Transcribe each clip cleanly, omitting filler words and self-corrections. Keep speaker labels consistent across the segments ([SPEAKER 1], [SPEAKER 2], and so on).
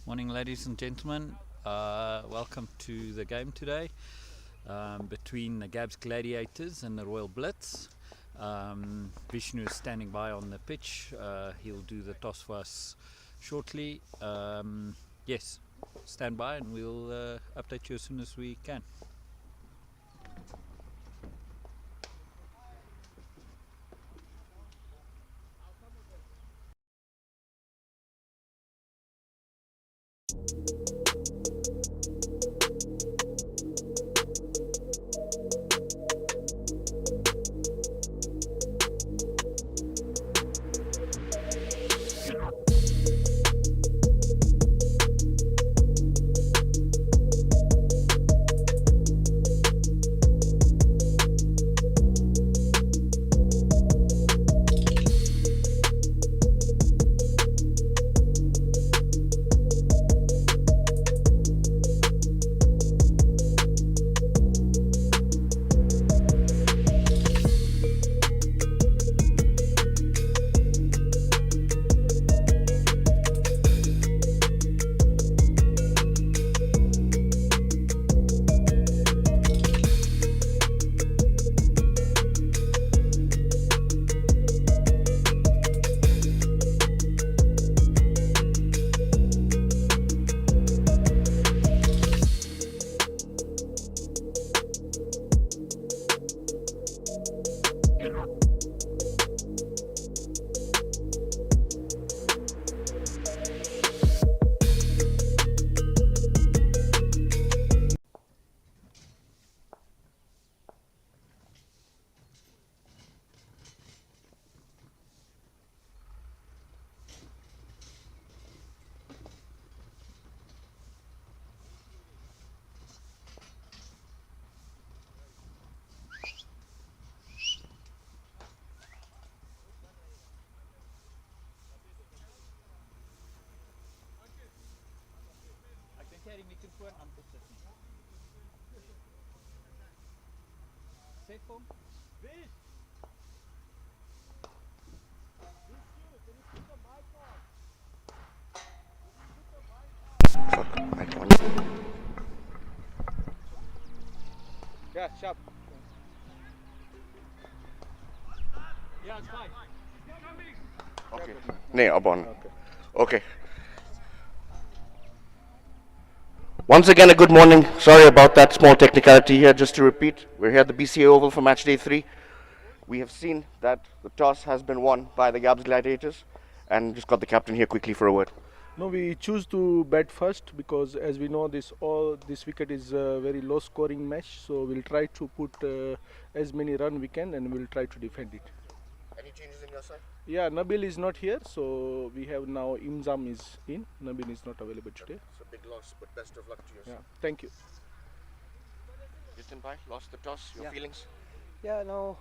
[SPEAKER 1] Morning, ladies and gentlemen. Welcome to the game today between the Gabs Gladiators and the Royal Blitz. Vishnu is standing by on the pitch. He'll do the toss for us shortly. Yes, stand by and we'll update you as soon as we can.
[SPEAKER 2] Yeah, sharp.
[SPEAKER 1] Yeah, it's fine.
[SPEAKER 3] Okay. Nee, Abon. Okay. Once again, a good morning. Sorry about that small technicality here. Just to repeat, we're here at the BCA Oval for match day 3. We have seen that the toss has been won by the Gabs Gladiators, and just got the captain here quickly for a word.
[SPEAKER 2] No, we choose to bat first because, as we know, this wicket is a very low scoring match. So we'll try to put as many run we can, and we'll try to defend it.
[SPEAKER 3] Any changes in your side?
[SPEAKER 2] Yeah, Nabil is not here, so we have now Imzam is in. Nabil is not available today.
[SPEAKER 3] It's a big loss, but best of luck to you.
[SPEAKER 2] Yeah, thank you.
[SPEAKER 3] Jitin Bhai, lost the toss. Your feelings?
[SPEAKER 4] Yeah, no,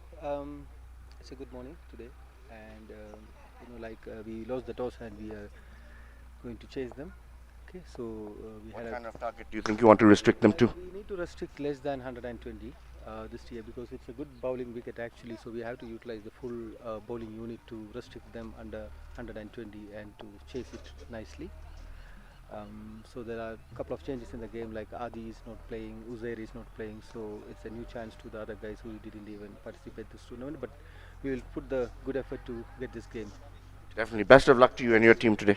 [SPEAKER 4] it's a good morning today, and we lost the toss and we are going to chase them. Okay, so we
[SPEAKER 3] What
[SPEAKER 4] had
[SPEAKER 3] kind of target do you think you want to restrict them to?
[SPEAKER 4] we need to restrict less than 120 this year because it's a good bowling wicket actually. So we have to utilize the full bowling unit to restrict them under 120 and to chase it nicely. So there are a couple of changes in the game, like Adi is not playing, Uzair is not playing, so it's a new chance to the other guys who didn't even participate this tournament, but we will put the good effort to get this game.
[SPEAKER 3] Definitely. Best of luck to you and your team today.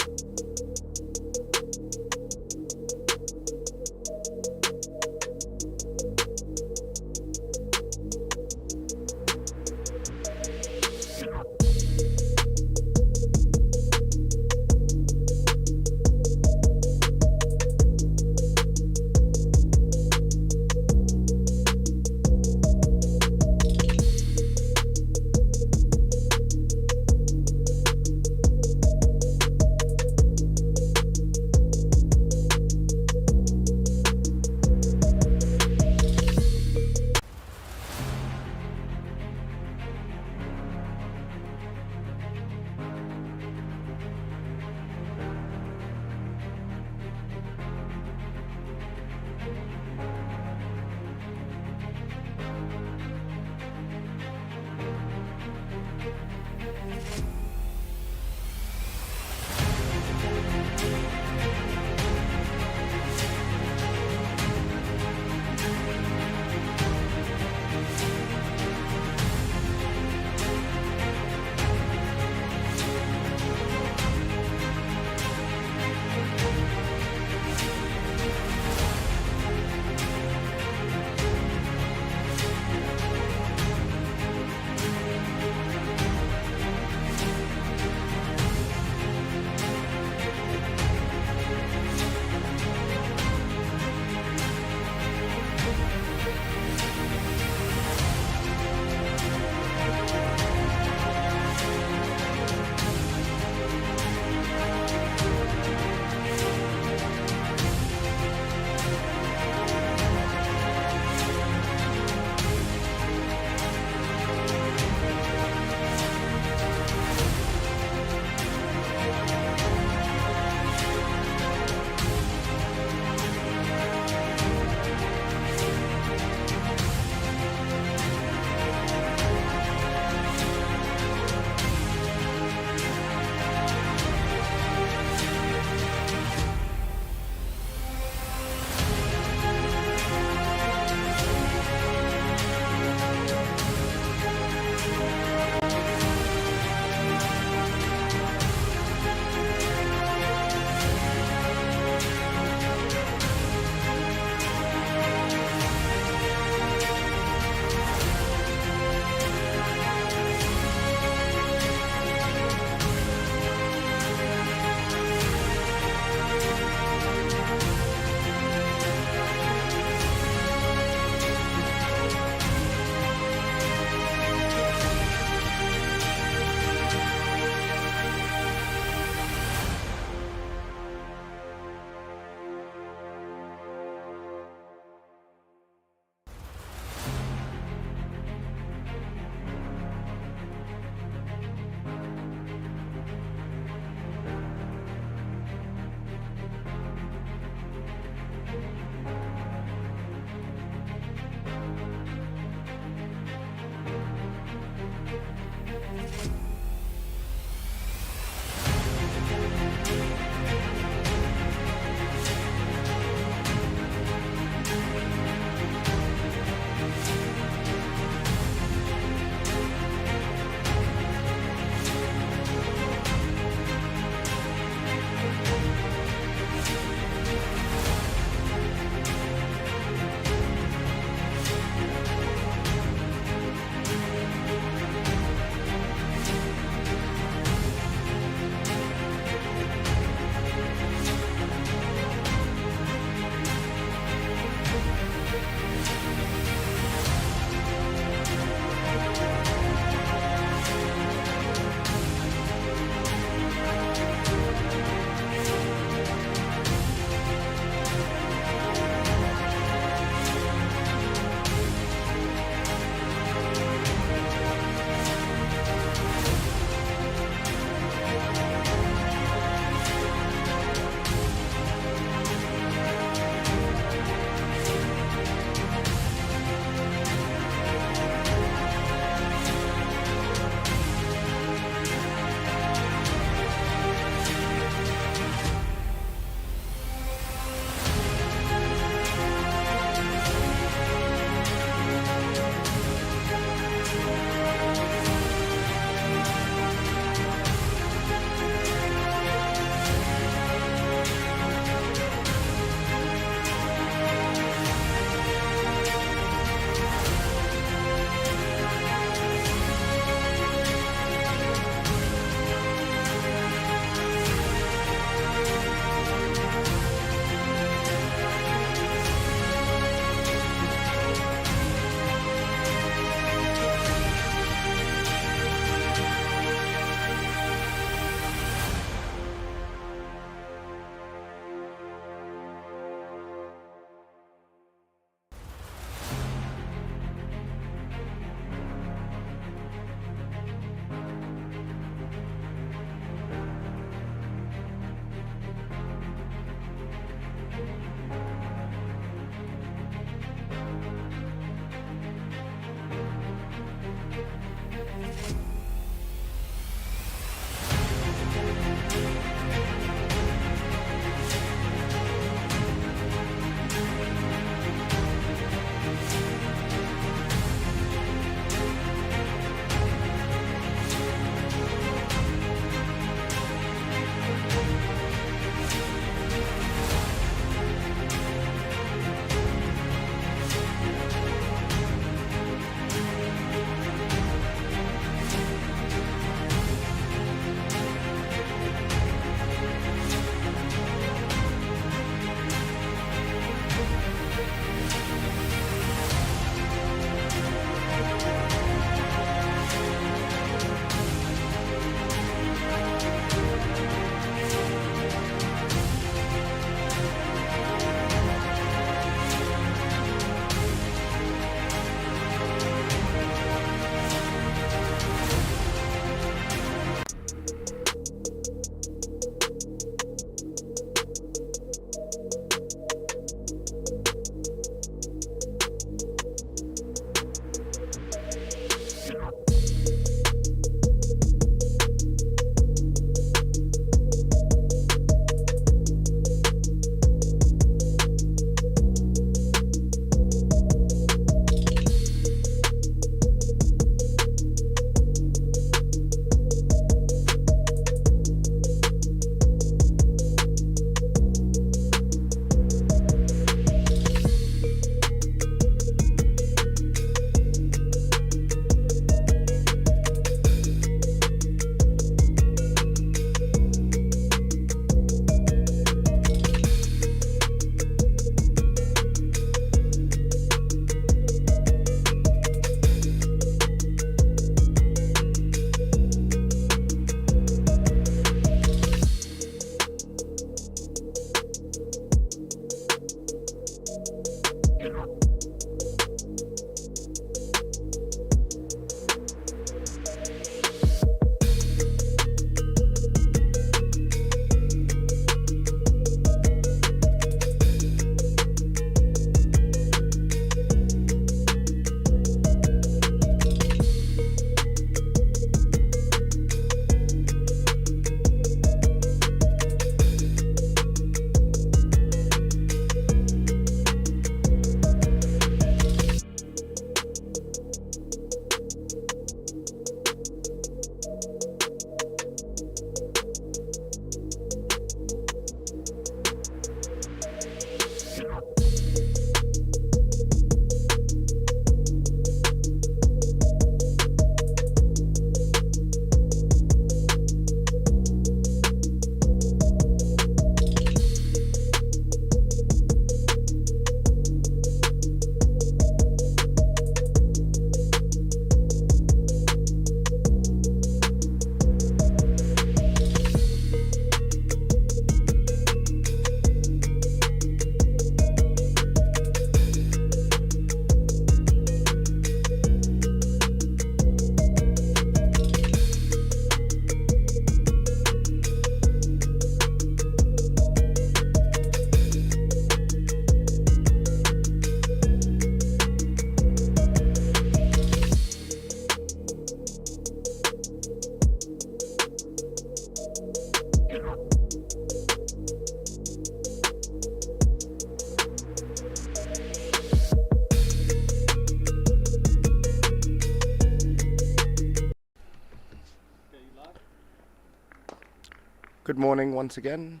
[SPEAKER 3] Good morning once again.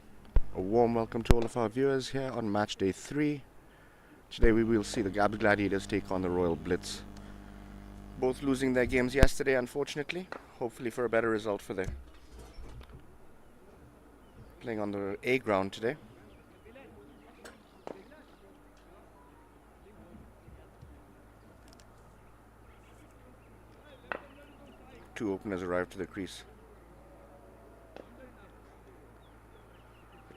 [SPEAKER 3] A warm welcome to all of our viewers here on match day 3. Today we will see the Gabs Gladiators take on the Royal Blitz. Both losing their games yesterday, unfortunately. Hopefully for a better result for them. Playing on the A ground today. Two openers arrive to the crease.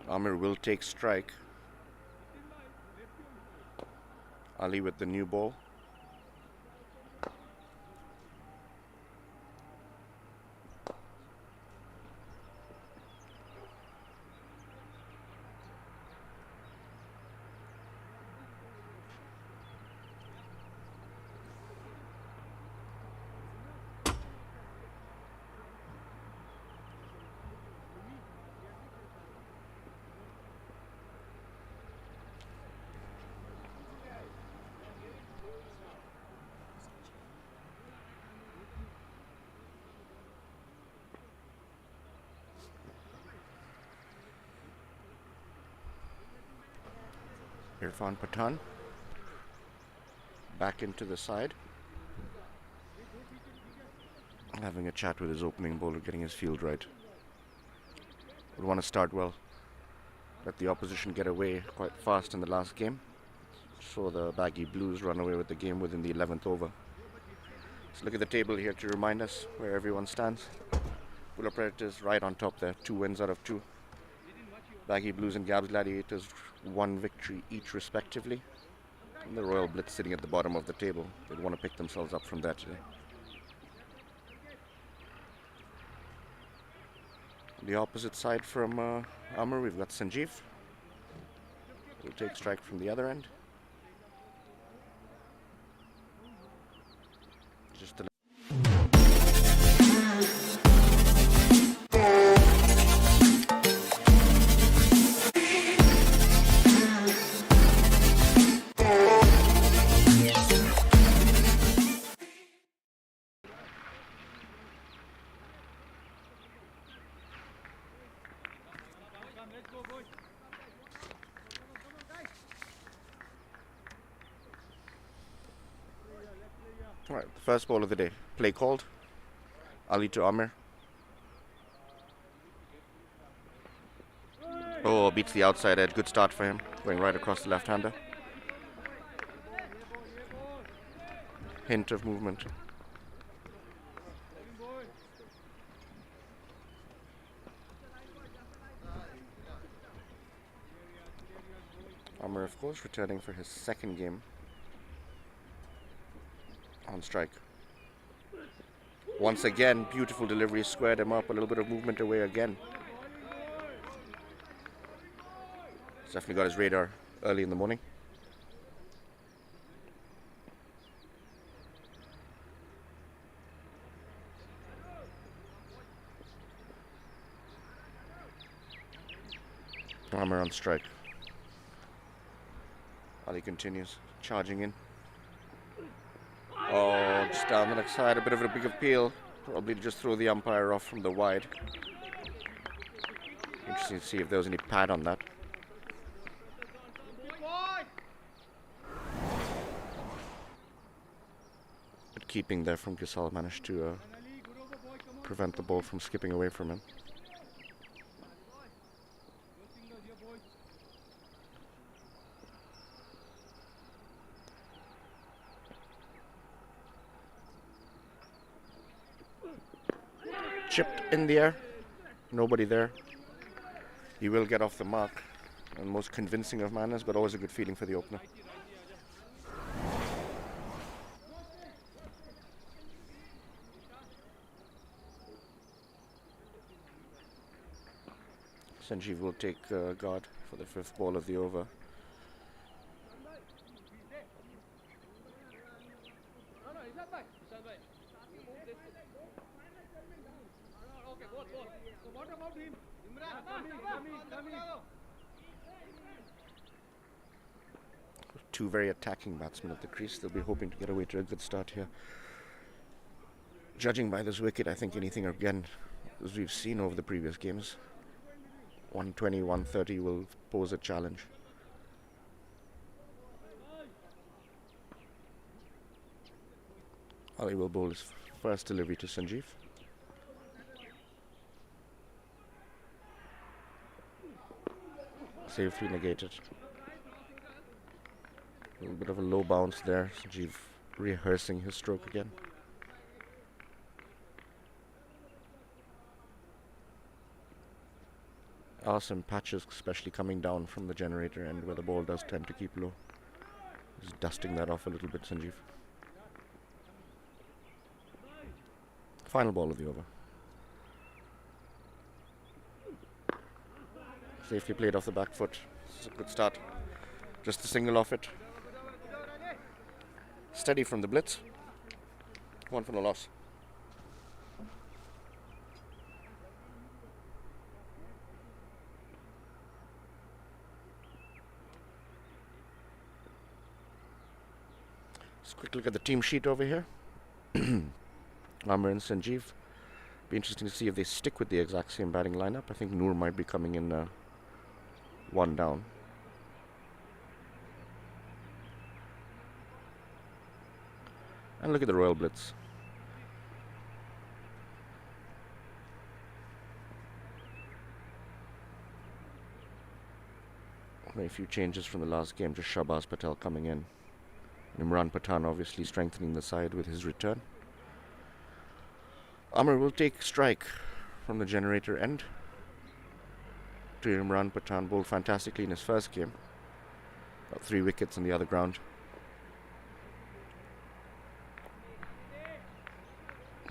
[SPEAKER 3] Amir will take strike. Ali with the new ball. Irfan Pathan back into the side, having a chat with his opening bowler, getting his field right. Would want to start well. Let the opposition get away quite fast in the last game. Saw the Baggy Blues run away with the game within the 11th over. Let's look at the table here to remind us where everyone stands. Buller Predators right on top there, 2 wins out of 2. Baggy Blues and Gabs Gladiators 1 victory each respectively. And the Royal Blitz sitting at the bottom of the table. They'd want to pick themselves up from that today. The opposite side from Amr, we've got Sanjeev. Will take strike from the other end. Just a Alright, the first ball of the day. Play called. Ali to Amir. Oh, beats the outside edge. Good start for him. Going right across the left-hander. Hint of movement. Amir, of course, returning for his second game on strike. Once again, beautiful delivery, squared him up, a little bit of movement away again. He's definitely got his radar early in the morning. Armour on strike. Ali continues, charging in. Oh, just down the next side, a bit of a big appeal. Probably to just throw the umpire off from the wide. Interesting to see if there was any pad on that. Good keeping there from Gisal, managed to prevent the ball from skipping away from him. Chipped in the air, nobody there. He will get off the mark, and most convincing of manners, but always a good feeling for the opener. Sanjeev will take guard for the 5th ball of the over. Two very attacking batsmen at the crease. They'll be hoping to get away to a good start here. Judging by this wicket, I think anything again, as we've seen over the previous games, 120, 130 will pose a challenge. Ali will bowl his first delivery to Sanjeev. Safely negated. A little bit of a low bounce there. Sanjeev rehearsing his stroke again. Are some patches, especially coming down from the generator end where the ball does tend to keep low. Just dusting that off a little bit, Sanjeev. Final ball of the over. Safely played off the back foot. This is a good start. Just a single off it. Steady from the Blitz. 1 for no loss. Let's quick look at the team sheet over here. Amar and Sanjeev. Be interesting to see if they stick with the exact same batting lineup. I think Noor might be coming in 1 down. And look at the Royal Blitz. Very few changes from the last game, just Shahbaz Patel coming in. Imran Pathan obviously strengthening the side with his return. Amar will take strike from the generator end. To Imran Pathan, bowled fantastically in his first game. Got 3 wickets on the other ground.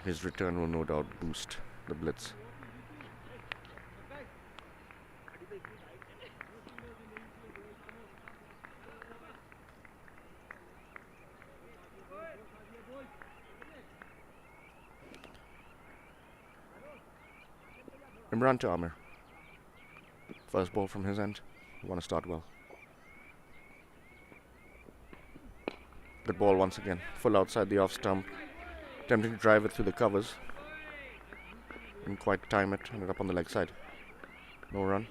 [SPEAKER 3] His return will no doubt boost the Blitz. Imran to Amir. First ball from his end. You want to start well. Good ball once again. Full outside the off stump. Attempting to drive it through the covers. Didn't quite time it. Ended up on the leg side. No run.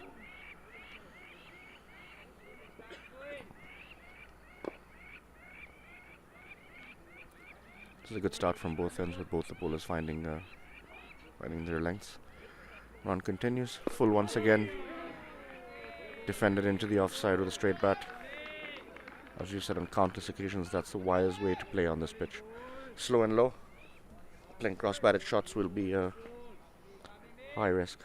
[SPEAKER 3] This is a good start from both ends, with both the bowlers finding their lengths. Run continues. Full once again. Defended into the offside with a straight bat. As you said, on countless occasions, that's the wise way to play on this pitch. Slow and low. Playing cross-batted shots will be high risk.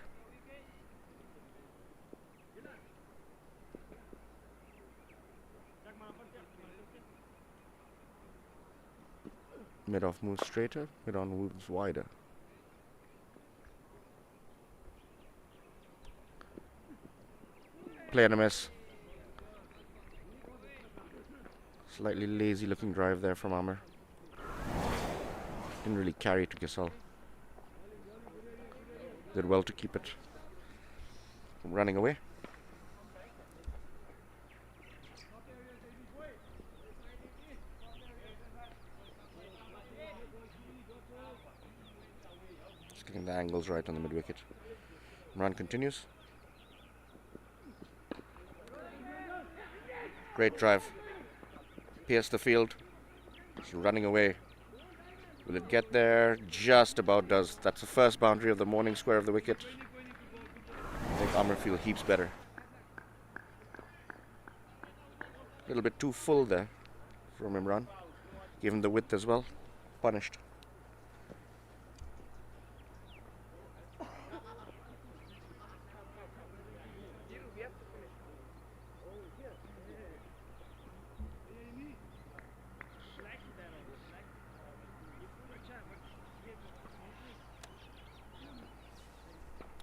[SPEAKER 3] Mid-off moves straighter, mid-on moves wider. Play and a miss. Slightly lazy looking drive there from Amir. Didn't really carry to Gasol. Did well to keep it from running away. Just getting the angles right on the mid-wicket. Run continues. Great drive. Pierced the field. It's running away. Will it get there? Just about does. That's the first boundary of the morning square of the wicket. I think Amir feel heaps better. A little bit too full there from Imran. Gave him the width as well. Punished.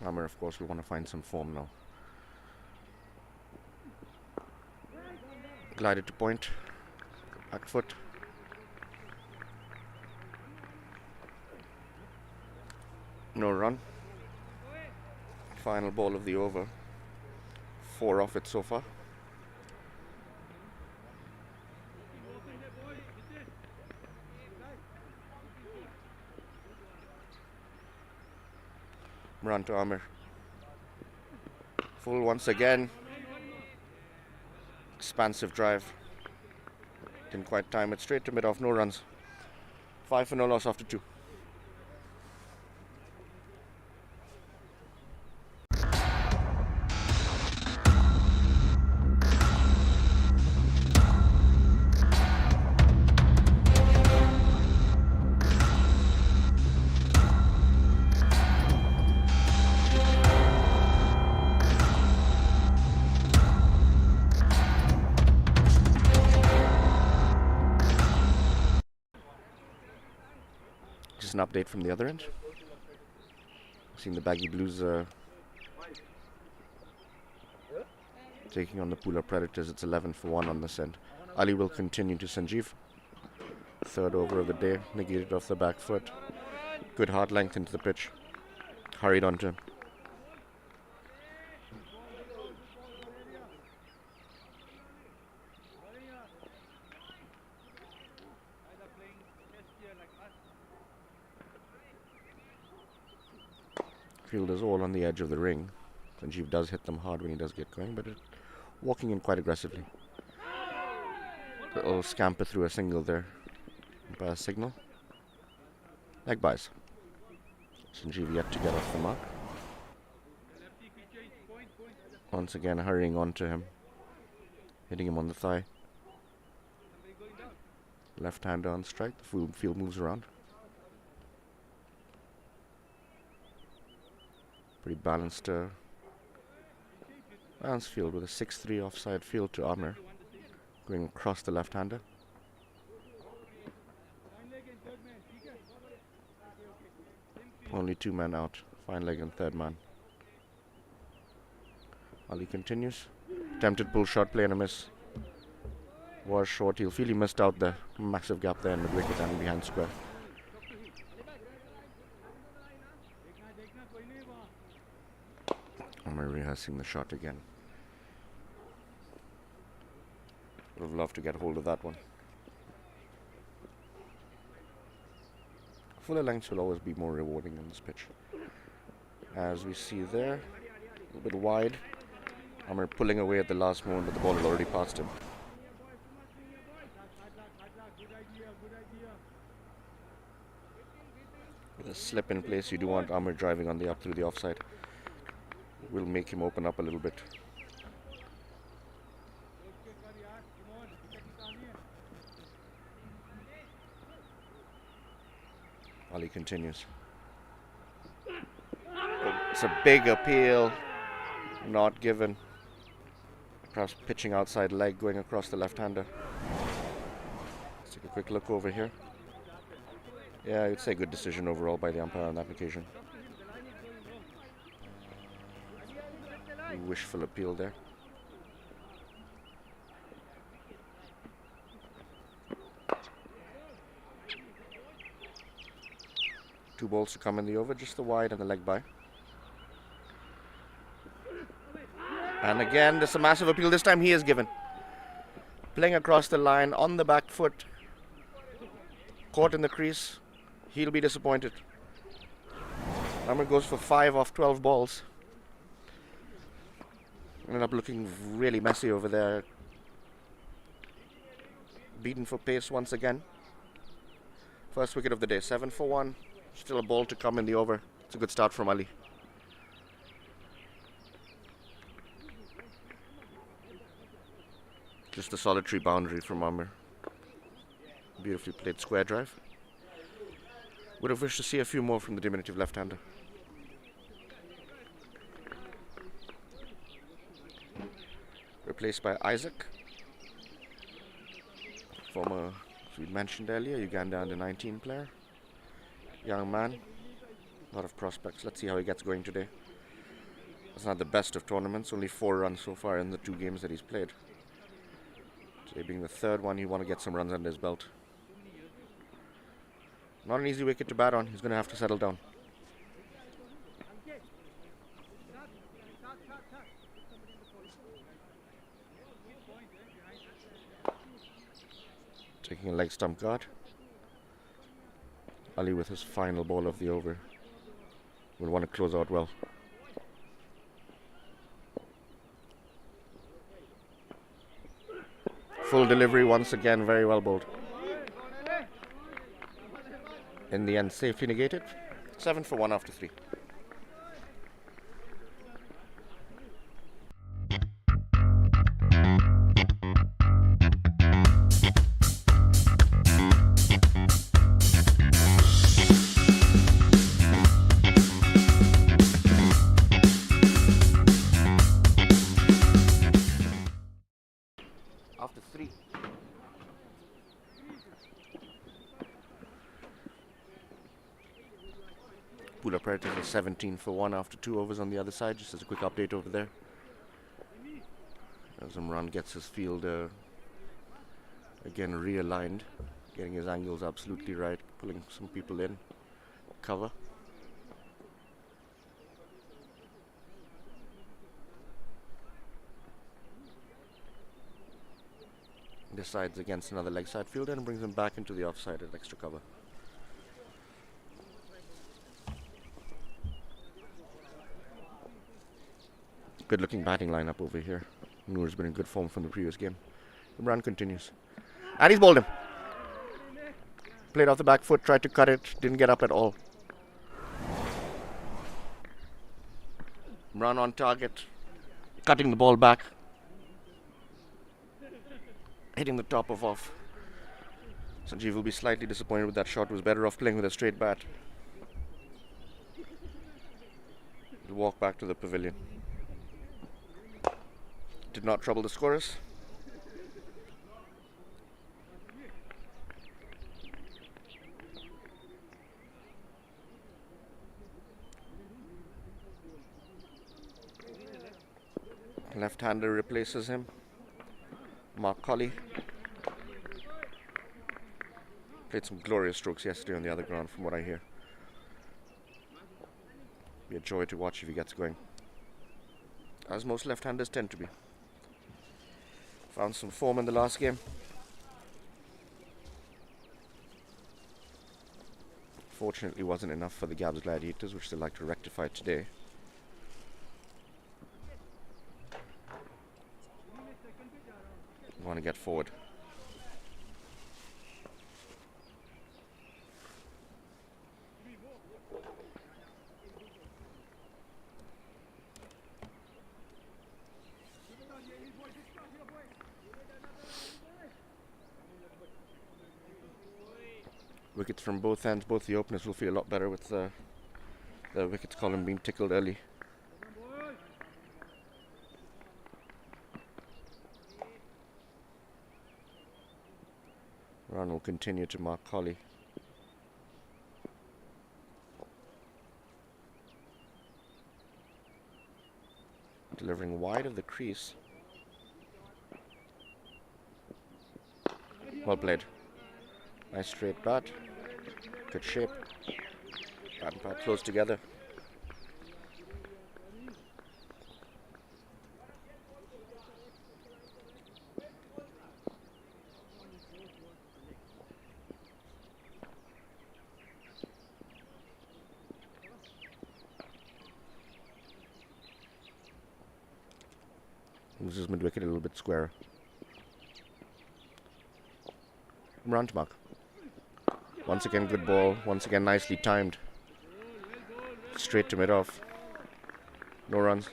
[SPEAKER 3] Amir, of course, will want to find some form now. Glided to point. Back foot. No run. Final ball of the over. 4 off it so far. Run to Amir. Full once again. Expansive drive. Didn't quite time it. Straight to mid-off. No runs. 5 for no loss after 2. An update from the other end. Seen the baggy blues taking on the Pula Predators. It's 11 for 1 on this end. Ali will continue to Sanjeev. Third over of the day, negated off the back foot. Good hard length into the pitch. Hurried onto him. Fielders all on the edge of the ring. Sanjeev does hit them hard when he does get going, but walking in quite aggressively. Little scamper through a single there. By a signal. Leg buys. Sanjeev yet to get off the mark. Once again hurrying onto him. Hitting him on the thigh. Left hander on strike. The field moves around. Pretty balanced field with a 6-3 offside field to Amir. Going across the left-hander. Only 2 men out. Fine leg and third man. Ali continues. Attempted pull shot, play and a miss. Was short. He'll feel he missed out the massive gap there in mid-wicket and behind square. Amir rehearsing the shot again. Would have loved to get hold of that one. Fuller lengths will always be more rewarding on this pitch. As we see there, a little bit wide. Amir pulling away at the last moment, but the ball had already passed him. With a slip in place, you do want Amir driving on the up through the offside. Will make him open up a little bit. Ali continues. It's a big appeal. Not given. Perhaps pitching outside leg going across the left-hander. Let's take a quick look over here. Yeah, I'd say good decision overall by the umpire on that occasion. Wishful appeal there. Two balls to come in the over, just the wide and the leg by. And again, there's a massive appeal. This time he is given. Playing across the line on the back foot. Caught in the crease. He'll be disappointed. Number goes for 5 off 12 balls. Ended up looking really messy over there. Beaten for pace once again. First wicket of the day, 7 for 1. Still a ball to come in the over. It's a good start from Ali. Just a solitary boundary from Amir. Beautifully played square drive. Would have wished to see a few more from the diminutive left-hander. Replaced by Isaac. Former, as we mentioned earlier, Uganda under-19 player. Young man. A lot of prospects. Let's see how he gets going today. It's not the best of tournaments. Only 4 runs so far in the 2 games that he's played. Today being the 3rd one, you want to get some runs under his belt. Not an easy wicket to bat on. He's going to have to settle down. Taking a leg stump guard. Ali with his final ball of the over. Will want to close out well. Full delivery once again, very well bowled. In the end, safely negated. 7 for 1 after 3. After 3. Pula Predator is 17 for 1 after 2 overs on the other side. Just as a quick update over there. As Imran gets his field again realigned, getting his angles absolutely right, pulling some people in, cover. Decides against another leg side fielder and brings him back into the offside at extra cover. Good looking batting lineup over here. Noor's been in good form from the previous game. Imran continues. And he's bowled him. Played off the back foot, tried to cut it, didn't get up at all. Imran on target, cutting the ball back. Hitting the top of off. Sanjeev will be slightly disappointed with that shot. Was better off playing with a straight bat. He'll walk back to the pavilion. Did not trouble the scorers. Left-hander replaces him. Mark Colley. Played some glorious strokes yesterday on the other ground from what I hear. Be a joy to watch if he gets going. As most left-handers tend to be. Found some form in the last game. Fortunately wasn't enough for the Gabs Gladiators, which they'd like to rectify today. Want to get forward. Wickets from both ends. Both the openers will feel a lot better with the wickets column being tickled early. Run will continue to Mark Colley. delivering wide of the crease. Well played. Nice straight bat. Good shape. Bat and pad close together. This is mid-wicket a little bit square. Run to mark. Once again, good ball. Once again, nicely timed. Straight to mid-off. No runs.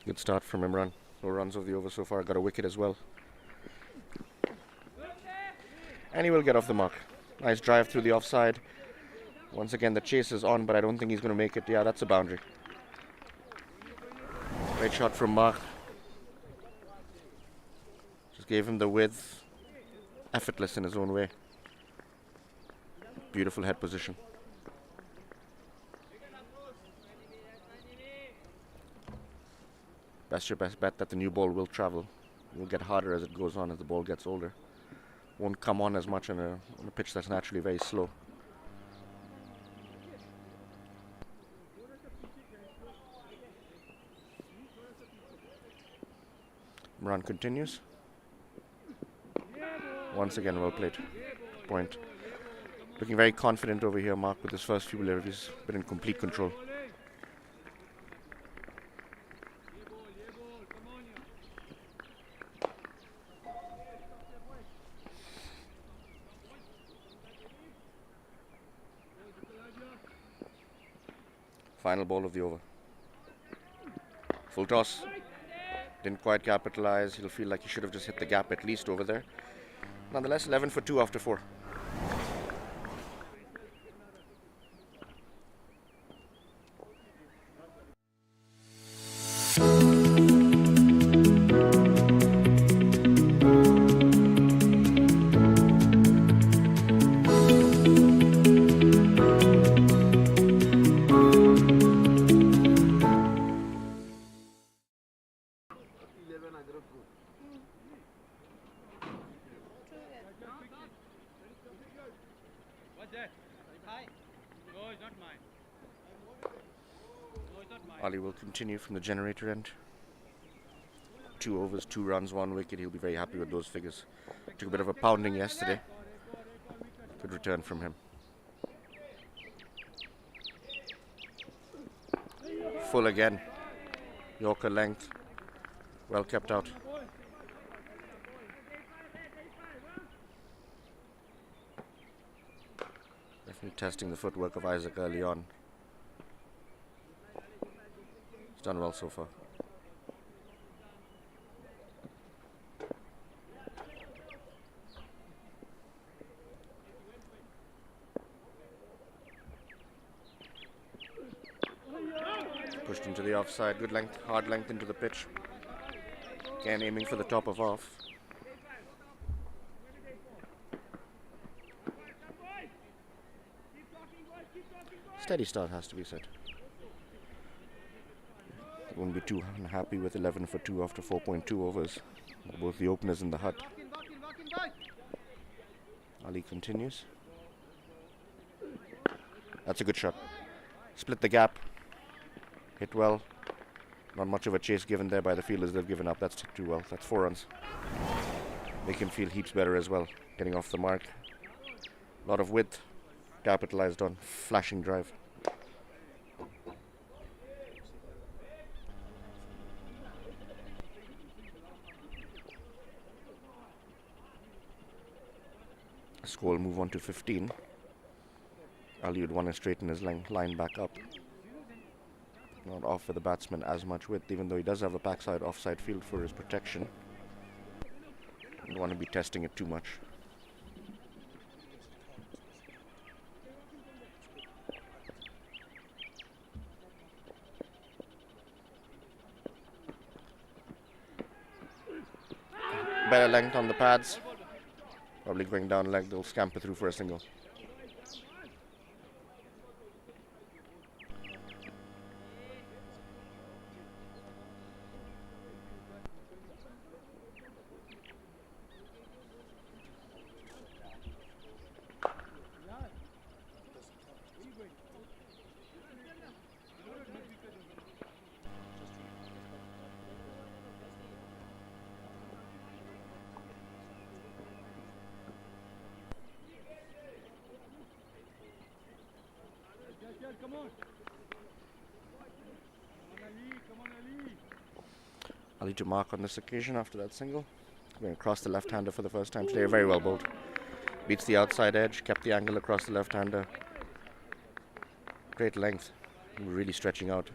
[SPEAKER 3] Good start from Imran. No runs of the over so far. Got a wicket as well. And he will get off the mark. Nice drive through the offside. Once again, the chase is on, but I don't think he's going to make it. Yeah, that's a boundary. Great shot from Mark. Just gave him the width. Effortless in his own way. Beautiful head position. Best your best bet that the new ball will travel. It will get harder as it goes on, as the ball gets older. Won't come on as much on a pitch that's naturally very slow. Run continues. Once again, well played. Point. Looking very confident over here, Mark, with his first few deliveries. Been in complete control. Final ball of the over. Full toss. Didn't quite capitalize. He'll feel like he should have just hit the gap at least over there. Nonetheless, 11 for 2 after 4. Ali will continue from the generator end. 2 overs, 2 runs, 1 wicket. He'll be very happy with those figures. Took a bit of a pounding yesterday. Good return from him. Full again. Yorker length. Well kept out. Definitely testing the footwork of Isaac early on. He's done well so far. Pushed into the offside. Good length, hard length into the pitch. Again aiming for the top of off. Steady start has to be said. Won't be too unhappy with 11 for 2 after 4.2 overs. Both the openers in the hut. Ali continues. That's a good shot. Split the gap. Hit well. Not much of a chase given there by the fielders. They've given up. That's too well. That's 4 runs. Make him feel heaps better as well. Getting off the mark. A lot of width. Capitalized on. Flashing drive. Score will move on to 15. Ali would want to straighten his line back up. Not offer the batsman as much width, even though he does have a backside offside field for his protection. Don't want to be testing it too much. better length on the pads. Probably going down leg, they'll scamper through for a single. Ali to mark on this occasion after that single. Going across the left-hander for the first time today. Very well bowled. Beats the outside edge, kept the angle across the left-hander. Great length. Really stretching out.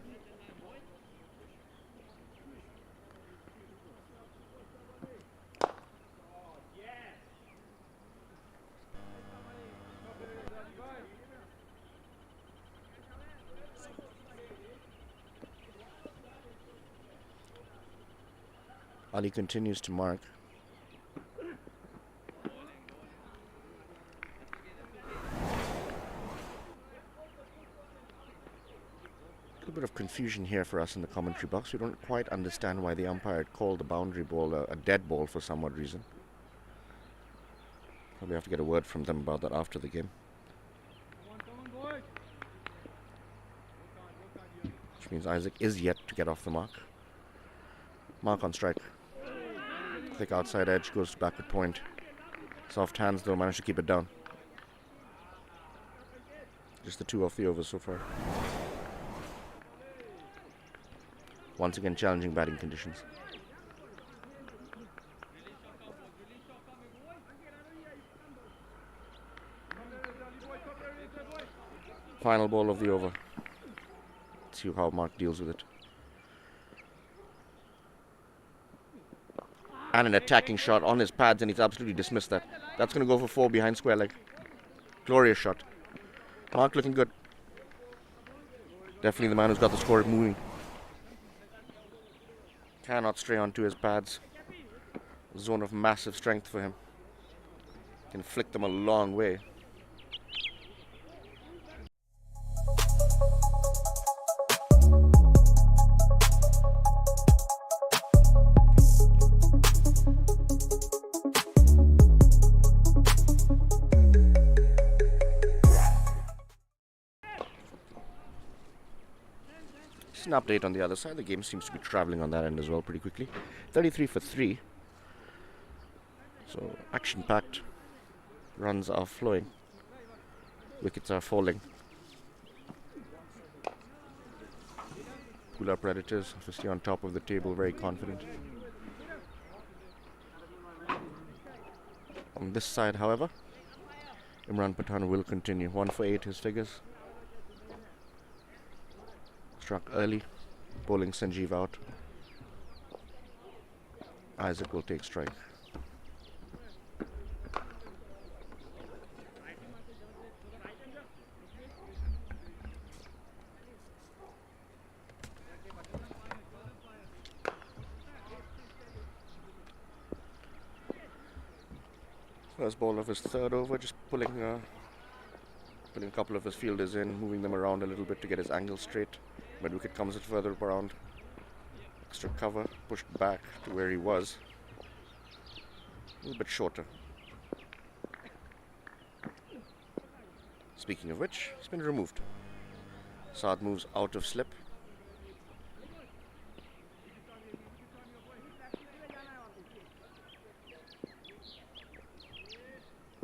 [SPEAKER 3] Ali continues to mark. A bit of confusion here for us in the commentary box. We don't quite understand why the umpire had called the boundary ball a dead ball for some odd reason. Probably have to get a word from them about that after the game. Which means Isaac is yet to get off the mark. Mark on strike. Thick outside edge, goes to backward point. Soft hands though, managed to keep it down. Just the two off the over so far. Once again, challenging batting conditions. Final ball of the over. Let's see how Mark deals with it. And an attacking shot on his pads, and he's absolutely dismissed that. That's going to go for 4 behind square leg. Glorious shot. Mark looking good. Definitely the man who's got the score moving. Cannot stray onto his pads. Zone of massive strength for him. Can flick them a long way. An update on the other side. The game seems to be travelling on that end as well pretty quickly. 33 for 3. So action-packed. Runs are flowing. Wickets are falling. Kula Predators obviously on top of the table, very confident. On this side, however, Imran Pathan will continue. 1 for 8 his figures. Struck early, bowling Sanjeev out. Isaac will take strike. First ball of his third over, just pulling a couple of his fielders in, moving them around a little bit to get his angle straight. But wicket comes it further up around. Extra cover, pushed back to where he was. A little bit shorter. Speaking of which, it's been removed. Saad moves out of slip.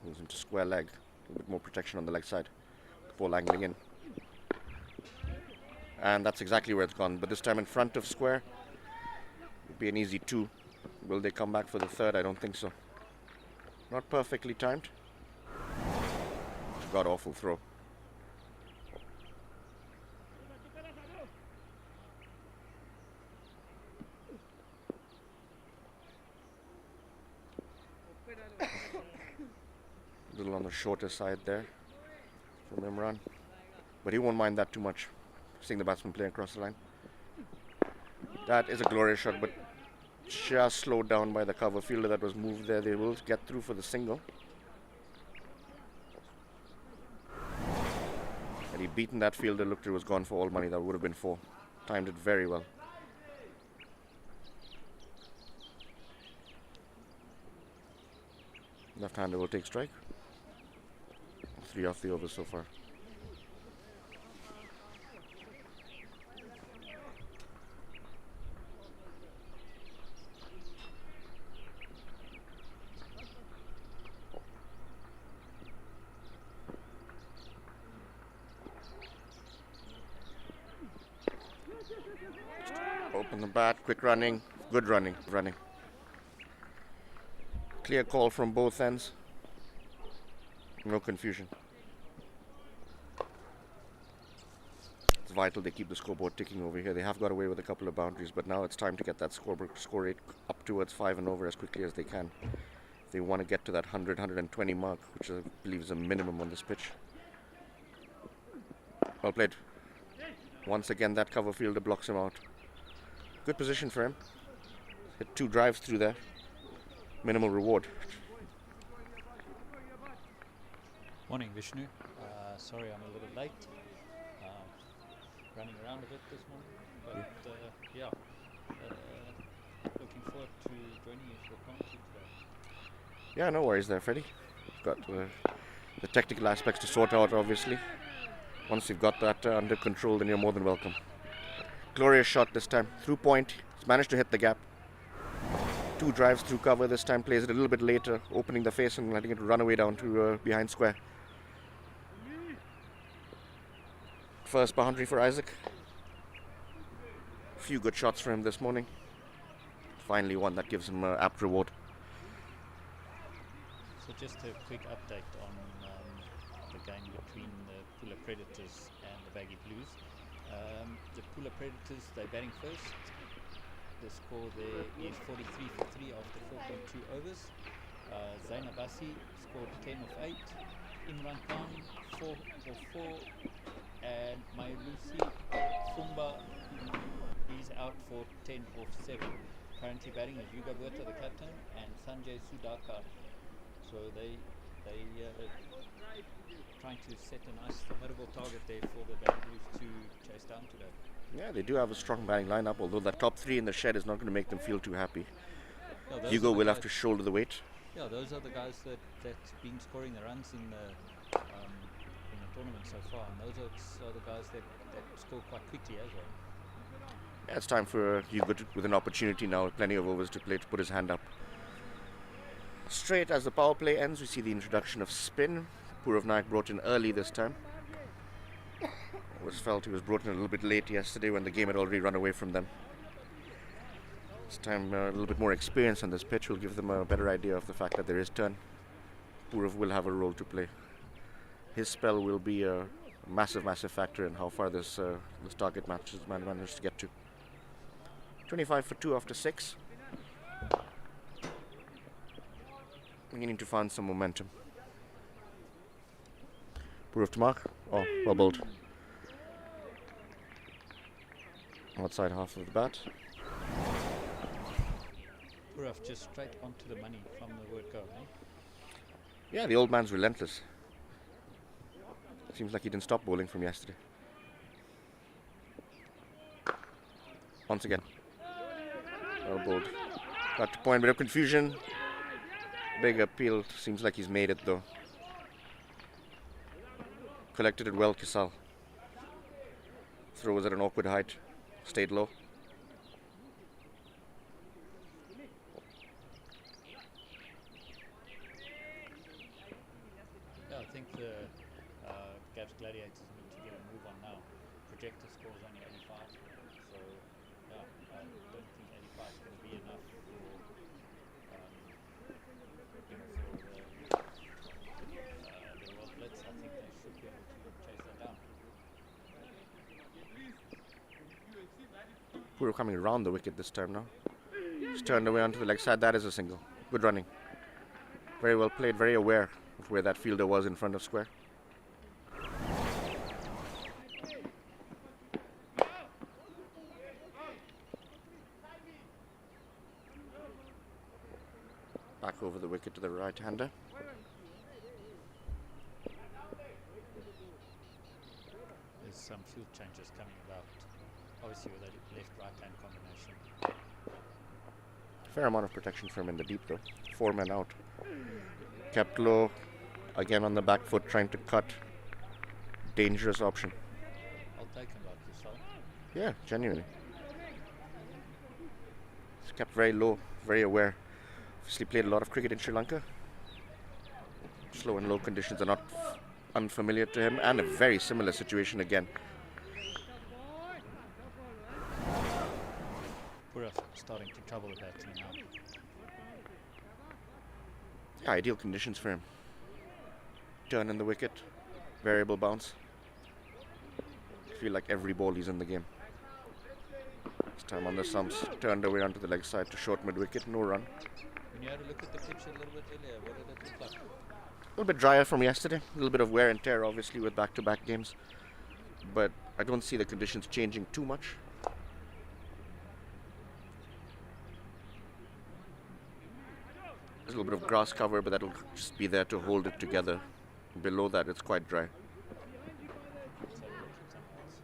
[SPEAKER 3] Moves into square leg. A bit more protection on the leg side. Ball angling in. And that's exactly where it's gone. But this time in front of square. Would be an easy 2. Will they come back for the third? I don't think so. Not perfectly timed. God awful throw. A little on the shorter side there from Imran. But he won't mind that too much. Seeing the batsman play across the line. That is a glorious shot, but just slowed down by the cover fielder that was moved there. They will get through for the single. Had he beaten that fielder, looked it was gone for all money. That would have been 4. Timed it very well. Left-hander will take strike. 3 off the over so far. Open the bat, quick running, good running. Clear call from both ends. No confusion. It's vital they keep the scoreboard ticking over here. They have got away with a couple of boundaries, but now it's time to get that score rate up towards 5 and over as quickly as they can. If they want to get to that 100, 120 mark, which I believe is a minimum on this pitch. Well played. Once again, that cover fielder blocks him out. Good position for him. Hit 2 drives through there. Minimal reward.
[SPEAKER 1] Morning, Vishnu. Sorry I'm a little late. Running around a bit this morning, but yeah, looking forward to joining you for commentary today.
[SPEAKER 3] Yeah, no worries there, Freddie. Got the technical aspects to sort out, obviously. Once you've got that under control, then you're more than welcome. Glorious shot this time. Through point. He's managed to hit the gap. 2 drives through cover this time. Plays it a little bit later, opening the face and letting it run away down to behind square. First boundary for Isaac. Few good shots for him this morning. Finally one that gives him apt reward.
[SPEAKER 1] So just a quick update on the game between the Pula Predators and the Baggy Blues. The Pula Predators, they're batting first. The score there is 43 for 3 after 4.2 overs. Zain Abbasi scored 10 of 8. Imran Khan 4 of 4. And Mayulusi Fumba is out for 10 of 7. Currently batting is Yuga Berta, the captain, and Sanjay Sudhakar. So they trying to set a nice formidable target there for the Baggy Blues to chase down today.
[SPEAKER 3] Yeah, they do have a strong batting lineup, although that top 3 in the shed is not going to make them feel too happy.
[SPEAKER 1] Yeah,
[SPEAKER 3] Hugo will have to shoulder the weight.
[SPEAKER 1] Yeah, those are the guys that's been scoring the runs in the tournament so far, and those are the guys that score quite quickly as well.
[SPEAKER 3] Yeah, it's time for Hugo with an opportunity now, plenty of overs to play, to put his hand up. Straight as the power play ends, we see the introduction of spin. Purav Naik brought in early this time. It was felt he was brought in a little bit late yesterday when the game had already run away from them. This time a little bit more experience on this pitch will give them a better idea of the fact that there is turn. Purav will have a role to play. His spell will be a massive factor in how far this target match has managed to get to. 25 for 2 after 6. Beginning to find some momentum. Purav to mark. Oh, well bowled. Outside half of the bat.
[SPEAKER 1] Purav just straight onto the money from the word go, eh?
[SPEAKER 3] Yeah, the old man's relentless. Seems like he didn't stop bowling from yesterday. Once again. Well bowled. Got to point, bit of confusion. Big appeal. Seems like he's made it though. Collected it well, Kisal. Throw was at an awkward height. Stayed low.
[SPEAKER 1] Yeah, I think the Gabs Gladiators need to get a move on now. Projector score is only 85, so yeah, I don't think 85 is going to be enough for the Royal Blitz. I think they should be able to chase that down.
[SPEAKER 3] Purav coming around the wicket this time now. He's turned away onto the leg side. That is a single. Good running. Very well played. Very aware of where that fielder was in front of square. over the wicket to the right-hander.
[SPEAKER 1] There's some field changes coming about, obviously with a left-right-hand combination.
[SPEAKER 3] Fair amount of protection for him in the deep though. 4 men out. Kept low, again on the back foot, trying to cut. Dangerous option.
[SPEAKER 1] I'll take him like yourself.
[SPEAKER 3] Yeah, genuinely. He's kept very low, very aware. Obviously played a lot of cricket in Sri Lanka. Slow and low conditions are not unfamiliar to him, and a very similar situation again.
[SPEAKER 1] Pura starting to trouble the batsman now.
[SPEAKER 3] Yeah, ideal conditions for him. Turn in the wicket, variable bounce. Feel like every ball he's in the game. This time on the stumps, turned away onto the leg side to short mid wicket, no run.
[SPEAKER 1] When you had a look at the pitch a little bit earlier, what did it look like?
[SPEAKER 3] A little bit drier from yesterday, a little bit of wear and tear obviously with back-to-back games, but I don't see the conditions changing too much. There's a little bit of grass cover, but that'll just be there to hold it together. Below that, it's quite dry.
[SPEAKER 1] Let's have a look at something else.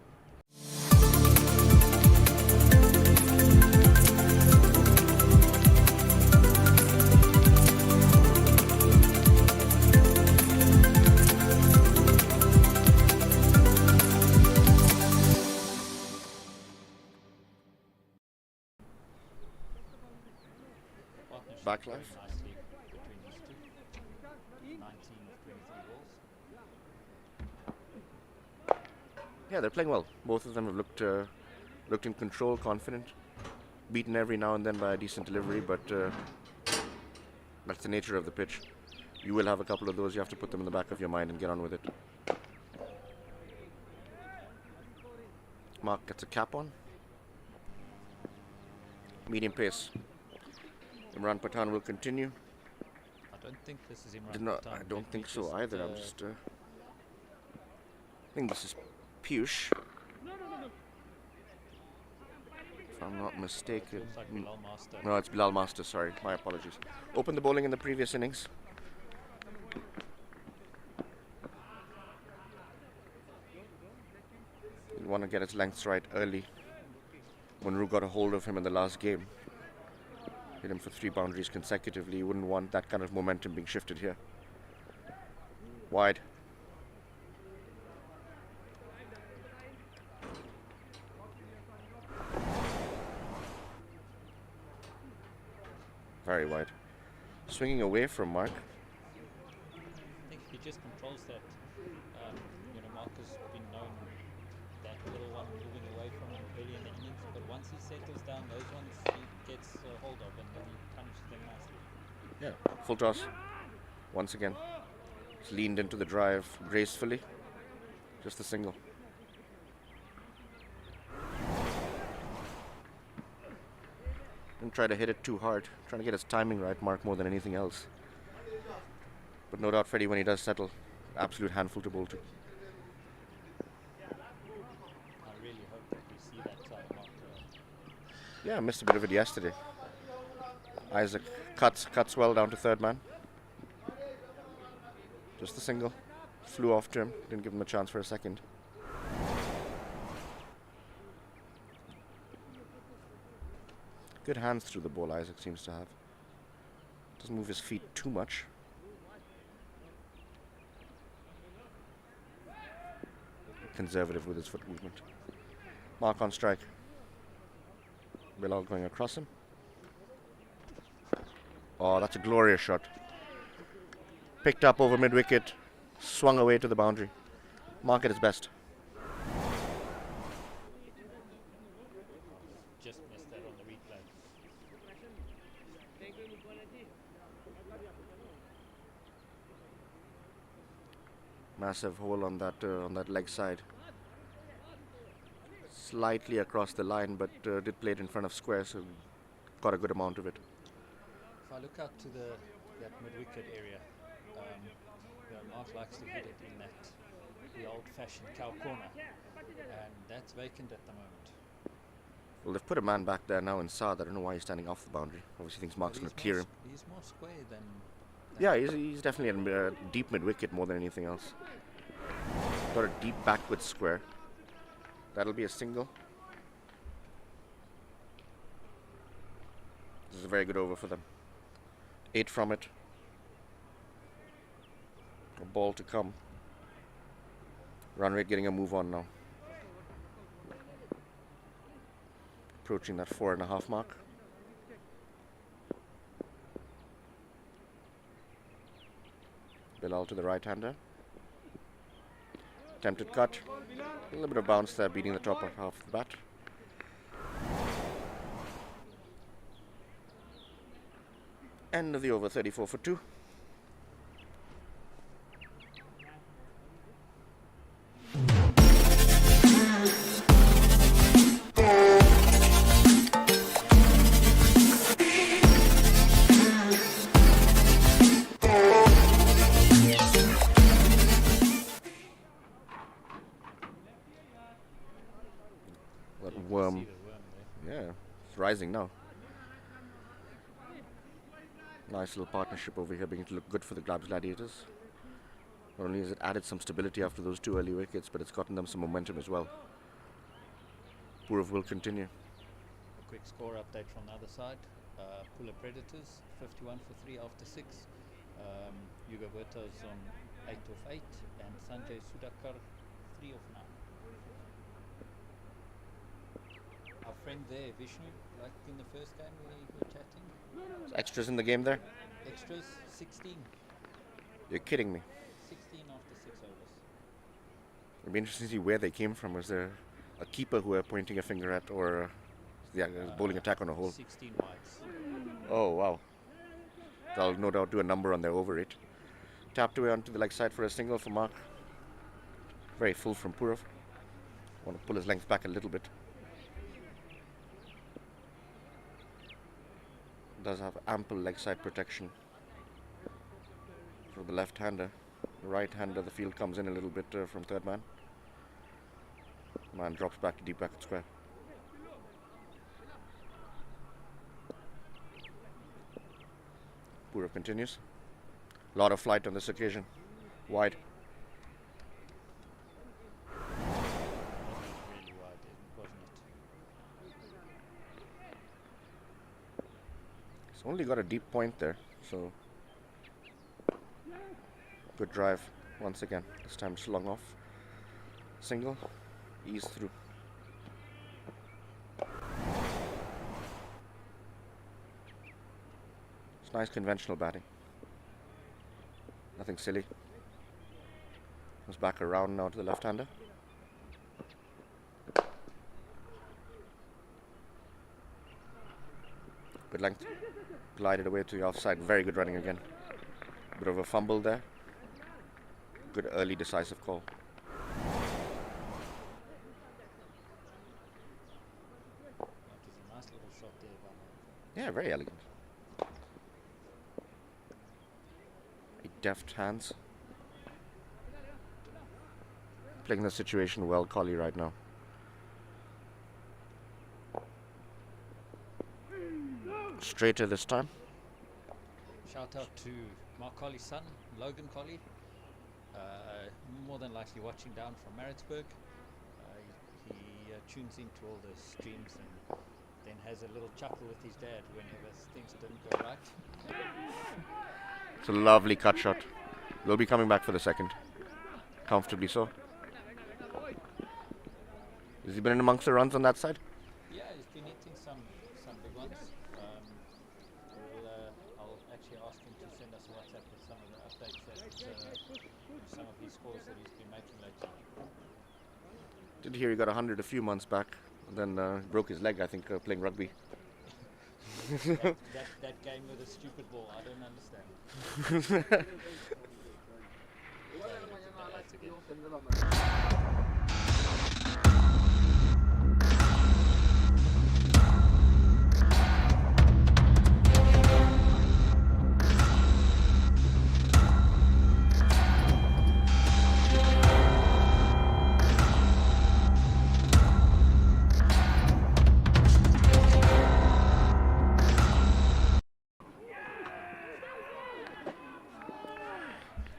[SPEAKER 1] Partnership
[SPEAKER 3] Back
[SPEAKER 1] going
[SPEAKER 3] life.
[SPEAKER 1] nicely between these two. 19 of 23 balls.
[SPEAKER 3] Yeah, they're playing well. Both of them have looked in control, confident. Beaten every now and then by a decent delivery, but that's the nature of the pitch. You will have a couple of those. You have to put them in the back of your mind and get on with it. Mark gets a cap on. Medium pace. Imran Pathan will continue.
[SPEAKER 1] I don't think this is Imran Pathan.
[SPEAKER 3] I don't
[SPEAKER 1] Let
[SPEAKER 3] think
[SPEAKER 1] me
[SPEAKER 3] so
[SPEAKER 1] just,
[SPEAKER 3] either. I think this is Piyush, if I'm not mistaken.
[SPEAKER 1] Looks like Bilal Master.
[SPEAKER 3] No, it's Bilal Master, sorry. My apologies. Opened the bowling in the previous innings. You want to get his lengths right early. Munro got a hold of him in the last game. Hit him for 3 boundaries consecutively. You wouldn't want that kind of momentum being shifted here. Wide. Very wide. Swinging away from Mark.
[SPEAKER 1] I think he just controls that. Mark has been known that little one moving away from him early in the innings, but once he settles down, those ones he gets a hold of and then he punishes them nicely.
[SPEAKER 3] Yeah. Full toss. Once again. He's leaned into the drive gracefully. Just a single. Didn't try to hit it too hard. Trying to get his timing right, Mark, more than anything else. But no doubt Freddie, when he does settle, absolute handful to bowl to.
[SPEAKER 1] I really hope that we see that side Mark.
[SPEAKER 3] Yeah, I missed a bit of it yesterday. Isaac cuts well down to third man. Just a single. Flew off to him. Didn't give him a chance for a second. Good hands through the ball, Isaac seems to have. Doesn't move his feet too much. Conservative with his foot movement. Mark on strike. Bilal going across him. Oh, that's a glorious shot. Picked up over mid-wicket. Swung away to the boundary. Mark at his best.
[SPEAKER 1] Just missed that on the replay.
[SPEAKER 3] Massive hole on that leg side. Slightly across the line, but did play it in front of square, so got a good amount of it.
[SPEAKER 1] If I look out to that mid-wicket area, Mark likes to hit it in the old-fashioned cow corner, and that's vacant at the moment.
[SPEAKER 3] Well, they've put a man back there now in Saad. I don't know why he's standing off the boundary. Obviously thinks Mark's going to clear him.
[SPEAKER 1] He's more square than
[SPEAKER 3] Yeah, he's definitely a deep mid-wicket more than anything else. Got a deep backward square. That'll be a single. This is a very good over for them. 8 from it. A ball to come. Run rate getting a move on now. Approaching that 4.5 mark. Bilal to the right-hander. Attempted cut. A little bit of bounce there, beating the top half of the bat. End of the over, 34 for 2. That worm, yeah, it's rising now. Nice little partnership over here, beginning to look good for the Gabs Gladiators. Not only has it added some stability after those 2 early wickets, but it's gotten them some momentum as well. Purav will continue.
[SPEAKER 1] A quick score update from the other side. Pula Predators 51 for 3 after 6. Yuga Berta's on 8 of 8, and Sanjay Sudhakar 3 of 9. Our friend there, Vishnu, like in the first game we were chatting.
[SPEAKER 3] Extras in the game there?
[SPEAKER 1] Extras 16.
[SPEAKER 3] You're kidding me.
[SPEAKER 1] 16 after 6 overs.
[SPEAKER 3] It'd be interesting to see where they came from. Was there a keeper who we're pointing a finger at, or the bowling attack on a whole?
[SPEAKER 1] 16 wides.
[SPEAKER 3] Oh, wow. They'll no doubt do a number on their over rate. Tapped away onto the leg side for a single for Mark. Very full from Purav. Want to pull his length back a little bit. Does have ample leg side protection for the left-hander. The right-hander, the field comes in a little bit from third man. Man drops back to deep bracket square. Purav continues. A lot of flight on this occasion. Wide.
[SPEAKER 1] Really wide, wasn't it?
[SPEAKER 3] It's only got a deep point there, so good drive once again. This time just long off. Single, ease through. It's nice conventional batting. Nothing silly. Goes back around now to the left-hander. Good length. Glided away to the offside. Very good running again. Bit of a fumble there. Good early decisive call.
[SPEAKER 1] That was a nice little shot there by Mark.
[SPEAKER 3] Yeah, very elegant. Deft hands. Playing the situation well, Collie, right now. Straighter this time.
[SPEAKER 1] Shout out to Mark Colley's son, Logan Colley. More than likely watching down from Maritzburg. He tunes into all the streams and then has a little chuckle with his dad whenever things didn't go right.
[SPEAKER 3] It's a lovely cut shot. Will be coming back for the second. Comfortably so. Has he been in amongst the runs on that side?
[SPEAKER 1] Yeah, he's been hitting some big ones. I'll actually ask him to send us a WhatsApp with some of the updates that some of his scores that he's been making lately.
[SPEAKER 3] Did hear he got 100 a few months back, then broke his leg, I think, playing rugby.
[SPEAKER 1] that game with a stupid ball, I don't understand.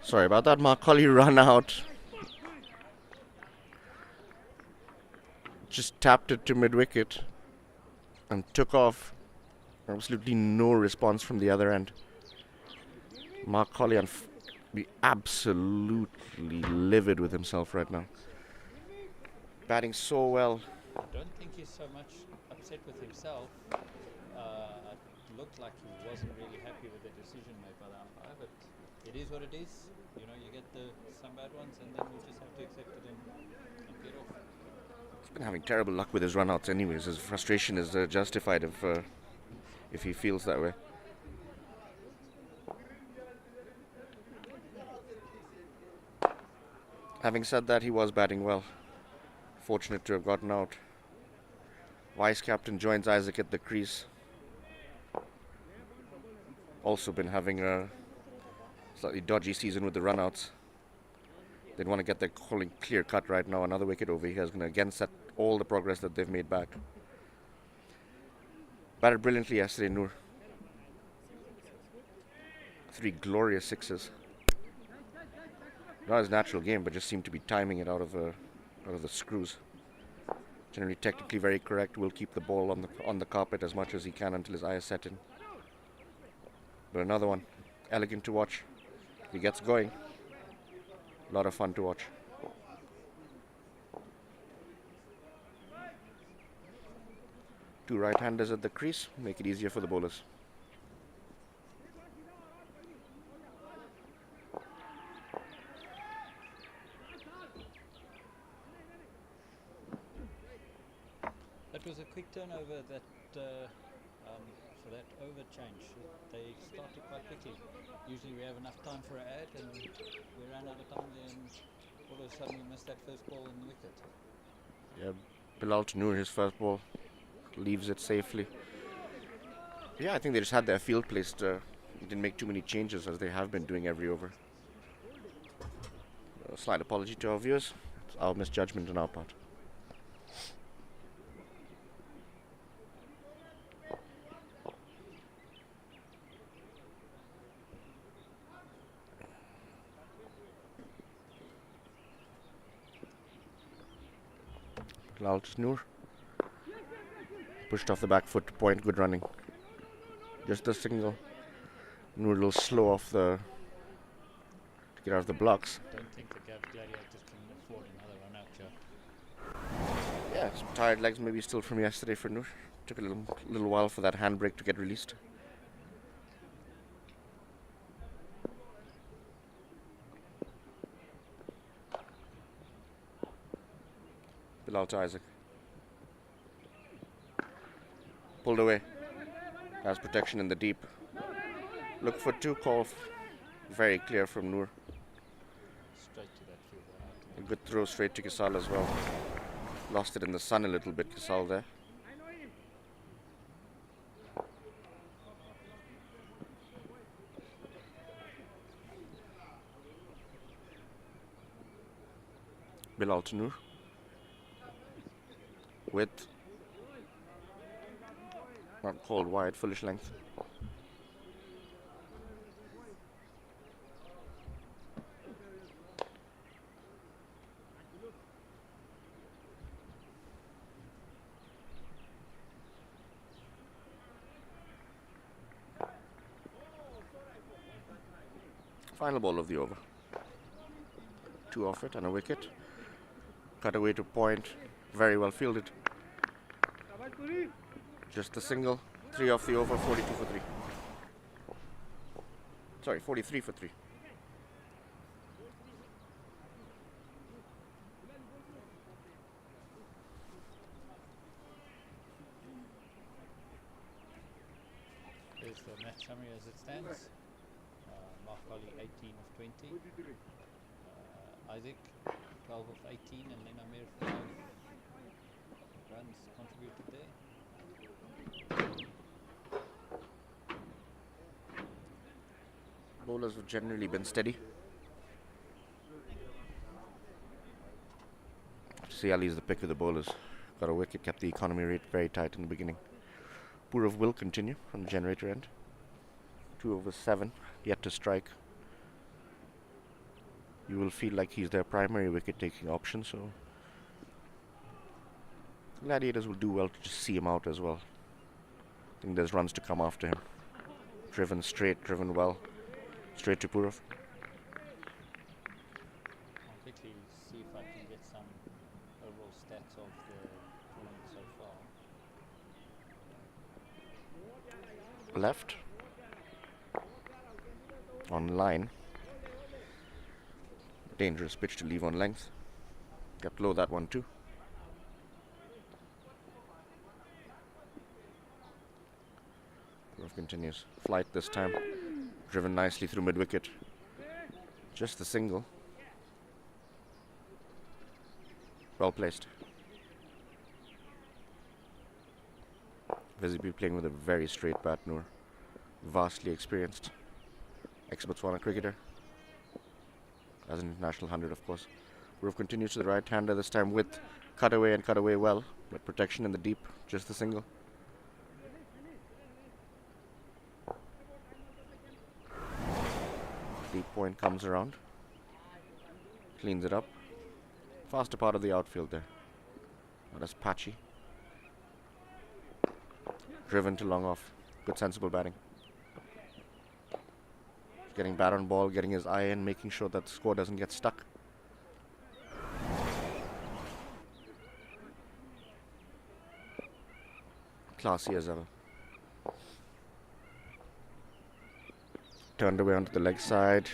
[SPEAKER 3] Sorry about that. Mark Colley run out. Just tapped it to mid-wicket and took off. Absolutely no response from the other end. Mark Colley be absolutely livid with himself right now. Batting so well.
[SPEAKER 1] I don't think he's so much upset with himself. It looked like he wasn't really happy with the decision made by the umpire, but it is what it is. You know, you get some bad ones, and then you just have to accept it and get off.
[SPEAKER 3] He's been having terrible luck with his runouts anyways. His frustration is justified if he feels that way. Having said that, he was batting well. Fortunate to have gotten out. Vice captain joins Isaac at the crease. Also been having a slightly dodgy season with the runouts. They'd want to get their calling clear cut right now. Another wicket over here is going to again set all the progress that they've made back. Batted brilliantly yesterday, Noor. 3 glorious sixes. Not his natural game, but just seemed to be timing it out of the screws. Generally technically very correct. Will keep the ball on the carpet as much as he can until his eye is set in. But another one, elegant to watch. If he gets going, a lot of fun to watch. Two right-handers at the crease, make it easier for the bowlers.
[SPEAKER 1] That was a quick turnover that for that over change. They started quite quickly. Usually we have enough time for an ad, and we ran out of time there, and all of a sudden we missed that first ball in the wicket.
[SPEAKER 3] Yeah, Bilal Noor, his first ball, leaves it safely. Yeah, I think they just had their field placed. Didn't make too many changes as they have been doing every over. A slight apology to our viewers. It's our misjudgment on our part. Bilal Noor pushed off the back foot to point, good running. Just a single. Noor a little slow off to get out of the blocks.
[SPEAKER 1] I don't think the Gabs Gladiators can afford another run out here.
[SPEAKER 3] Yeah, some tired legs maybe still from yesterday for Noor. Took a little while for that handbrake to get released. Bilal to Isaac. Pulled away. Has protection in the deep. Look for 2, call very clear from Noor.
[SPEAKER 1] Straight to that fielder.
[SPEAKER 3] A good throw straight to Kisal as well. Lost it in the sun a little bit, Kisal there. Bilal to Noor. Width. Not called wide, fullish length. Final ball of the over. 2 off it and a wicket. Cut away to point. Very well fielded. Just a single. 3 off the over, 42 for 3. Sorry, 43 for 3.
[SPEAKER 1] There's the match summary as it stands. Mark Colley 18 of 20. Isaac 12 of 18, and then Amir 5 runs contributed there.
[SPEAKER 3] Bowlers have generally been steady. See, Ali is the pick of the bowlers. Got a wicket, kept the economy rate very tight in the beginning. Purav will continue from the generator end. 2 over 7, yet to strike. you will feel like he's their primary wicket-taking option, so Gladiators will do well to just see him out as well. I think there's runs to come after him. Driven straight, driven well. Straight to Purav.
[SPEAKER 1] I'll quickly see if I can get some overall stats of the tournament so far.
[SPEAKER 3] Left. On line. Dangerous pitch to leave on length. Got low that one too. Purav continues. Flight this time. Driven nicely through mid-wicket. Just the single. Well placed. Visibly playing with a very straight bat, Noor. Vastly experienced. Ex-Botswana cricketer. As an international 100, of course. Purav continues to the right-hander, this time with cutaway and cutaway well. With protection in the deep, just the single. Deep point comes around. Cleans it up. Faster part of the outfield there. Not as patchy. Driven to long off. Good sensible batting. Getting bat on ball, getting his eye in, making sure that the score doesn't get stuck. Classy as ever. Turned away onto the leg side.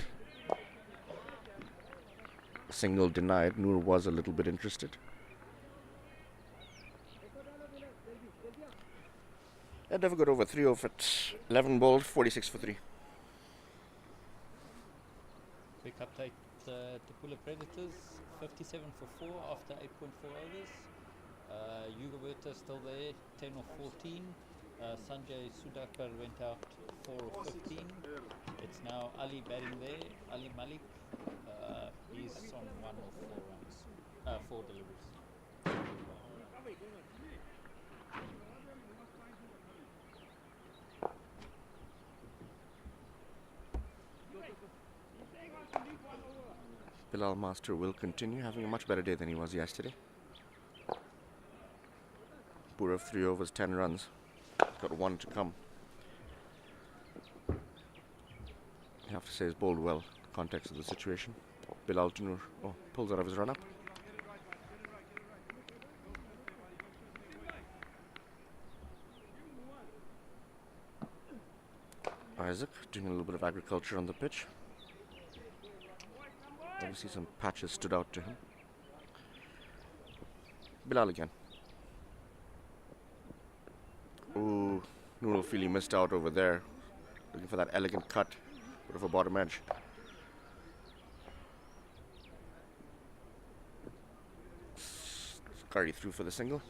[SPEAKER 3] Single denied. Noor was a little bit interested. That never got over 3 off at 11 bowled, 46 for 3.
[SPEAKER 1] Quick update, the Pula Predators, 57 for 4 after 8.4 overs. Gaborone still there, 10 or 14. Sanjay Sudhakar went out 4 or 15. It's now Ali batting there, Ali Malik. He's on 1 or 4 runs, 4 deliveries.
[SPEAKER 3] Bilal Master will continue having a much better day than he was yesterday. Purav 3 overs, 10 runs. Got 1 to come. You have to say he's bowled well, context of the situation. Bilal to Noor. Oh, pulls out of his run-up. Isaac doing a little bit of agriculture on the pitch. Obviously some patches stood out to him. Bilal again. Ooh, Noor will feel he missed out over there. Looking for that elegant cut, bit of a bottom edge. Curry through for the single.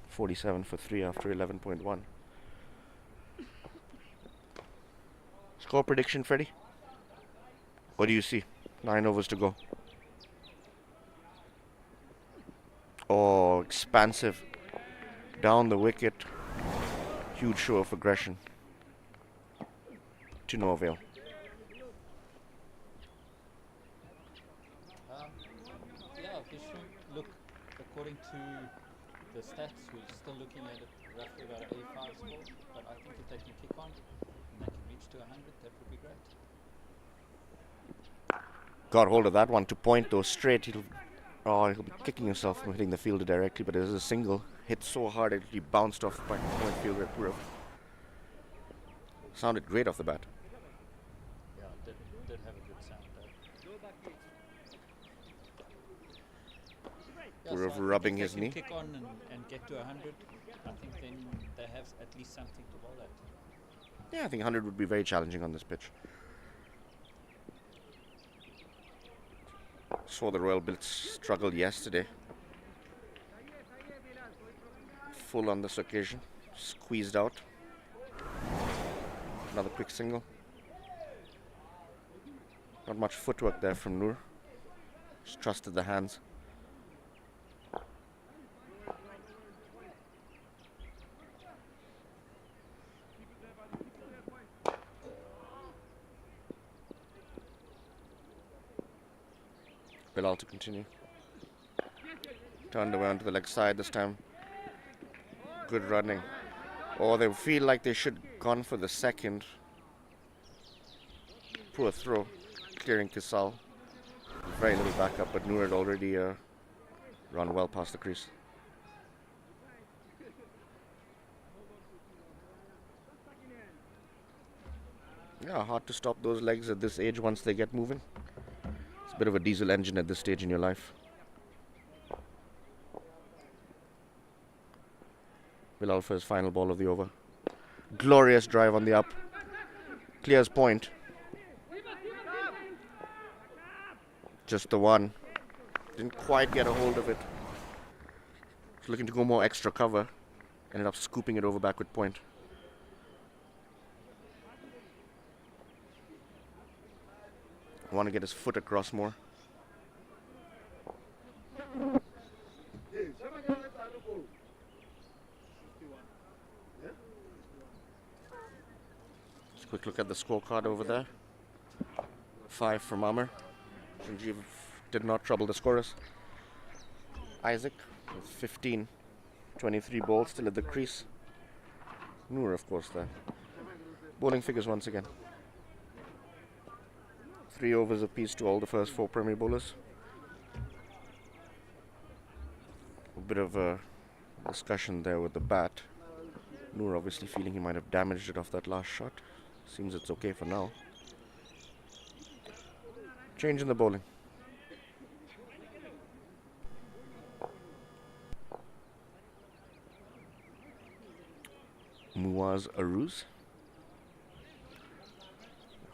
[SPEAKER 3] 47 for 3 after 11.1. Score prediction, Freddie? What do you see? 9 overs to go. Oh, expansive. Down the wicket. Huge show of aggression. To no avail.
[SPEAKER 1] Yeah, Vishnu, look, according to the stats, we're still looking at it roughly about an A5 score, but I think if they can kick on and they can reach to 100, that would be great.
[SPEAKER 3] Got hold of that one to point though straight. He'll be kicking himself from hitting the fielder directly, but it is a single. Hit so hard it he bounced off by point fielder at Purav. Sounded great off the bat.
[SPEAKER 1] Yeah, did have a good sound there.
[SPEAKER 3] Purav
[SPEAKER 1] I think
[SPEAKER 3] rubbing
[SPEAKER 1] if
[SPEAKER 3] his
[SPEAKER 1] they
[SPEAKER 3] knee.
[SPEAKER 1] can kick on and get to 100, I think then they have at least something to bowl at.
[SPEAKER 3] Yeah, I think 100 would be very challenging on this pitch. Saw the Royal Blitz struggle yesterday. Full on this occasion. Squeezed out. Another quick single. Not much footwork there from Noor. Just trusted the hands. Bilal to continue. Turned away onto the leg side this time. Good running. Or they feel like they should have gone for the second. Poor throw. Clearing Kisal. Very little backup, but Noor had already run well past the crease. Yeah, hard to stop those legs at this age once they get moving. It's a bit of a diesel engine at this stage in your life. Bilal for his final ball of the over. Glorious drive on the up. Clears point. Just the one. Didn't quite get a hold of it. Was looking to go more extra cover. Ended up scooping it over backward point. Want to get his foot across more. Just a quick look at the scorecard over there. 5 from Amr. Sanjeev did not trouble the scorers. Isaac with 15. 23 balls still at the crease. Noor, of course, there. Bowling figures once again. 3 overs apiece to all the first 4 Premier bowlers. A bit of a discussion there with the bat. Noor obviously feeling he might have damaged it off that last shot. Seems it's okay for now. Change in the bowling. Muaz Aruz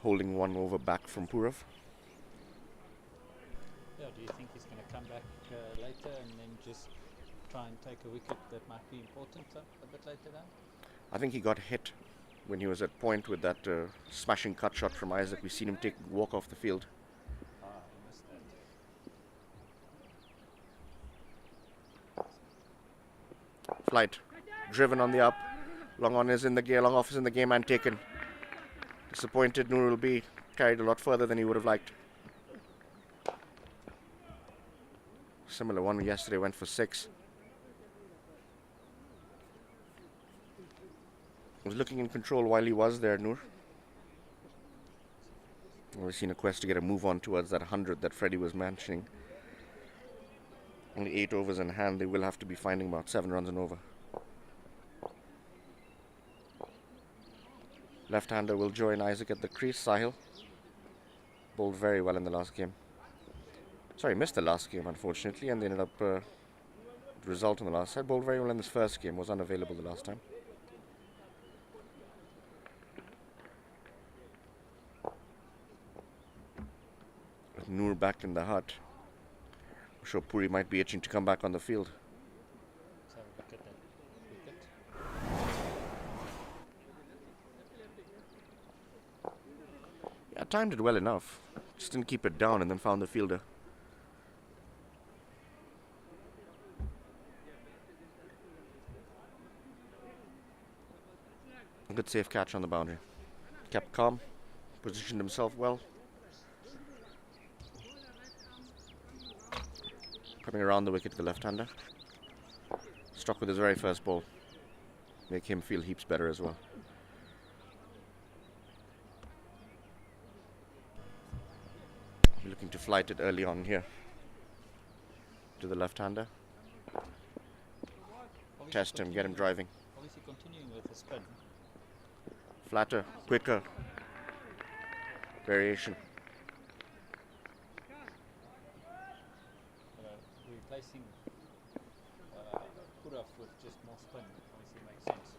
[SPEAKER 3] holding 1 over back from Purav.
[SPEAKER 1] Yeah, do you think he's going to come back later and then just try and take a wicket that might be important a bit later down?
[SPEAKER 3] I think he got hit when he was at point with that smashing cut shot from Isaac. We've seen him walk off the field.
[SPEAKER 1] Ah, I missed that.
[SPEAKER 3] Flight driven on the up. Long on is in the game, long off is in the game and taken. Disappointed Noor will be carried a lot further than he would have liked. Similar one yesterday, went for 6. Was looking in control while he was there, Noor. We've seen a quest to get a move on towards that 100 that Freddie was mentioning. Only 8 overs in hand, they will have to be finding about 7 runs and over. Left-hander will join Isaac at the crease. Sahil bowled very well in the last game. Sorry, missed the last game unfortunately, and they ended up the result in the last side. Bowled very well in this first game, was unavailable the last time. With Noor back in the hut, I'm sure Puri might be itching to come back on the field.
[SPEAKER 1] Let's have a look at that wicket.
[SPEAKER 3] Yeah, timed it well enough. Just didn't keep it down and then found the fielder. A good safe catch on the boundary. Kept calm, positioned himself well. Coming around the wicket to the left-hander. Struck with his very first ball. Make him feel heaps better as well. Looking to flight it early on here. To the left-hander. Test him, get him driving.
[SPEAKER 1] Obviously continuing with the spin.
[SPEAKER 3] Flatter, quicker. Variation.
[SPEAKER 1] Replacing Purav with just more spin obviously makes sense.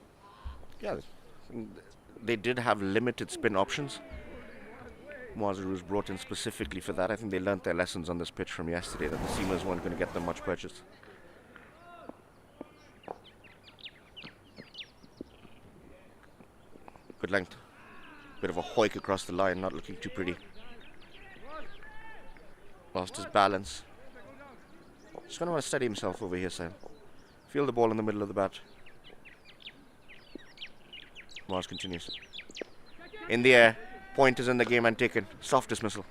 [SPEAKER 3] Yeah, they did have limited spin options. Muazzar was brought in specifically for that. I think they learnt their lessons on this pitch from yesterday, that the seamers weren't going to get them much purchase. Good length. Bit of a hoik across the line, not looking too pretty. Lost his balance. Just going to want to steady himself over here, Sam. Feel the ball in the middle of the bat. Mars continues. In the air. Point is in the game and taken. Soft dismissal.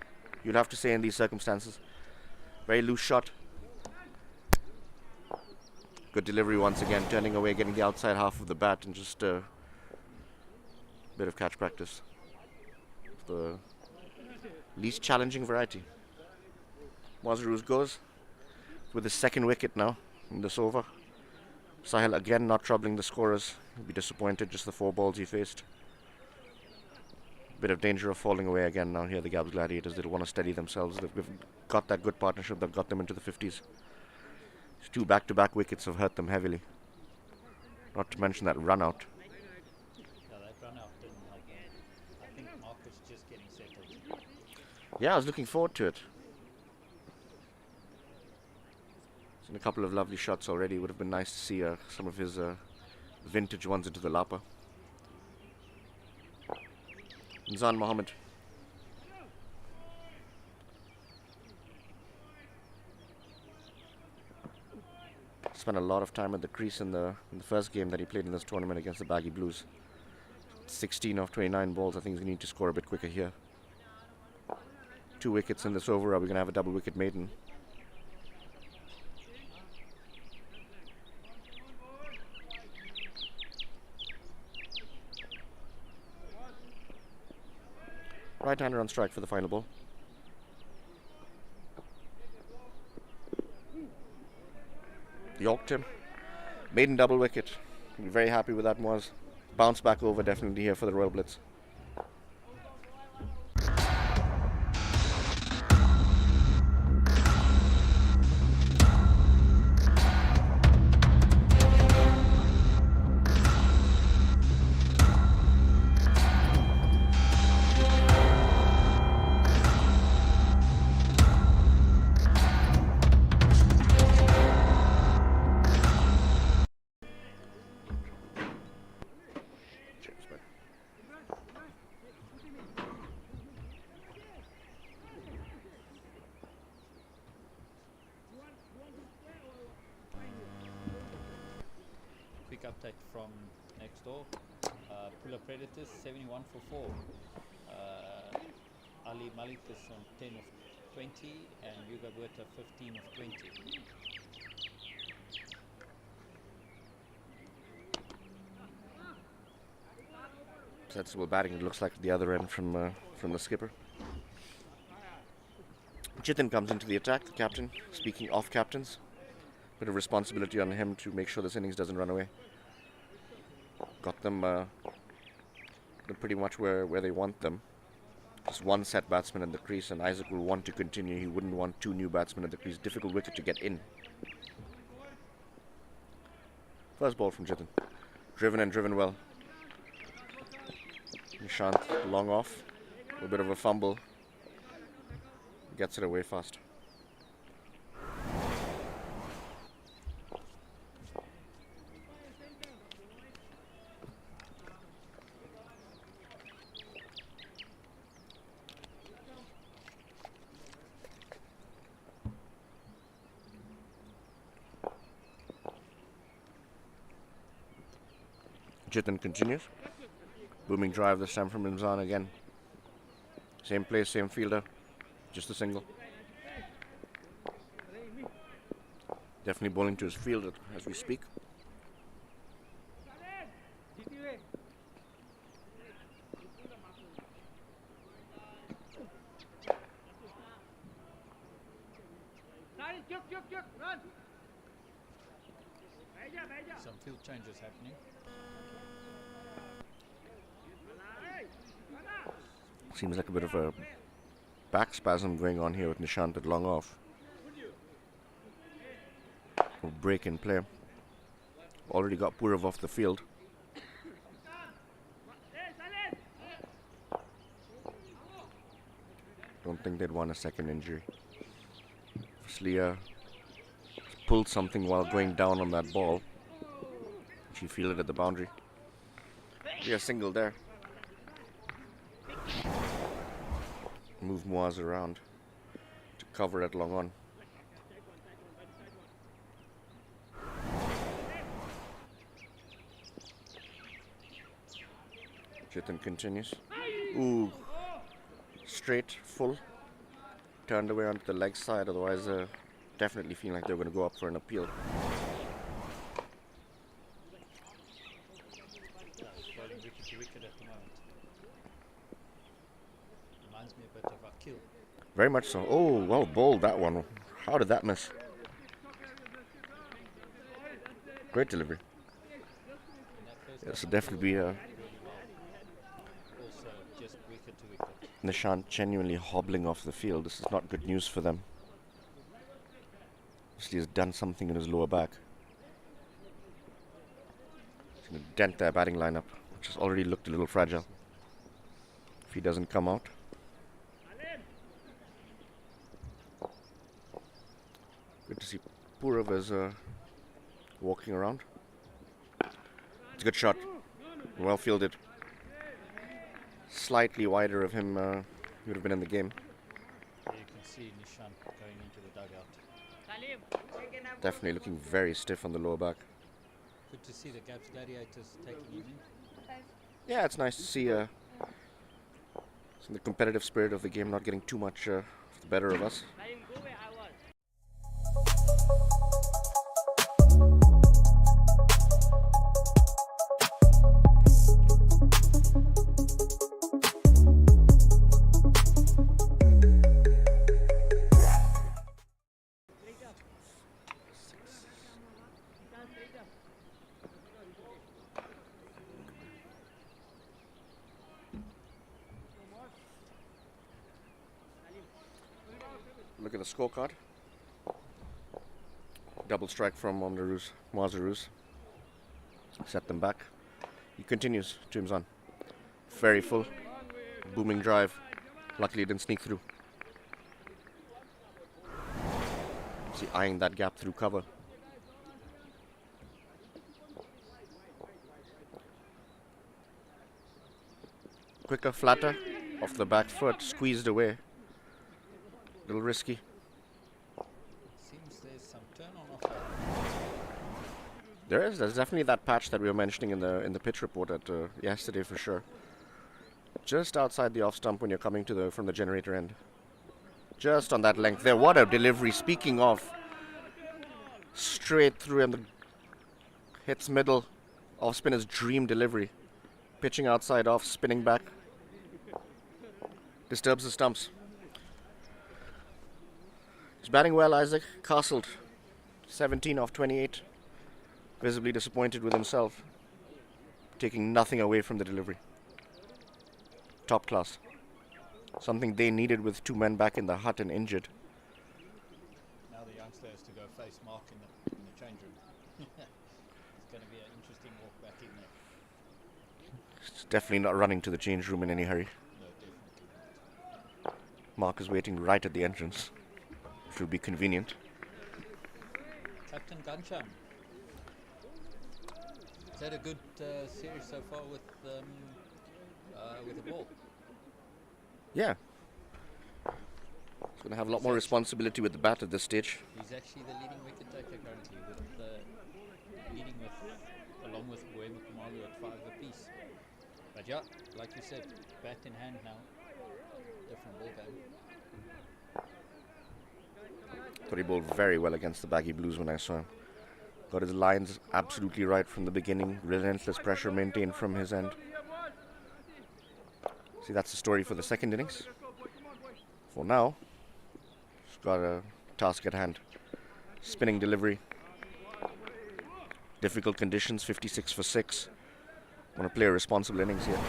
[SPEAKER 3] You'd have to say in these circumstances. Very loose shot. Good delivery once again, turning away, getting the outside half of the bat, and just a bit of catch practice. The least challenging variety. Mazruz goes with his second wicket now in this over. Sahil again not troubling the scorers. He'll be disappointed, just the 4 balls he faced. Bit of danger of falling away again now here, the Gabs Gladiators. They want to steady themselves. They've got that good partnership that got them into the 50s. 2 back-to-back wickets have hurt them heavily. Not to mention that run out.
[SPEAKER 1] Yeah, that run out didn't help. I think Marcus just getting settled.
[SPEAKER 3] Yeah, I was looking forward to it. Seen a couple of lovely shots already. Would have been nice to see some of his vintage ones into the lapper. Nizan Mohammed. Spent a lot of time at the crease in the first game that he played in this tournament against the Baggy Blues. 16 of 29 balls. I think he's going to need to score a bit quicker here. 2 wickets in this over. Are we going to have a double wicket maiden? Right-hander on strike for the final ball. Yorked him. Maiden double wicket. Be very happy with that, Moaz. Bounce back over definitely here for the Royal Blitz.
[SPEAKER 1] Quick update from next door. Puller Predators 71 for 4. Ali Malik is on 10 of 20 and Yuga Bueta 15 of 20.
[SPEAKER 3] Sensible batting, it looks like, at the other end from the skipper. Jitin comes into the attack, the captain. Speaking of captains, bit of responsibility on him to make sure this innings doesn't run away. Got them pretty much where they want them. Just 1 set batsman in the crease, and Isaac will want to continue. He wouldn't want 2 new batsmen in the crease. Difficult wicket to get in. First ball from Jitin. Driven and driven well. Nishant long off. A bit of a fumble. Gets it away fast. Jitin continues. Booming drive this time from Ramzan again. Same place, same fielder. Just a single. Definitely bowling to his field as we speak.
[SPEAKER 1] Some field changes happening.
[SPEAKER 3] Seems like a bit of a back spasm going on here with Nishant at long off. Break in play. Already got Purav off the field. Don't think they'd want a second injury. Slia pulled something while going down on that ball. She fielded at the boundary. Yeah, single there. Move Muaz around to cover at long on. Jitin continues. Ooh. Straight, full. turned away onto the leg side, otherwise definitely feeling like they were going to go up for an appeal.
[SPEAKER 1] Reminds me a bit of a kill.
[SPEAKER 3] Very much so. Oh, well bowled that one. How did that miss? Great delivery. This will definitely be
[SPEAKER 1] Also just wicket to wicket.
[SPEAKER 3] Nishant genuinely hobbling off the field. This is not good news for them. Obviously he's done something in his lower back. He's going to dent their batting lineup, which has already looked a little fragile. If he doesn't come out. Good to see Purav is walking around. It's a good shot. Well fielded. Slightly wider of him, he would have been in the game.
[SPEAKER 1] You can see Nishant going into the dugout.
[SPEAKER 3] Definitely looking very stiff on the lower back.
[SPEAKER 1] Good to see the Gabs Gladiators taking him in.
[SPEAKER 3] Yeah, it's nice to see some of the competitive spirit of the game not getting too much the better of us. Look at the scorecard. Double strike from Mazaruz. Set them back. He continues. Team's on. Very full. Booming drive. Luckily it didn't sneak through. See, eyeing that gap through cover. Quicker, flatter. Off the back foot. Squeezed away. Little risky.
[SPEAKER 1] Seems there's some turn on offer.
[SPEAKER 3] There's definitely that patch that we were mentioning in the pitch report yesterday for sure. Just outside the off stump when you're coming from the generator end. Just on that length there. What a delivery. Speaking of, straight through and hits middle. Off spinner's dream delivery. Pitching outside off, spinning back. Disturbs the stumps. He's batting well, Isaac. Castled. 17 off 28. Visibly disappointed with himself. Taking nothing away from the delivery. Top class. Something they needed with two men back in the hut and injured.
[SPEAKER 1] Now the youngster has to go face Mark in the change room. It's going to be an interesting walk back in there.
[SPEAKER 3] He's definitely not running to the change room in any hurry.
[SPEAKER 1] No, definitely not.
[SPEAKER 3] Mark is waiting right at the entrance. Which will be convenient.
[SPEAKER 1] Captain Gancham. Is that a good series so far with the ball?
[SPEAKER 3] Yeah. He's going to have a lot more responsibility with the bat at this stage.
[SPEAKER 1] He's actually the leading wicket taker currently, leading along with Boema Kumalu at 5 apiece. But yeah, like you said, bat in hand now, different ball game.
[SPEAKER 3] Thought he bowled very well against the baggy blues when I saw him. Got his lines absolutely right from the beginning. Relentless pressure maintained from his end. See, that's the story for the second innings. For now, he's got a task at hand. Spinning delivery. Difficult conditions, 56 for 6. Want to play a responsible innings here.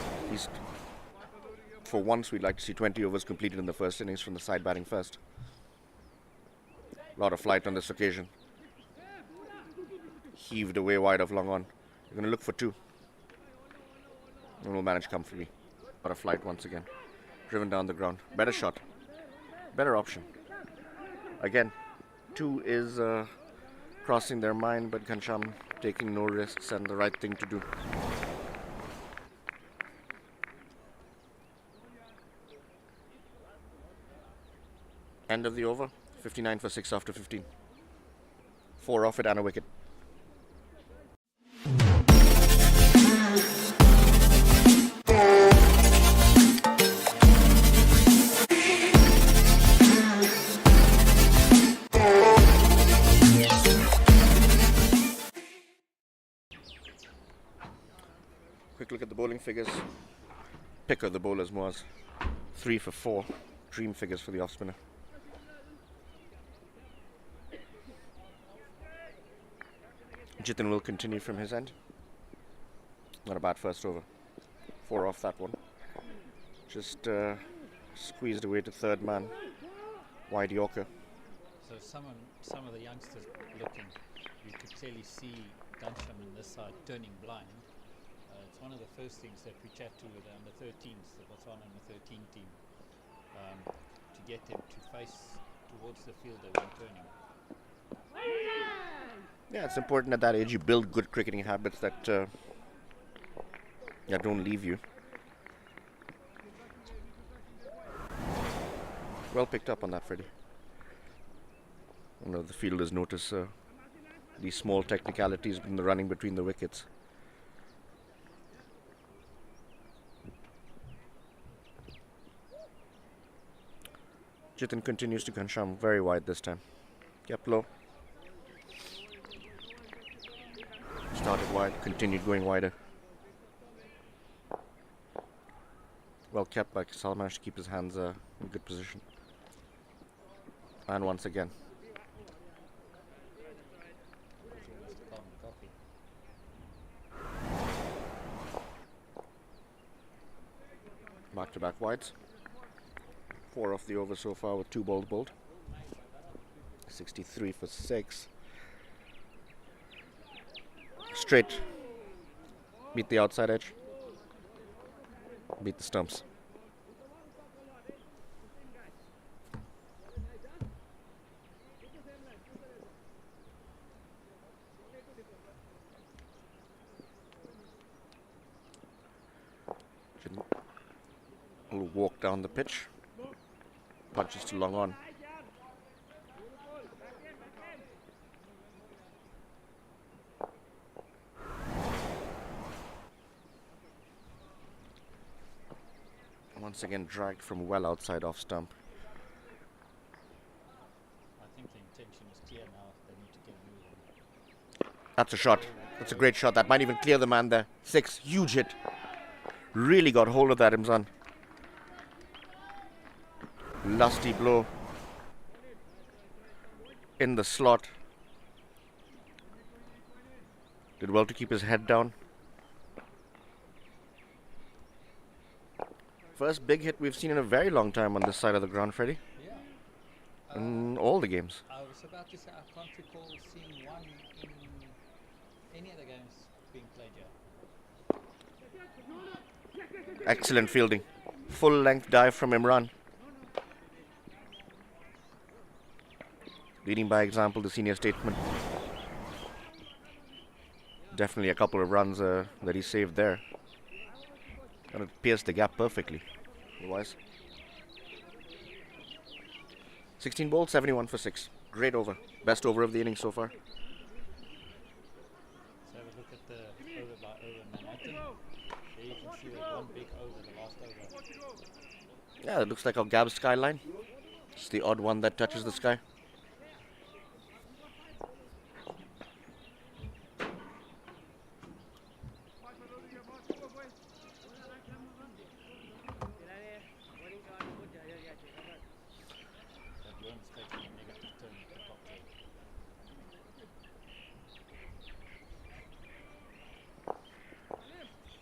[SPEAKER 3] For once, we'd like to see 20 overs completed in the first innings from the side batting first. A lot of flight on this occasion. Heaved away wide of long on. You're going to look for 2. And we'll manage comfortably. A lot of flight once again. Driven down the ground. Better shot. Better option. Again, 2 is crossing their mind, but Ghansham taking no risks and the right thing to do. End of the over. 59 for 6 after 15. 4 off it and a wicket. Quick look at the bowling figures. Pick of the bowlers, Moaz. 3 for 4. Dream figures for the off spinner. Jitin will continue from his end. Not a bad first over. 4 off that one. Just squeezed away to third man. Wide Yorker.
[SPEAKER 1] So some of the youngsters looking, you could clearly see Gansham on this side turning blind. It's one of the first things that we chat to with the under 13s, the Botswana under 13 team, to get them to face towards the fielder when turning.
[SPEAKER 3] Yeah, it's important at that age you build good cricketing habits that don't leave you. Well picked up on that, Freddie. The fielders notice these small technicalities in the running between the wickets. Jitin continues to Ghansham very wide this time. Kept low. Started wide, continued going wider. Well kept by Kasal, managed to keep his hands in good position. And once again. Back to back wides. 4 off the over so far with 2 balls bowled. 63 for 6. Straight. Beat the outside edge. Beat the stumps. Will walk down the pitch. Punches to long on. Once again dragged from well outside off stump.
[SPEAKER 1] I think the intention is clear now. They need to get a move on.
[SPEAKER 3] That's a shot. That's a great shot. That might even clear the man there. 6. Huge hit. Really got hold of that, Imzan. Lusty blow. In the slot. Did well to keep his head down. First big hit we've seen in a very long time on this side of the ground, Freddie.
[SPEAKER 1] Yeah.
[SPEAKER 3] In all the games.
[SPEAKER 1] I was about to say I can't recall seeing one in any of the games being played here.
[SPEAKER 3] Excellent fielding. Full length dive from Imran. Leading by example, the senior statesman. Definitely a couple of runs that he saved there. And it pierced the gap perfectly. Otherwise. 16 balls, 71 for 6. Great over. Best over of the innings so far.
[SPEAKER 1] So have a look at the over by over Manhattan. There you can see that one big over, the last over.
[SPEAKER 3] Yeah, it looks like our Gabs skyline. It's the odd one that touches the sky.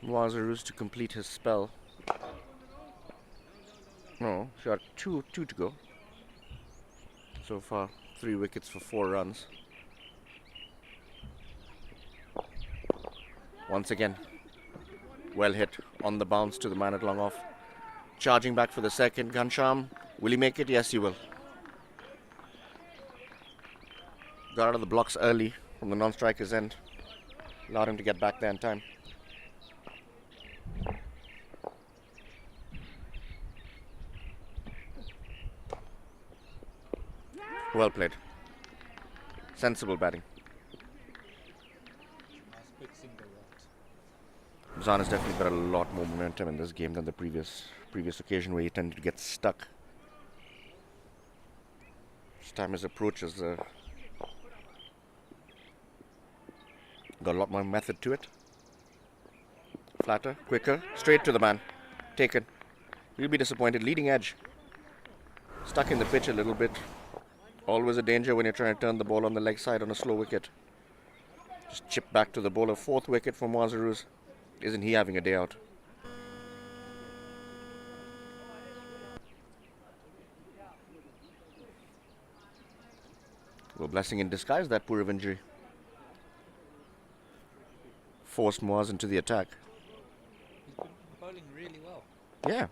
[SPEAKER 3] Wazarus to complete his spell. No, shot two to go. So far, 3 wickets for 4 runs. Once again, well hit on the bounce to the man at long off. Charging back for the second. Ghansham, will he make it? Yes, he will. Got out of the blocks early from the non-striker's end. Allowed him to get back there in time. Well played. Sensible batting.
[SPEAKER 1] Nice quick single right.
[SPEAKER 3] Zan has definitely got a lot more momentum in this game than the previous occasion where he tended to get stuck. This time his approach has got a lot more method to it. Flatter, quicker, straight to the man. Taken. He'll be disappointed. Leading edge. Stuck in the pitch a little bit. Always a danger when you're trying to turn the ball on the leg side on a slow wicket. Just chip back to the bowler. 4th wicket for Moazaruz. Isn't he having a day out? Well, blessing in disguise, that Purav injury. Forced Moaz into the attack.
[SPEAKER 1] He's been bowling really well.
[SPEAKER 3] Yeah.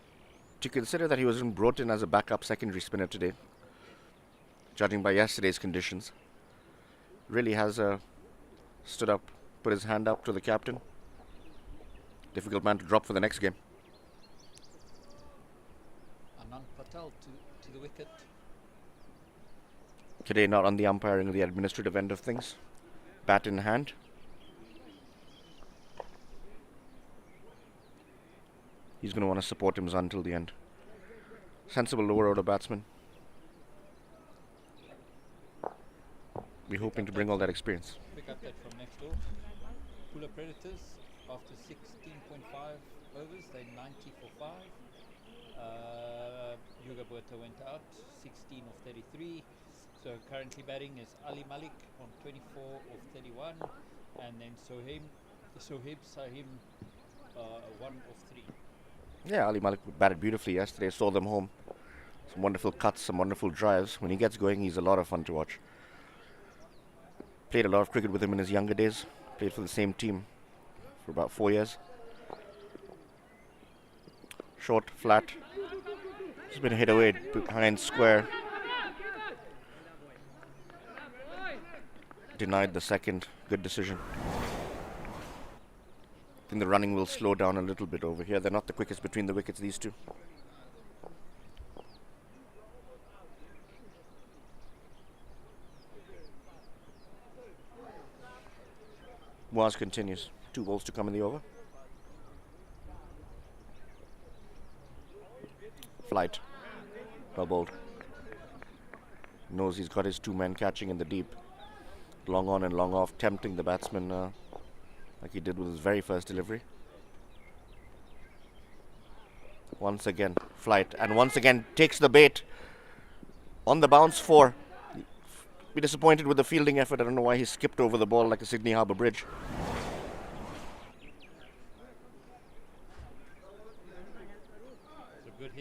[SPEAKER 3] To consider that he was brought in as a backup secondary spinner today, judging by yesterday's conditions, really has stood up, put his hand up to the captain. Difficult man to drop for the next game.
[SPEAKER 1] Anand Patel to the wicket.
[SPEAKER 3] Today not on the umpiring or the administrative end of things. Bat in hand. He's going to want to support him until the end. Sensible lower order batsman. We're hoping to bring all that experience.
[SPEAKER 1] Quick update from next door. Pula Predators, after 16.5 overs, they're 90 for 5. Yuga Botha went out, 16 of 33. So currently batting is Ali Malik on 24 of 31. And then Sohib Sahim, 1 of 3.
[SPEAKER 3] Yeah, Ali Malik batted beautifully yesterday. Saw them home. Some wonderful cuts, some wonderful drives. When he gets going, he's a lot of fun to watch. Played a lot of cricket with him in his younger days. Played for the same team for about 4 years. Short, flat. He's been hit away behind square. Denied the second. Good decision. I think the running will slow down a little bit over here. They're not the quickest between the wickets, these two. Moaz continues. 2 balls to come in the over. Flight. Well bowled. Knows he's got his 2 men catching in the deep. Long on and long off, tempting the batsman like he did with his very first delivery. Once again, flight. And once again, takes the bait. On the bounce 4. Be disappointed with the fielding effort. I don't know why he skipped over the ball like a Sydney Harbour Bridge.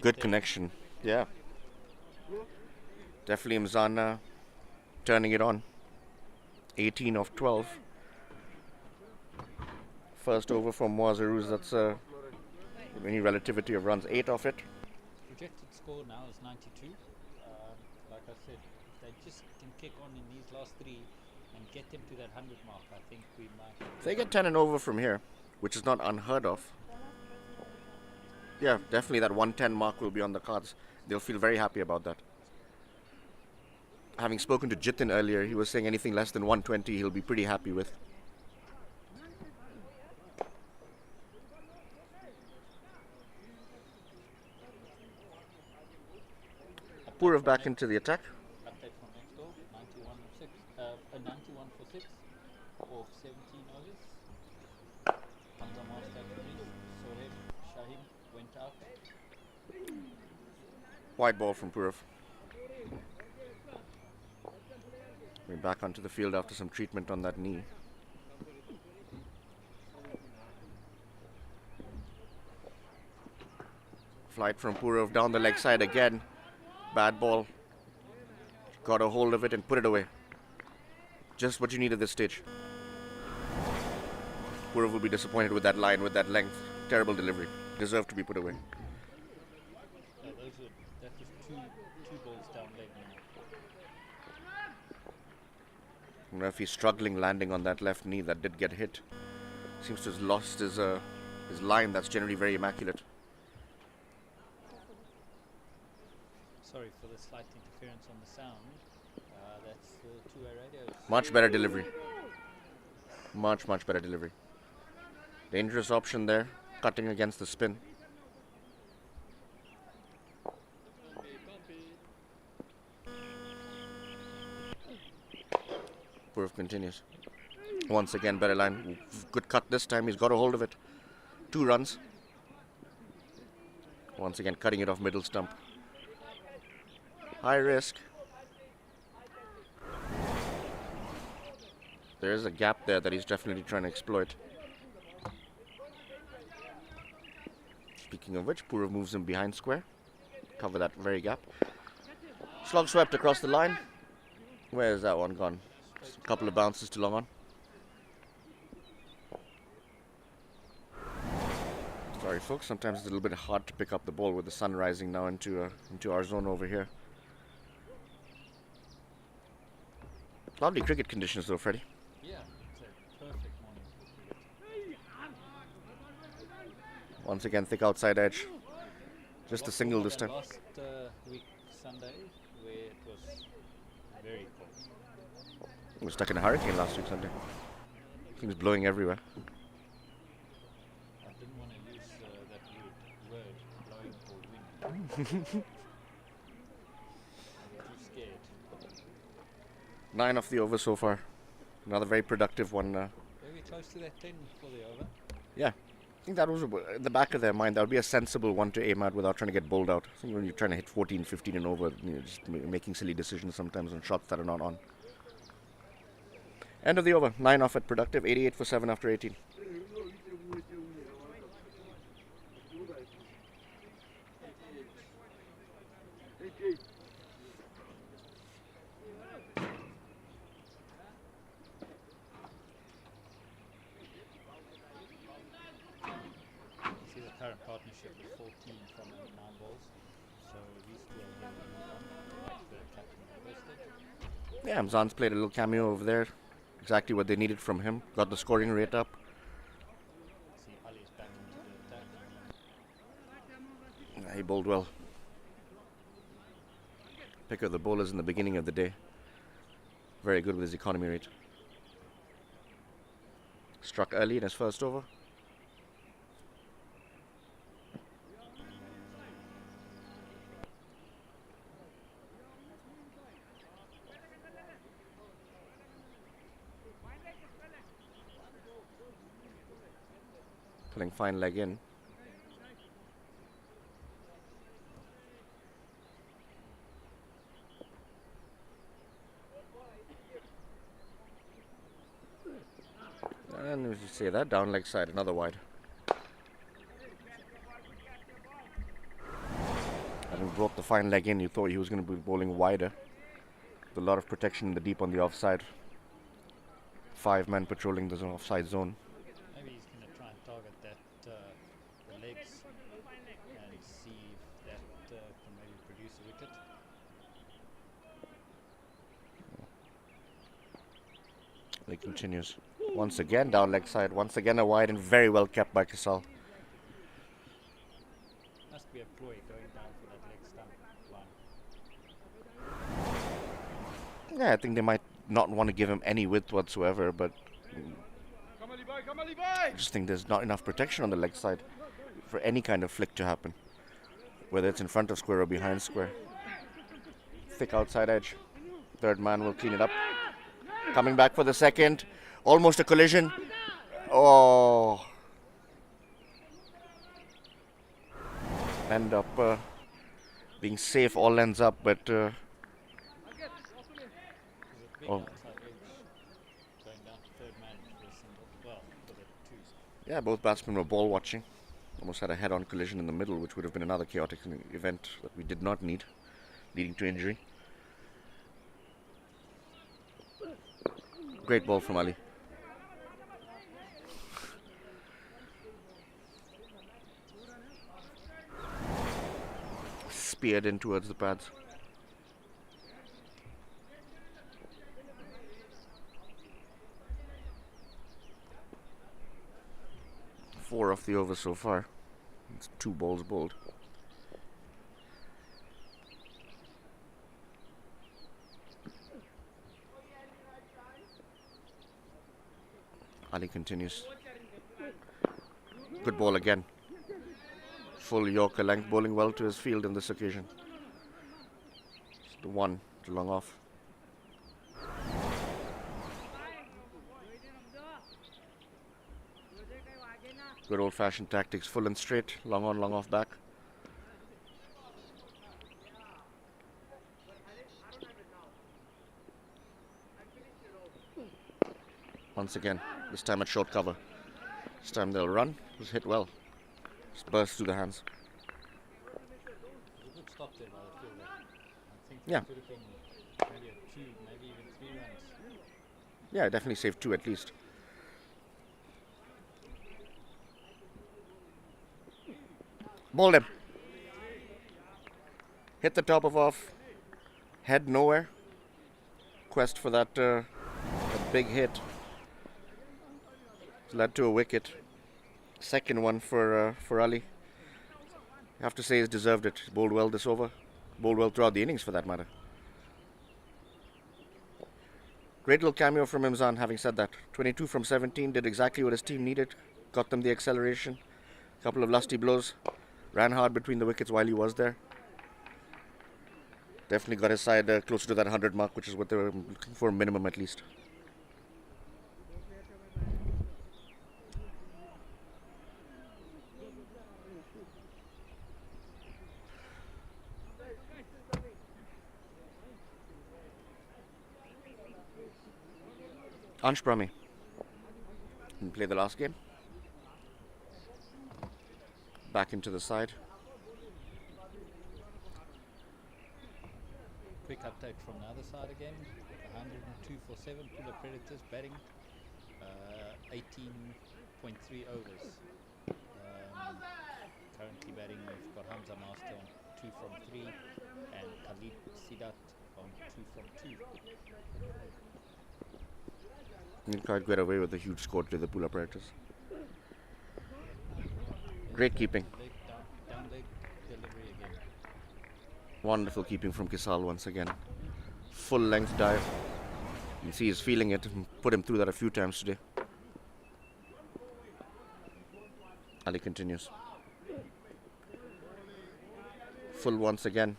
[SPEAKER 3] Good connection. Yeah. Definitely Mzana turning it on. 18 of 12. First over from Moazaruz. That's any relativity of runs. 8 of it.
[SPEAKER 1] Projected score now is 92. Like I said, if they just can kick on in these last 3 and get them to that 100 mark, I think we might.
[SPEAKER 3] If they get 10 and over from here, which is not unheard of, yeah, definitely that 110 mark will be on the cards. They'll feel very happy about that. Having spoken to Jitin earlier, he was saying anything less than 120 he'll be pretty happy with. Purav back into the attack.
[SPEAKER 1] Update from next door, 91 of 6, 91 for 6 of 17 overs. Hamza Master Sohib Shahim went out.
[SPEAKER 3] Wide ball from Purav. We're back onto the field after some treatment on that knee. Flight from Purav down the leg side again. Bad ball. Got a hold of it and put it away. Just what you need at this stage. Purav will be disappointed with that line, with that length. Terrible delivery. Deserved to be put away.
[SPEAKER 1] That was two balls down leg.
[SPEAKER 3] Murphy struggling landing on that left knee that did get hit. Seems to have lost his line that's generally very immaculate.
[SPEAKER 1] Sorry for the slight interference on the sound. That's two-way radios.
[SPEAKER 3] Much better delivery. Much better delivery. Dangerous option there. Cutting against the spin. Purav continues. Once again, better line. Good cut this time. He's got a hold of it. 2 runs. Once again, cutting it off middle stump. High risk. There is a gap there that he's definitely trying to exploit. Speaking of which, Purav moves him behind square. Cover that very gap. Slog swept across the line. Where is that one gone? Just a couple of bounces too long on. Sorry folks, sometimes it's a little bit hard to pick up the ball with the sun rising now into our zone over here. Lovely cricket conditions though, Freddie.
[SPEAKER 1] Yeah, it's a perfect morning for cricket.
[SPEAKER 3] Once again, thick outside edge. Just a
[SPEAKER 1] Lot
[SPEAKER 3] single
[SPEAKER 1] cooler
[SPEAKER 3] this
[SPEAKER 1] than
[SPEAKER 3] time.
[SPEAKER 1] Last week Sunday, where it was very cold.
[SPEAKER 3] We were stuck in a hurricane last week Sunday. Things blowing everywhere.
[SPEAKER 1] I didn't want to use that word, blowing for wind. I'm too scared.
[SPEAKER 3] 9 off the over so far. Another very productive one.
[SPEAKER 1] Very close to that 10 for the over.
[SPEAKER 3] Yeah, I think that was in the back of their mind. That would be a sensible one to aim at without trying to get bowled out. I think when you're trying to hit 14, 15 and over, just making silly decisions sometimes on shots that are not on. End of the over. 9 off at productive. 88 for 7 after 18.
[SPEAKER 1] See the current partnership with 14 from 9 balls. So these two are going to move on, like the captain requested.
[SPEAKER 3] Yeah, Mzan's played a little cameo over there. Exactly what they needed from him. Got the scoring rate up.
[SPEAKER 1] See Ali's back into the attack.
[SPEAKER 3] Yeah, he bowled well. Pick of the bowlers in the beginning of the day. Very good with his economy rate. Struck early in his first over. Pulling fine leg in. And if you say that, down leg side, another wide. Having brought the fine leg in, you thought he was going to be bowling wider. With a lot of protection in the deep on the offside. 5 men patrolling the offside zone.
[SPEAKER 1] Maybe he's going to try and target that the legs and see if that can maybe produce a wicket.
[SPEAKER 3] He continues. Once again down leg side. Once again a wide and very well kept by Kasal.
[SPEAKER 1] Must be a ploy going down for that leg stump line.
[SPEAKER 3] Yeah, I think they might not want to give him any width whatsoever, but I just think there's not enough protection on the leg side for any kind of flick to happen. Whether it's in front of square or behind square. Thick outside edge. Third man will clean it up. Coming back for the second. Almost a collision. Oh. End up being safe, all ends up, but
[SPEAKER 1] There's a big
[SPEAKER 3] Oh.
[SPEAKER 1] outside edge going down to third man for a single. Well, for the twos.
[SPEAKER 3] yeah, both batsmen were ball watching. Almost had a head-on collision in the middle, which would have been another chaotic event that we did not need, leading to injury. Great ball from Ali. Speared in towards the pads. Four off the over so far. It's 2 balls bowled. Ali continues. Good ball again. Full Yorker length, bowling well to his field in this occasion. Just the one to long off. Good old-fashioned tactics, full and straight, long on, long off back. Once again, this time at short cover. This time they'll run. Just hit well. Just burst through the hands.
[SPEAKER 1] There's a good stop there by the fielder. I think
[SPEAKER 3] Yeah.
[SPEAKER 1] it could have been maybe a 2, maybe even 3 runs.
[SPEAKER 3] Yeah, definitely saved 2 at least. Bowled him. Hit the top of off. Head nowhere. Quest for that big hit. It's led to a wicket. Second one for Ali. I have to say he's deserved it. He's bowled well this over. Bowled well throughout the innings for that matter. Great little cameo from Imzan, having said that. 22 from 17, did exactly what his team needed. Got them the acceleration. Couple of lusty blows. Ran hard between the wickets while he was there. Definitely got his side closer to that 100 mark, which is what they were looking for, minimum at least. Ansh Brahmi didn't play the last game. Back into the side.
[SPEAKER 1] Quick update from the other side again. 102 for 7 Pula Predators batting. 18.3 overs. Currently batting, we've got Hamza Master on 2 from 3 and Khalid Sidat on 2 from 2.
[SPEAKER 3] Didn't quite get away with a huge score to the Pula Predators. Great keeping.
[SPEAKER 1] Down leg delivery again.
[SPEAKER 3] Wonderful keeping from Kisal once again. Full length dive. You can see he's feeling it. Put him through that a few times today. Ali continues. Full once again.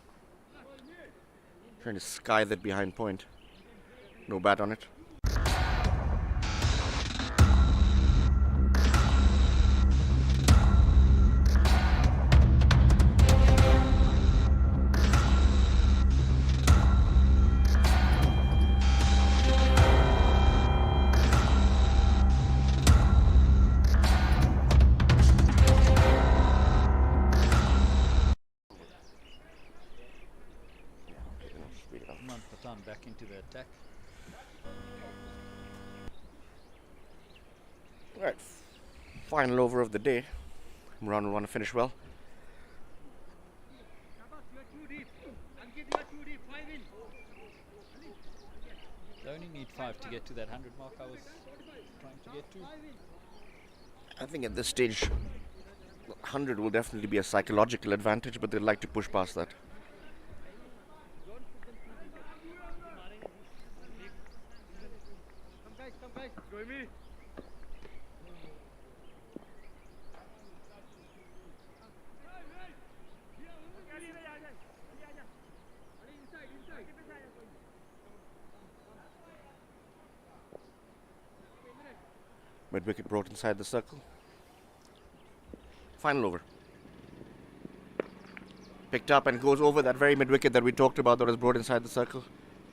[SPEAKER 3] Trying to sky that behind point. No bat on it.
[SPEAKER 1] Back into the attack.
[SPEAKER 3] Right, final over of the day. Imran will want to finish well.
[SPEAKER 1] They only need 5 to get to that 100 mark I was trying to get to.
[SPEAKER 3] I think at this stage, 100 will definitely be a psychological advantage, but they'd like to push past that. Mid wicket brought inside the circle. Final over. Picked up and goes over that very mid wicket that we talked about that was brought inside the circle.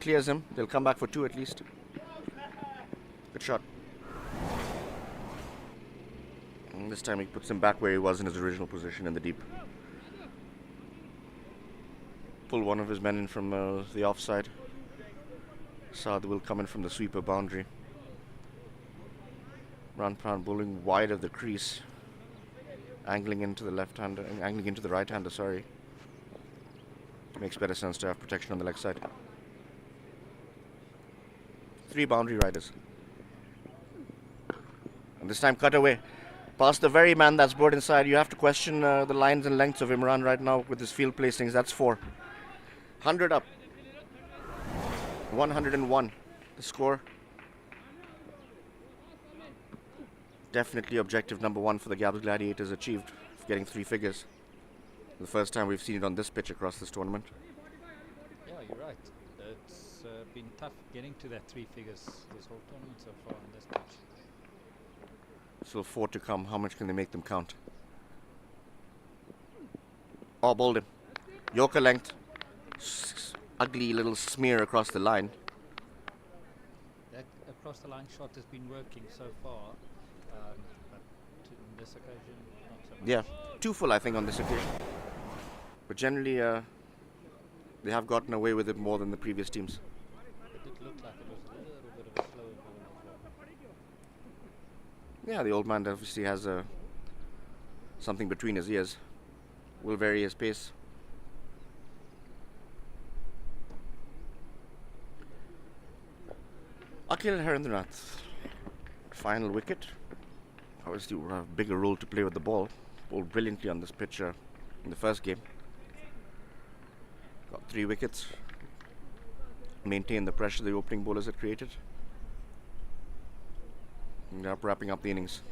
[SPEAKER 3] Clears him. They'll come back for 2 at least. Good shot. And this time he puts him back where he was in his original position in the deep. Pull one of his men in from the offside. Saad will come in from the sweeper boundary. Ranpan bowling wide of the crease, angling into the left-hander, angling into the right-hander. Sorry, makes better sense to have protection on the leg side. 3 boundary riders, and this time cut away past the very man that's brought inside. You have to question the lines and lengths of Imran right now with his field placings. That's 4. 100 up, 101. The score. Definitely objective number 1 for the Gabs Gladiators achieved, getting 3 figures. The first time we've seen it on this pitch across this tournament.
[SPEAKER 1] Yeah, you're right. It's been tough getting to that 3 figures this whole tournament so far on this pitch.
[SPEAKER 3] Still 4 to come. How much can they make them count? Oh, bowled him. Yorker length. Ugly little smear across the line.
[SPEAKER 1] That across the line shot has been working so far, but in this occasion, not so much.
[SPEAKER 3] Yeah, 2 full I think on this occasion. But generally, they have gotten away with it more than the previous teams.
[SPEAKER 1] It did look like it was a little bit of a slower ball as well.
[SPEAKER 3] Yeah, the old man obviously has something between his ears. Will vary his pace. Akhil Harendranath, final wicket. Obviously will have a bigger role to play with the ball. Bowled brilliantly on this pitch in the first game. Got 3 wickets. Maintained the pressure the opening bowlers had created. And they're wrapping up the innings.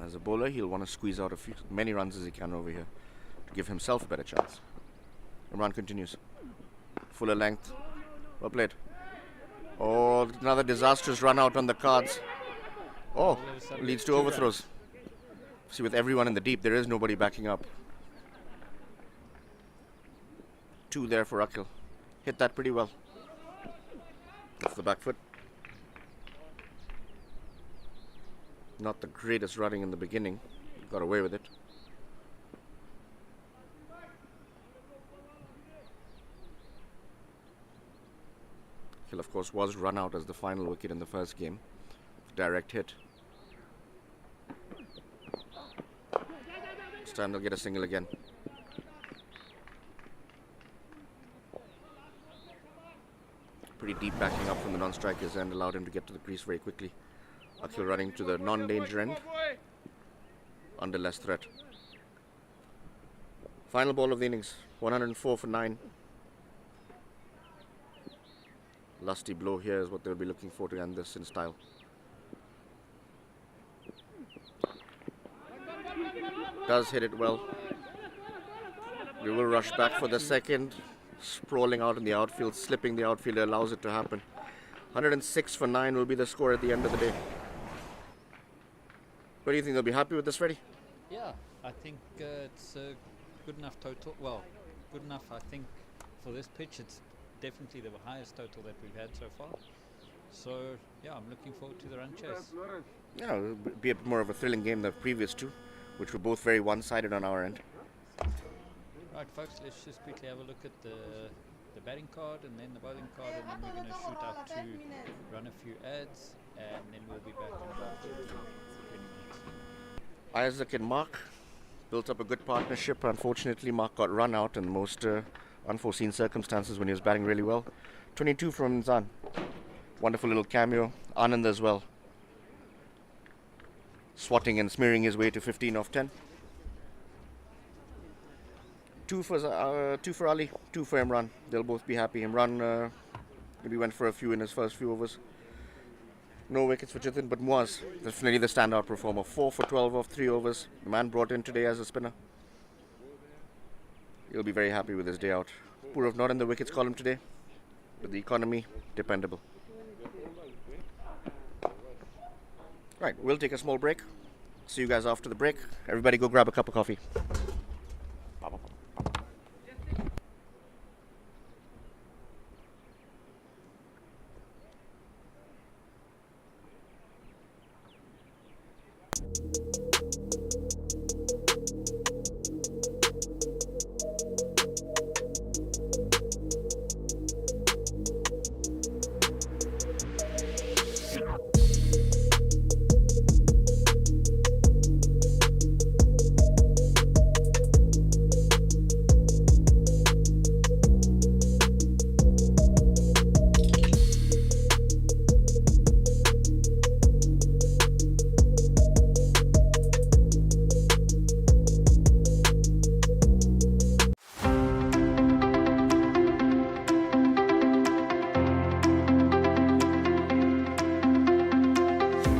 [SPEAKER 3] As a bowler, he'll want to squeeze out many runs as he can over here to give himself a better chance. Imran continues. Fuller length. Well played. Oh, another disastrous run out on the cards. Oh, leads to overthrows. See, with everyone in the deep, there is nobody backing up. 2 there for Akhil. Hit that pretty well. Off the back foot. Not the greatest running in the beginning. Got away with it. Akhil, of course, was run out as the final wicket in the first game. Direct hit. This time they'll get a single again. Pretty deep backing up from the non-strikers and allowed him to get to the crease very quickly. Akhil running to the non-danger end. Under less threat. Final ball of the innings. 104 for 9. Lusty blow here is what they'll be looking for to end this in style. Does hit it well. We will rush back for the second. Sprawling out in the outfield, slipping the outfielder allows it to happen. 106 for 9 will be the score at the end of the day. What do you think? They'll be happy with this, Freddie?
[SPEAKER 1] Yeah, I think it's a good enough total. Well, good enough, I think, for this pitch. It's definitely the highest total that we've had so far. So, yeah, I'm looking forward to the run chase.
[SPEAKER 3] Yeah, it'll be a bit more of a thrilling game than the previous 2, which were both very one-sided on our end.
[SPEAKER 1] Right, folks, let's just quickly have a look at the batting card and then the bowling card, and then we're going to shoot out to run a few ads, and then we'll be back in about 20 minutes.
[SPEAKER 3] Isaac and Mark built up a good partnership. Unfortunately, Mark got run out in the most unforeseen circumstances when he was batting really well. 22 from Zan. Wonderful little cameo. Anand as well. Swatting and smearing his way to 15 off 10. 2 for Ali, 2 for Imran. They'll both be happy. Imran maybe went for a few in his first few overs. No wickets for Jitin, but Muaz, definitely the standout performer. 4 for 12 off 3 overs. The man brought in today as a spinner. He'll be very happy with his day out. Purav not in the wickets column today, but the economy, dependable. Right, we'll take a small break. See you guys after the break. Everybody go grab a cup of coffee.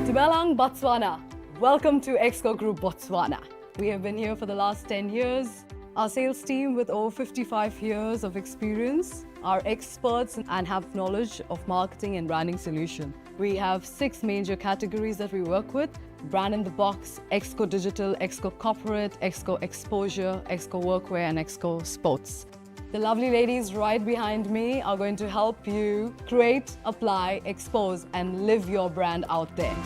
[SPEAKER 5] Dumelang, Botswana. Welcome to Exco Group Botswana. We have been here for the last 10 years. Our sales team with over 55 years of experience are experts and have knowledge of marketing and branding solution. We have 6 major categories that we work with: Brand in the Box, Exco Digital, Exco Corporate, Exco Exposure, Exco Workwear and Exco Sports. The lovely ladies right behind me are going to help you create, apply, expose and live your brand out there.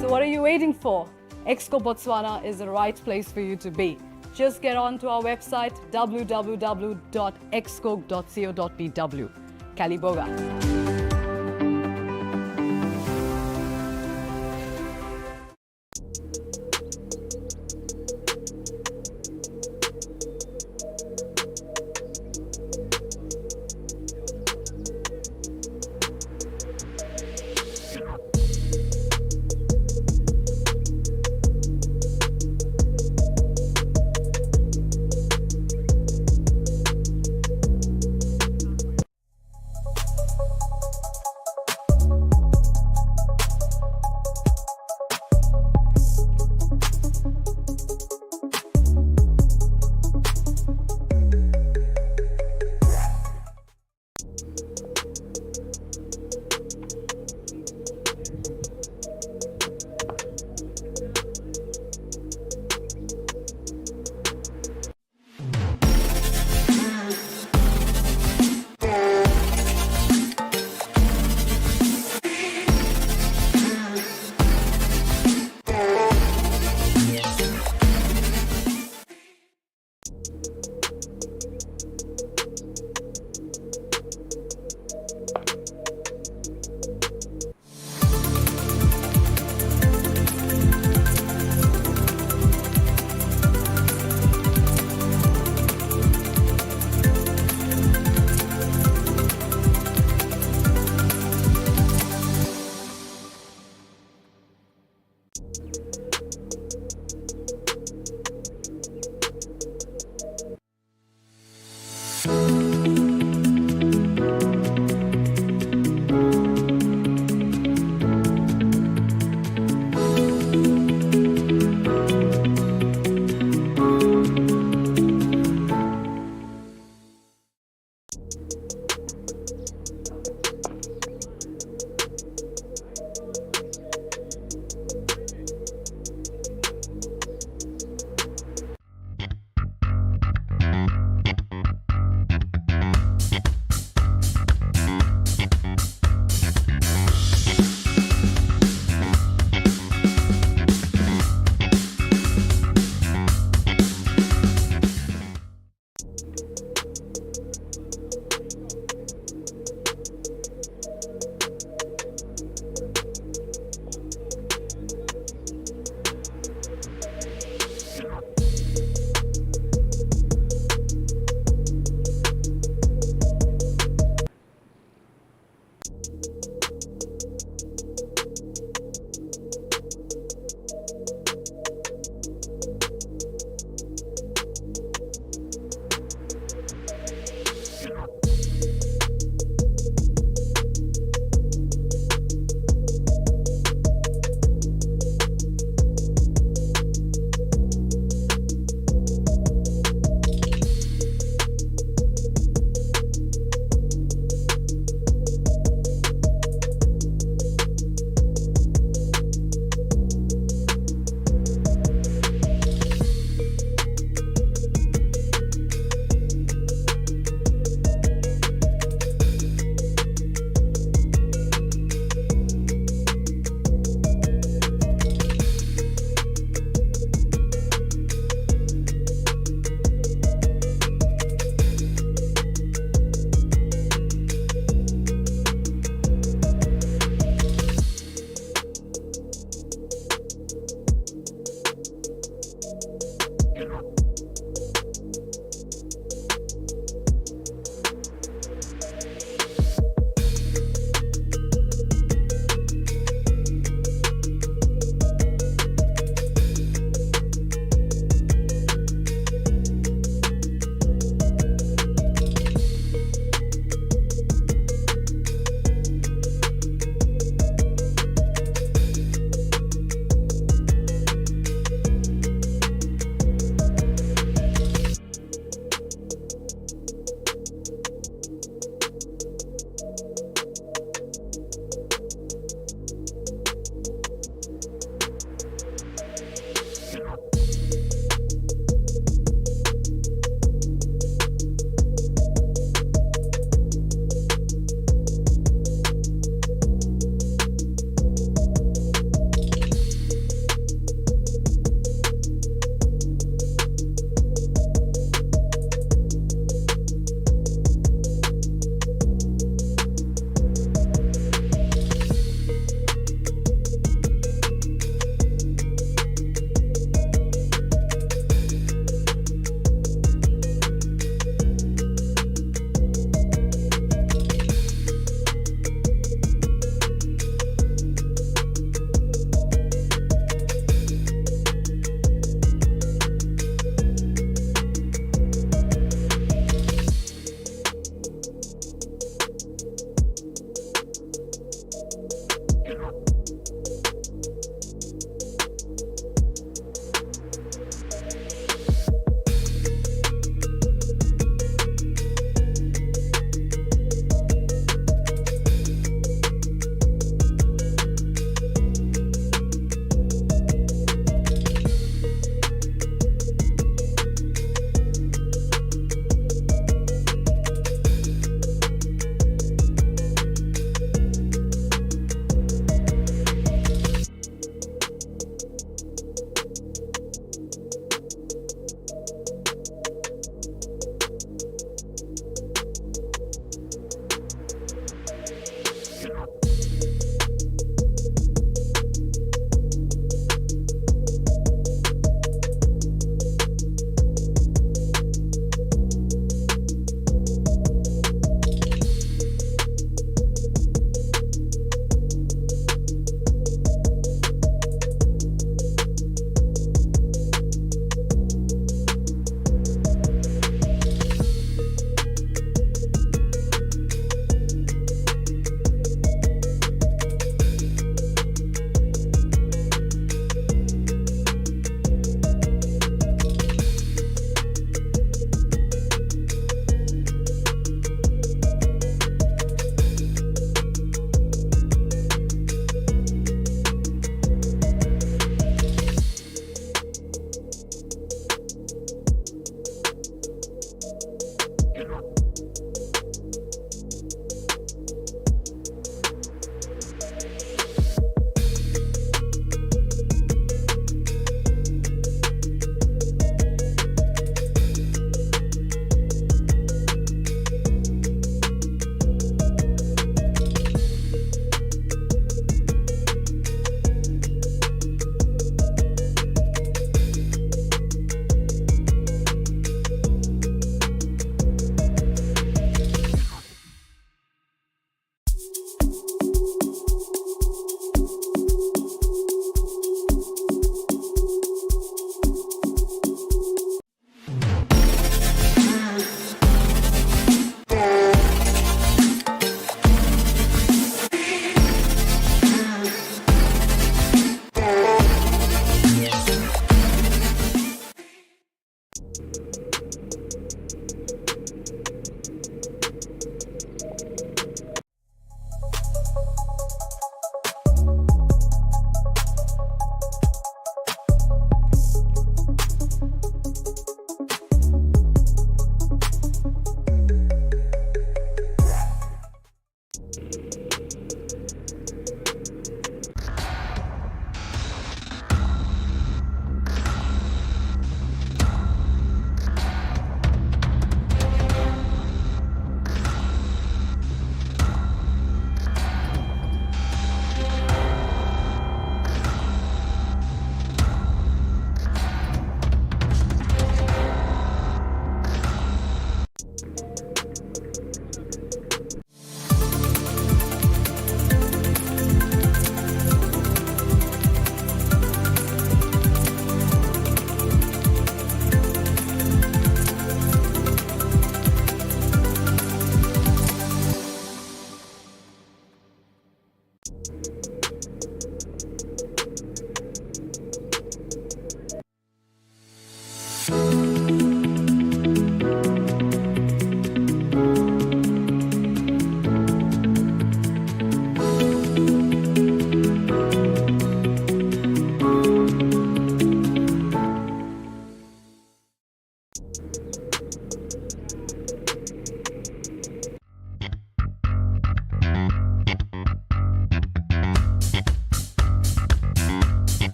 [SPEAKER 5] So what are you waiting for? Exco Botswana is the right place for you to be. Just get on to our website www.exco.co.bw. Kaliboga.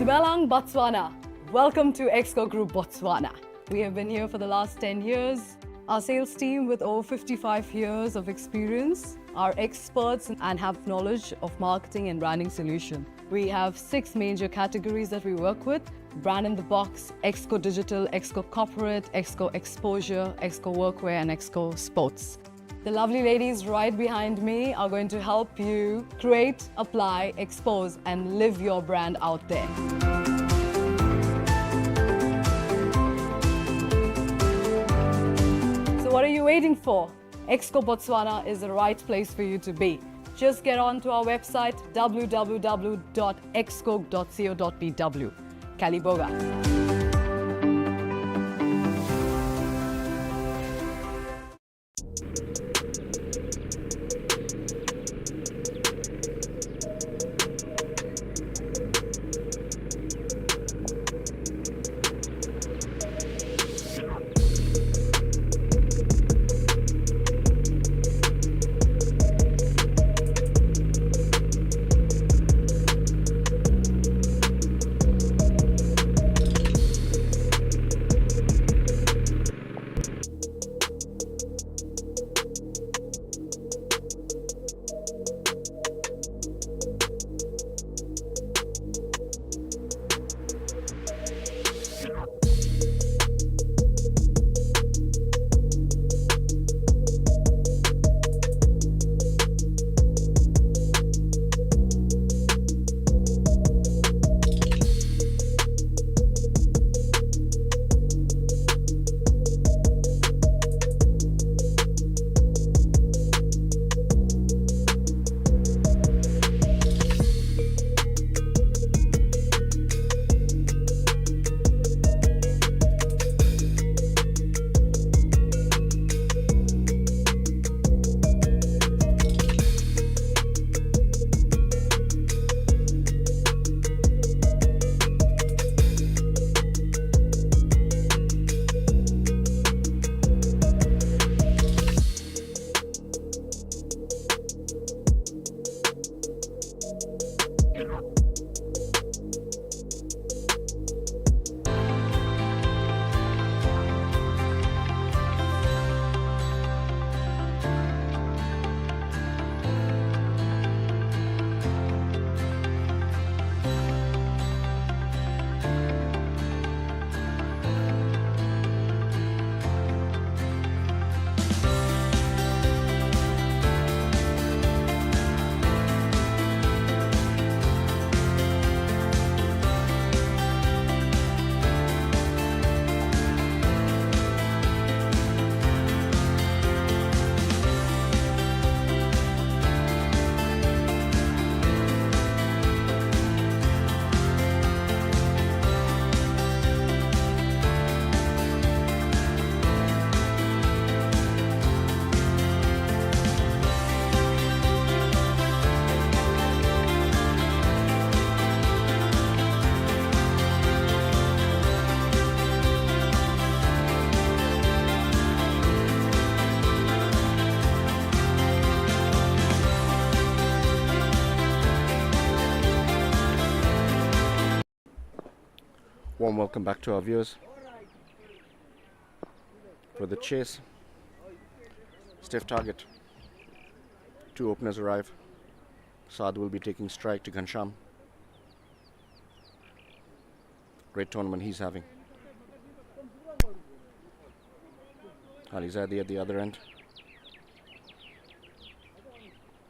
[SPEAKER 5] Dumelang, Botswana. Welcome to Exco Group Botswana. We have been here for the last 10 years. Our sales team with over 55 years of experience are experts and have knowledge of marketing and branding solution. We have 6 major categories that we work with: Brand in the Box, Exco Digital, Exco Corporate, Exco Exposure, Exco Workwear and Exco Sports. The lovely ladies right behind me are going to help you create, apply, expose and live your brand out there. So what are you waiting for? Exco Botswana is the right place for you to be. Just get on to our website www.exco.co.bw. Kaliboga.
[SPEAKER 3] Warm welcome back to our viewers. For the chase, stiff target. 2 openers arrive. Saad will be taking strike to Ghansham. Great tournament he's having. Alizadi at the other end.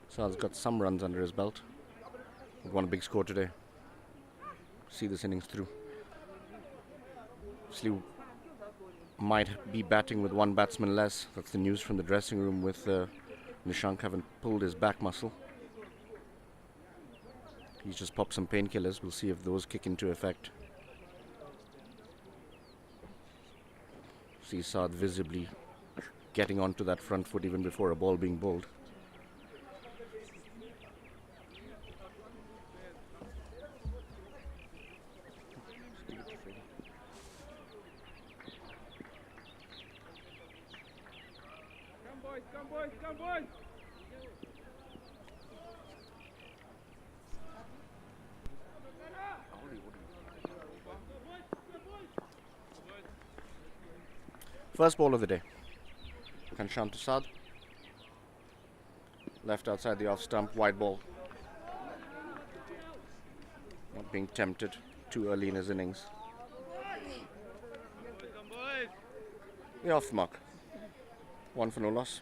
[SPEAKER 3] Saad's got some runs under his belt. He won a big score today. See this innings through. Sliu might be batting with 1 batsman less. That's the news from the dressing room, with Nishank having pulled his back muscle. He's just popped some painkillers. We'll see if those kick into effect. See Saad visibly getting onto that front foot even before a ball being bowled.
[SPEAKER 6] Come boys!
[SPEAKER 3] First ball of the day. Ghansham to Saad. Left outside the off stump, wide ball. Not being tempted too early in his innings. We're off the mark. 1 for no loss.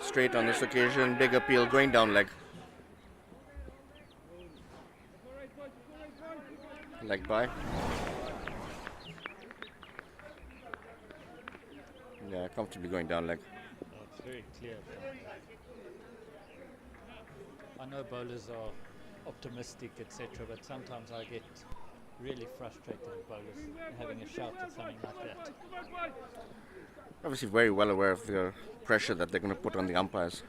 [SPEAKER 3] Straight on this occasion, big appeal, going down leg. Leg by. Yeah, comfortably going down leg.
[SPEAKER 1] It's very clear. I know bowlers are optimistic, etc., but sometimes I get really frustrated with bowlers having a shout at something like that.
[SPEAKER 3] Obviously very well aware of the pressure that they're going to put on the umpires.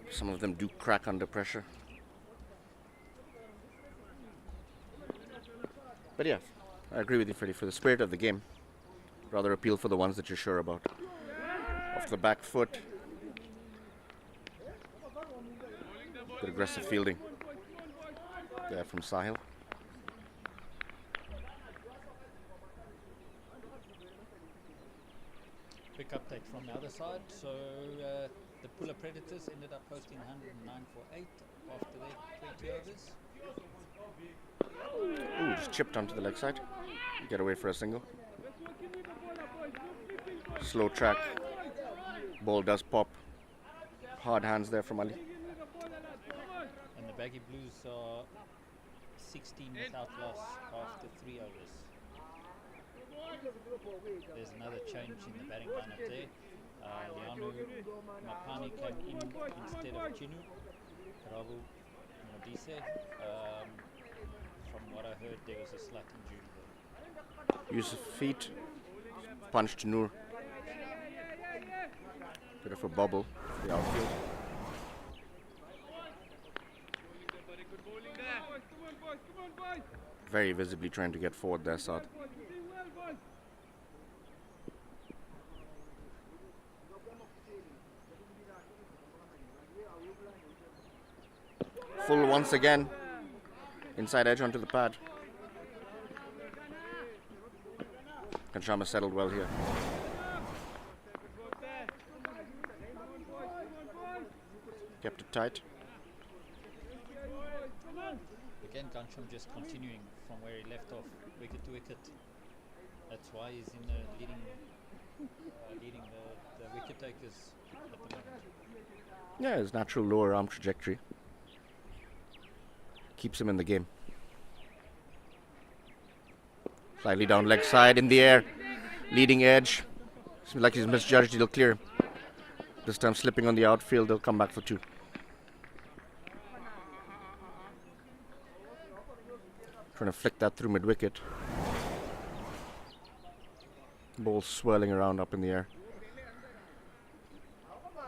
[SPEAKER 3] Some of them do crack under pressure. But yeah, I agree with you, Freddie. For the spirit of the game, rather appeal for the ones that you're sure about. Off the back foot. Good aggressive fielding there from Sahil.
[SPEAKER 1] Quick update from the other side. So the Puller Predators ended up posting 109 for 8 after their 20 overs.
[SPEAKER 3] Ooh, just chipped onto the leg side. Get away for a single. Slow track. Ball does pop. Hard hands there from Ali.
[SPEAKER 1] And the Baggy Blues are 16 without loss after 3 overs. There's another change in the batting lineup there. Lianu Mapani came in instead of Chinu. Karabu Modise. From what I heard, there was a slight injury there.
[SPEAKER 3] Use of feet. Punch to Noor. Bit of a bubble for the outfield. Very visibly trying to get forward there, Saad. Full once again. Inside edge onto the pad. Ghansham has settled well here. Kept it tight.
[SPEAKER 1] Again, Ghansham just continuing from where he left off, wicket to wicket. That's why he's in the leading the wicket takers at the moment.
[SPEAKER 3] Yeah, his natural lower arm trajectory keeps him in the game. Slightly down leg side, in the air, leading edge. Seems like he's misjudged, he'll clear. This time slipping on the outfield, they'll come back for 2. Trying to flick that through mid-wicket. Ball swirling around up in the air.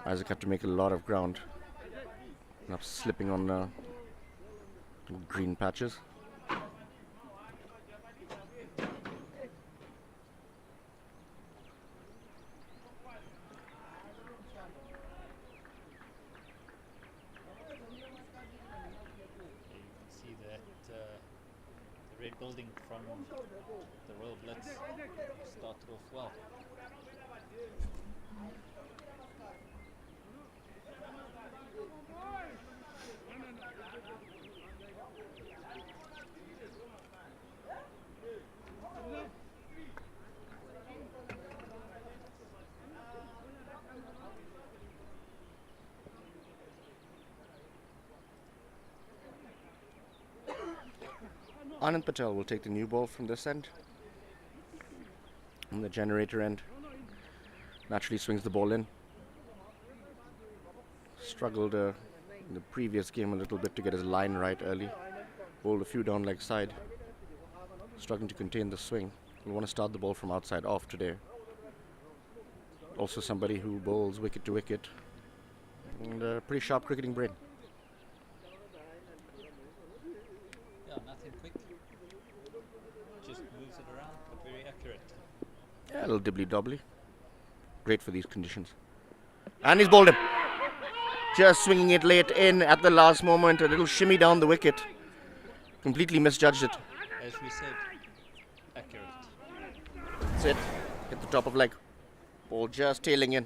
[SPEAKER 3] Isaac had to make a lot of ground. Ended up slipping on green patches.
[SPEAKER 1] fielding from the Royal Blitz started off well.
[SPEAKER 3] Anand Patel will take the new ball from this end. On the generator end. Naturally swings the ball in. Struggled in the previous game a little bit to get his line right early. Bowled a few down leg side. Struggling to contain the swing. Will want to start the ball from outside off today. Also somebody who bowls wicket to wicket. And a pretty sharp cricketing brain.
[SPEAKER 1] Yeah, nothing quick. Just moves it around, but very accurate.
[SPEAKER 3] Yeah, a little dibbly-dobbly. Great for these conditions. And he's bowled him. Just swinging it late in at the last moment. A little shimmy down the wicket. Completely misjudged it.
[SPEAKER 1] As we said, accurate.
[SPEAKER 3] That's it. Hit the top of leg. Ball just tailing in.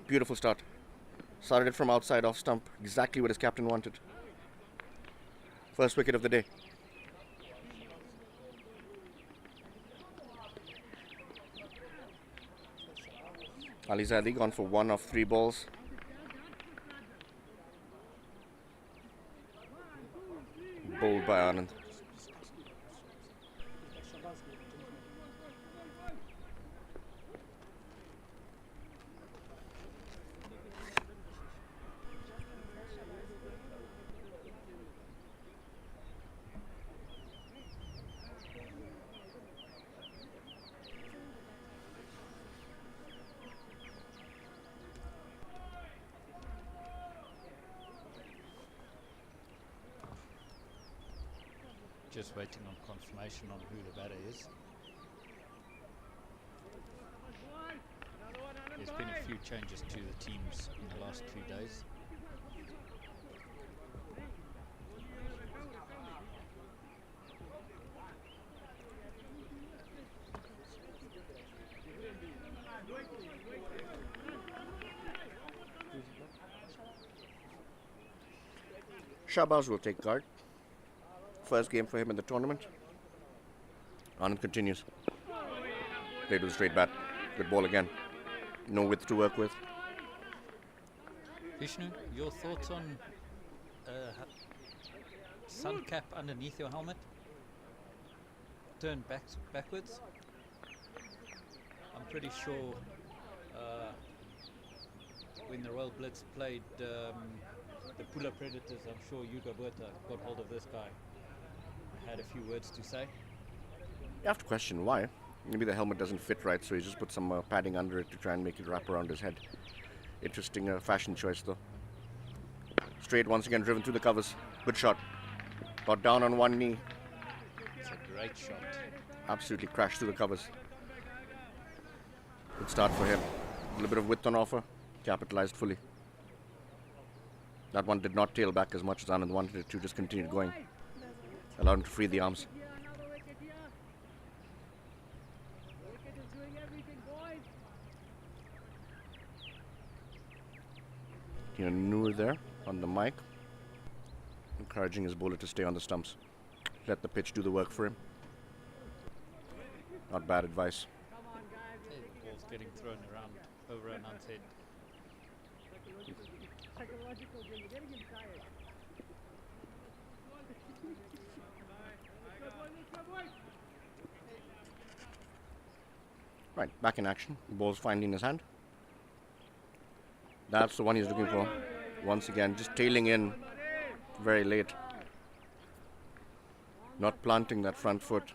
[SPEAKER 3] Beautiful start. Started it from outside off stump. Exactly what his captain wanted. First wicket of the day. Ali Zadi gone for 1 of 3 balls. Bowled by Anand.
[SPEAKER 1] Just waiting on confirmation on who the batter is. There's been a few changes to the teams in the last few days.
[SPEAKER 3] Shahbaz will take guard. First game for him in the tournament. Anand continues. Played with a straight bat. Good ball again. No width to work with.
[SPEAKER 1] Vishnu, your thoughts on sun cap underneath your helmet? Turn backwards? I'm pretty sure when the Royal Blitz played the Pula Predators, I'm sure Hugo Berta got hold of this guy. Had a few words to say.
[SPEAKER 3] You have to question why. Maybe the helmet doesn't fit right, so he just put some padding under it to try and make it wrap around his head. Interesting fashion choice, though. Straight once again, driven through the covers. Good shot. Got down on one knee.
[SPEAKER 1] It's a great shot.
[SPEAKER 3] Absolutely crashed through the covers. Good start for him. A little bit of width on offer. Capitalized fully. That one did not tail back as much as Anand wanted it to. Just continued going. Allowed him to free the arms. Noor there on the mic, encouraging his bowler to stay on the stumps. Let the pitch do the work for him. Not bad advice.
[SPEAKER 1] The ball's getting thrown around over Anand's head.
[SPEAKER 3] Right, back in action. Ball's finally in his hand. That's the one he's looking for. Once again, just tailing in very late. Not planting that front foot.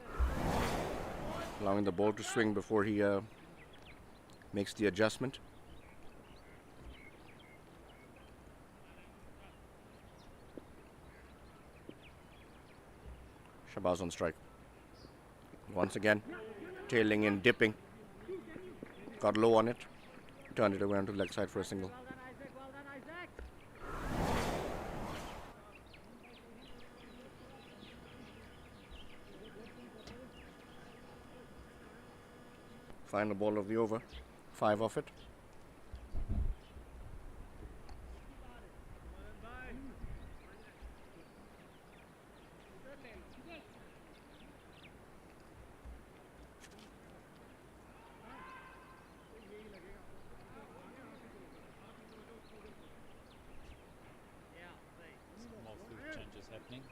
[SPEAKER 3] Allowing the ball to swing before he makes the adjustment. Shahbaz on strike. Once again, tailing in, dipping. Got low on it. Turned it away onto the leg side for a single. Final ball of the over. 5 off it.
[SPEAKER 1] Small field changes happening.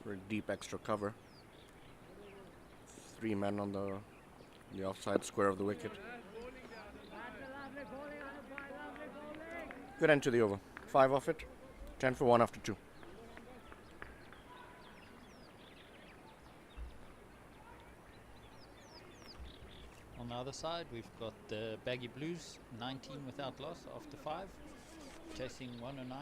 [SPEAKER 3] For a deep extra cover. 3 men on the offside square of the wicket. Good end to the over. 5 off it. 10 for 1 after 2.
[SPEAKER 1] On the other side, we've got the Baggy Blues, 19 without loss after 5, chasing 109.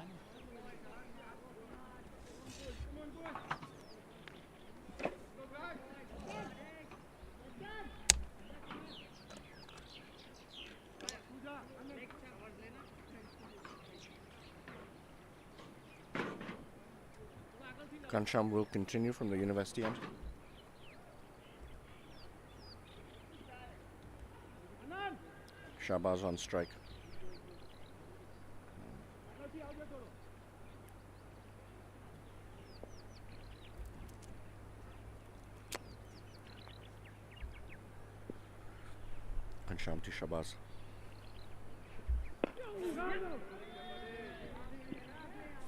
[SPEAKER 3] Kancham will continue from the university end. Shahbaz on strike. Kancham to Shahbaz.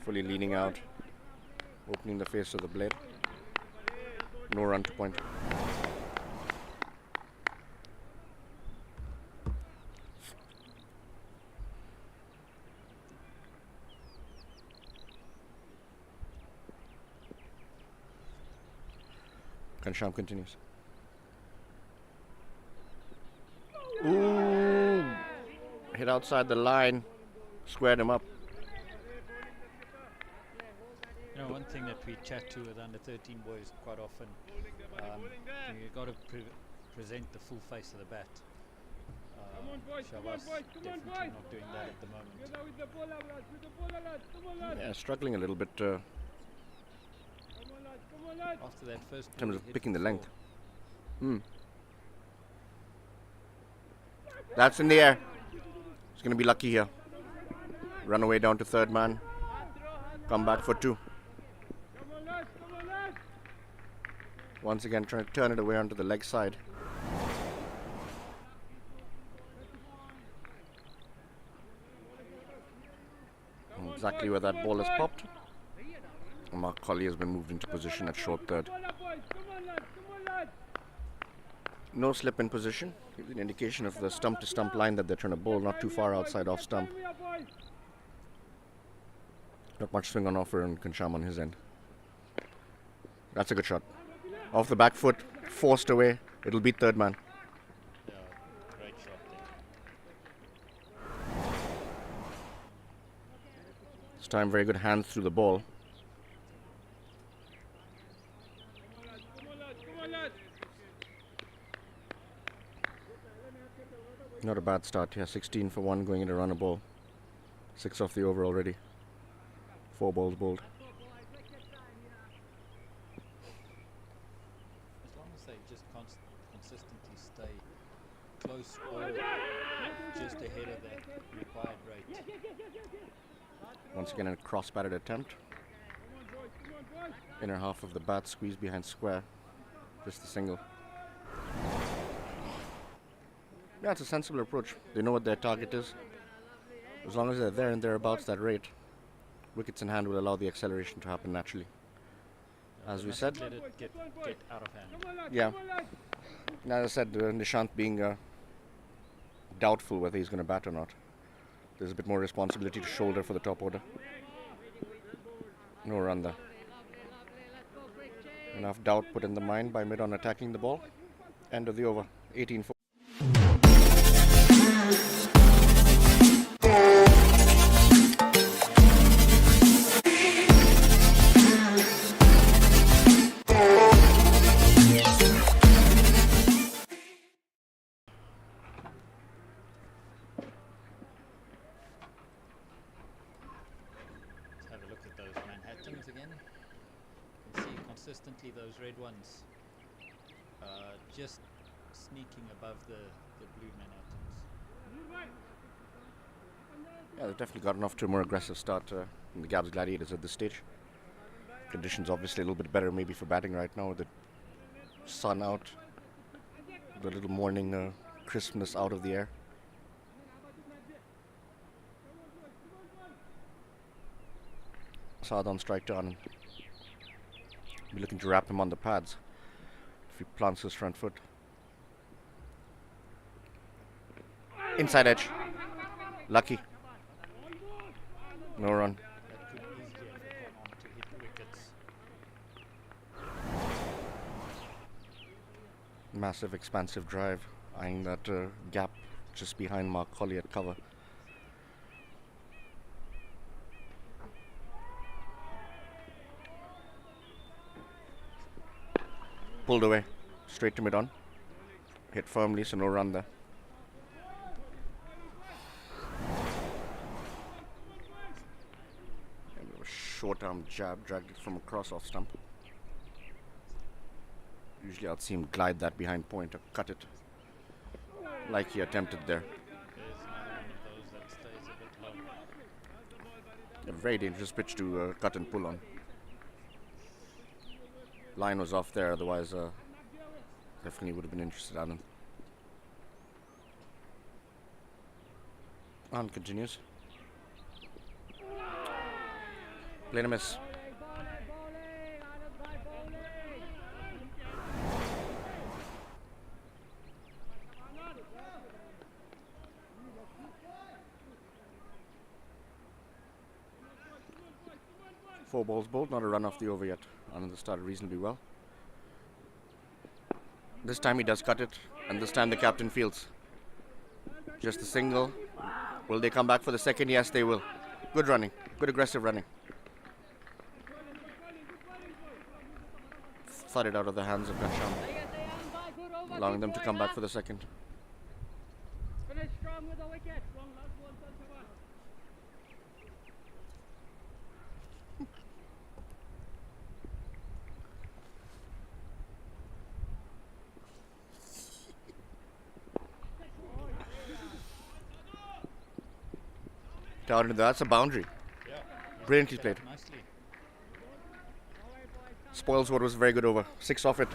[SPEAKER 3] Fully leaning out, opening the face of the blade. No run to point. Kancham continues. Ooh! Hit outside the line, squared him up.
[SPEAKER 1] You know, one thing that we chat to with under 13 boys quite often, you've got to present the full face of the bat. Shahbaz definitely not doing that at the moment.
[SPEAKER 3] Yeah, struggling a little bit
[SPEAKER 1] After that first
[SPEAKER 3] in terms
[SPEAKER 1] ball,
[SPEAKER 3] of
[SPEAKER 1] hit
[SPEAKER 3] picking
[SPEAKER 1] for
[SPEAKER 3] the length.
[SPEAKER 1] 4.
[SPEAKER 3] That's in the air. He's going to be lucky here. Run away down to third man. Come back for 2. Once again trying to turn it away onto the leg side. Exactly where that ball has popped. Mark Colley has been moved into position at short third. No slip in position. Gives an indication of the stump to stump line that they're trying to bowl, not too far outside off stump. Not much swing on offer on Kancham on his end. That's a good shot. Off the back foot, forced away. It'll beat third man.
[SPEAKER 1] Yeah, great shot there.
[SPEAKER 3] This time very good hands through the ball. Not a bad start here. 16 for 1 going into run a ball. 6 off the over already. 4 balls bowled.
[SPEAKER 1] As long as they just consistently stay close or just ahead of the required rate.
[SPEAKER 3] Once again a cross-batted attempt. Inner half of the bat squeezed behind square. Just a single. Yeah, it's a sensible approach. They know what their target is. As long as they're there and thereabouts that rate, wickets in hand will allow the acceleration to happen naturally. As we said,
[SPEAKER 1] Let it get out of hand.
[SPEAKER 3] yeah. And as I said, Nishant being doubtful whether he's going to bat or not. There's a bit more responsibility to shoulder for the top order. No run there. Enough doubt put in the mind by mid on attacking the ball. End of the over. 18 for.
[SPEAKER 1] Let's have a look at those Manhattans again. You can see consistent red ones just sneaking above the blue Manhattans.
[SPEAKER 3] Yeah, they've definitely gotten off to a more aggressive start in the Gabs Gladiators at this stage. Conditions obviously a little bit better maybe for batting right now with the sun out, the little morning crispness out of the air. Saad on strike to Anand. Be looking to wrap him on the pads if he plants his front foot. Inside edge. Lucky. No run.
[SPEAKER 1] That could easily have gone on to hit wickets.
[SPEAKER 3] Massive expansive drive, eyeing that gap just behind Mark Colley at cover. Pulled away, straight to mid-on. Hit firmly, so no run there. And a short arm jab, dragged it from across off stump. Usually I'd see him glide that behind point or cut it, like he attempted there.
[SPEAKER 1] There's another one of those that stays a bit low.
[SPEAKER 3] A very dangerous pitch to cut and pull on. Line was off there, otherwise definitely would have been interested in him. On continues. Played a miss. Four balls bowled, not a run off the over yet. Anand started reasonably well. This time he does cut it, and this time the captain fields. Just a single. Will they come back for the second? Yes, they will. Good running, good aggressive running. Thudded out of the hands of Ghanshyam, allowing them to come back for the second.
[SPEAKER 6] Finish strong with the wicket.
[SPEAKER 3] Down into that's a boundary.
[SPEAKER 1] Yeah.
[SPEAKER 3] Brilliantly played.
[SPEAKER 1] Nicely.
[SPEAKER 3] Spoils what was a very good over. 6 off it.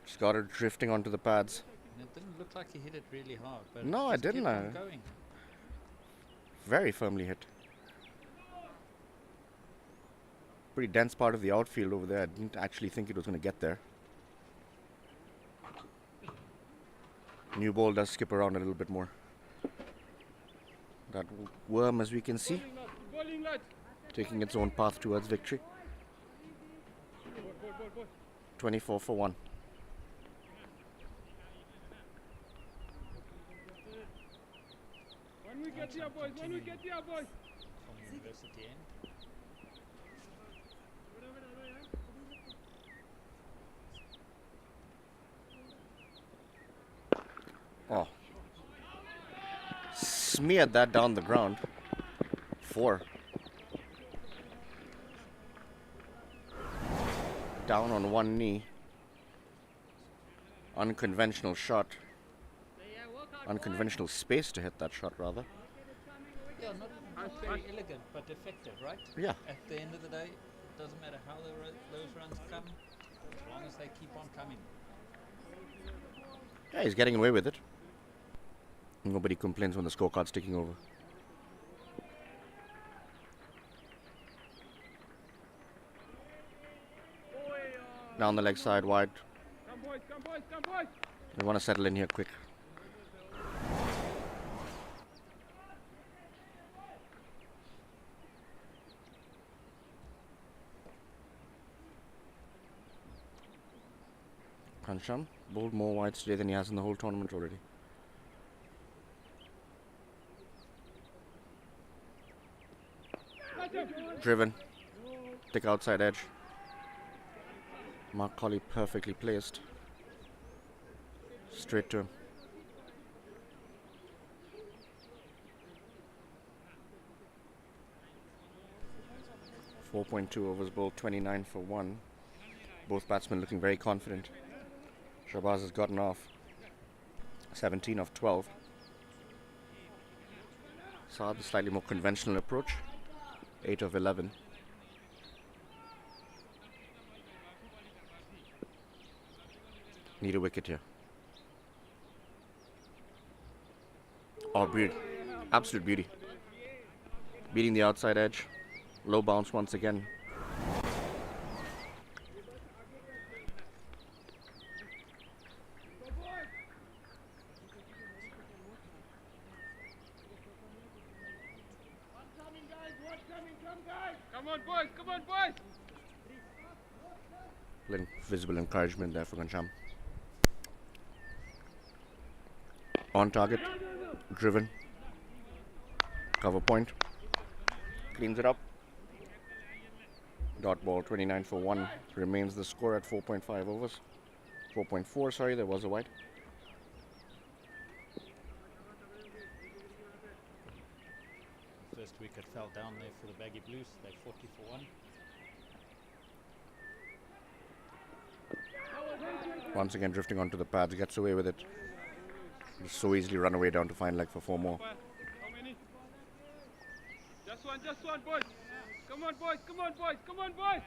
[SPEAKER 3] Just got it drifting onto the pads.
[SPEAKER 1] And it didn't look like he hit it really hard, but
[SPEAKER 3] No,
[SPEAKER 1] it
[SPEAKER 3] I
[SPEAKER 1] just kept
[SPEAKER 3] didn't,
[SPEAKER 1] on going.
[SPEAKER 3] Very firmly hit. Pretty dense part of the outfield over there. I didn't actually think it was going to get there. New ball does skip around a little bit more. That worm, as we can see, taking its own path towards victory. 24 for 1.
[SPEAKER 6] One wicket here, boys. One wicket here, boys.
[SPEAKER 1] From University End.
[SPEAKER 3] Oh. Smeared that down the ground. 4. Down on one knee. Unconventional shot. Unconventional space to hit that shot, rather.
[SPEAKER 1] Yeah, not very elegant, but effective, right?
[SPEAKER 3] Yeah.
[SPEAKER 1] At the end of the day, it doesn't matter how those runs come, as long as they keep on coming.
[SPEAKER 3] Yeah, he's getting away with it. Nobody complains when the scorecard's ticking over. Down the leg side, wide.
[SPEAKER 6] Come, boys. Come, boys. Come, boys.
[SPEAKER 3] We want to settle in here quick. Ghanshyam bowled more wides today than he has in the whole tournament already. Driven. Thick outside edge. Mark Colley perfectly placed. Straight to him. 4.2 overs bowled, 29 for 1. Both batsmen looking very confident. Shahbaz has gotten off 17 of 12. Saad, the slightly more conventional approach, 8 of 11. Need a wicket here. Oh, beauty. Absolute beauty. Beating the outside edge. Low bounce once again.
[SPEAKER 6] Come on, boys! Come on, boys!
[SPEAKER 3] Little visible encouragement there for Ghanshyam. On target. Driven. Cover point. Cleans it up. Dot ball, 29 for 1. Remains the score at 4.5 overs. 4.4, sorry, there was a wide.
[SPEAKER 1] First wicket fell down there for the Baggy Blues. They're 40 for 1.
[SPEAKER 3] Once again drifting onto the pads, gets away with it. He's so easily run away down to fine leg for 4 more.
[SPEAKER 6] How many? Just one, boys! Come on, boys! Come on, boys! Come on, boys!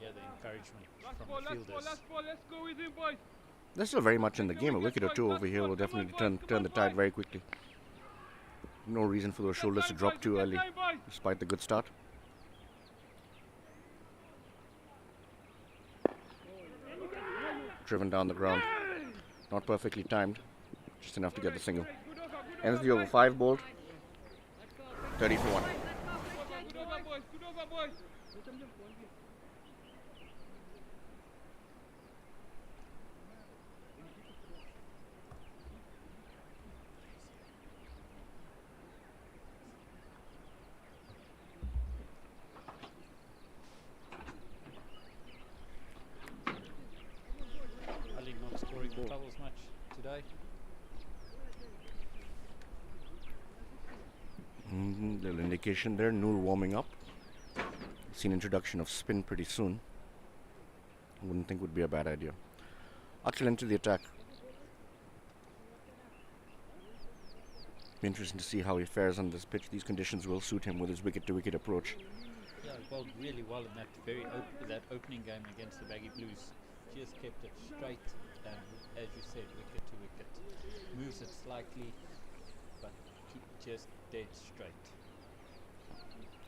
[SPEAKER 1] Yeah, the encouragement
[SPEAKER 6] Last
[SPEAKER 1] from
[SPEAKER 6] ball,
[SPEAKER 1] the
[SPEAKER 6] last ball,
[SPEAKER 1] fielders.
[SPEAKER 6] last ball! Let's go with him, boys!
[SPEAKER 3] They're still very much in the game. A wicket or two over here will definitely turn the tide very quickly. No reason for those shoulders to drop too early, despite the good start. Driven down the ground. Not perfectly timed. Just enough to get the single. Ends the over 5 bowled. 30 for 1.
[SPEAKER 6] Good over, boys! Good over, boys!
[SPEAKER 1] Ali not scoring the troubles much today.
[SPEAKER 3] Little indication there. Noor warming up. Seen introduction of spin pretty soon. Wouldn't think would be a bad idea. Akhil into the attack. Be interesting to see how he fares on this pitch. These conditions will suit him with his wicket-to-wicket approach.
[SPEAKER 1] Yeah, he bowled really well in that that opening game against the Baggy Blues. Just kept it straight and, as you said, wicket to wicket. Moves it slightly, but just dead straight.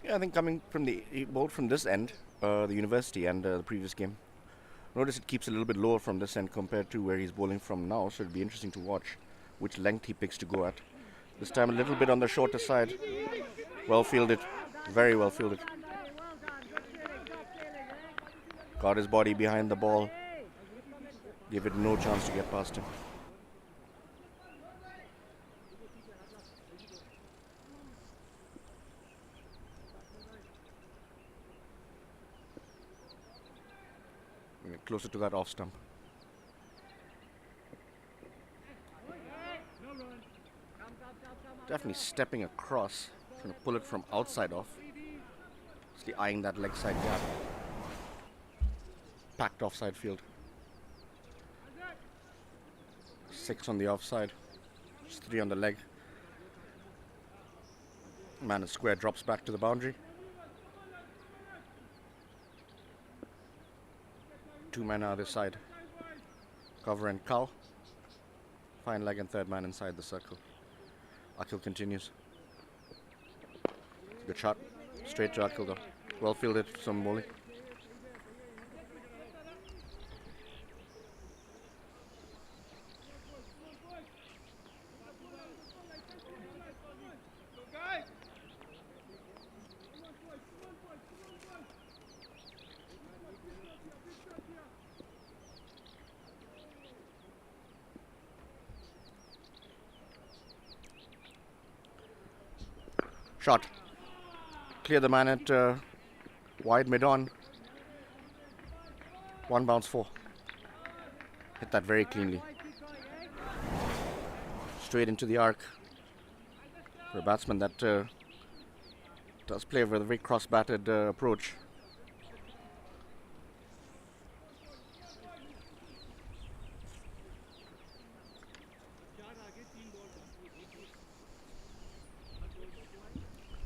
[SPEAKER 3] Yeah, I think coming from he bowled from this end, the university and the previous game. Notice it keeps a little bit lower from this end compared to where he's bowling from now, so it'll be interesting to watch which length he picks to go at. This time a little bit on the shorter side. Well fielded, very well fielded. Got his body behind the ball. Give it no chance to get past him. Get closer to that off stump. Definitely stepping across, trying to pull it from outside off. Just eyeing that leg side gap. Packed offside field. 6 on the offside. Just 3 on the leg. Man is square, drops back to the boundary. 2 men either side. Cover and cull. Fine leg and third man inside the circle. Akhil continues. Good shot. Straight to Akhil though. Well fielded, some bowling. Shot. Clear the man at wide mid-on. 1 bounce 4. Hit that very cleanly. Straight into the arc. For a batsman that does play with a very cross-batted approach.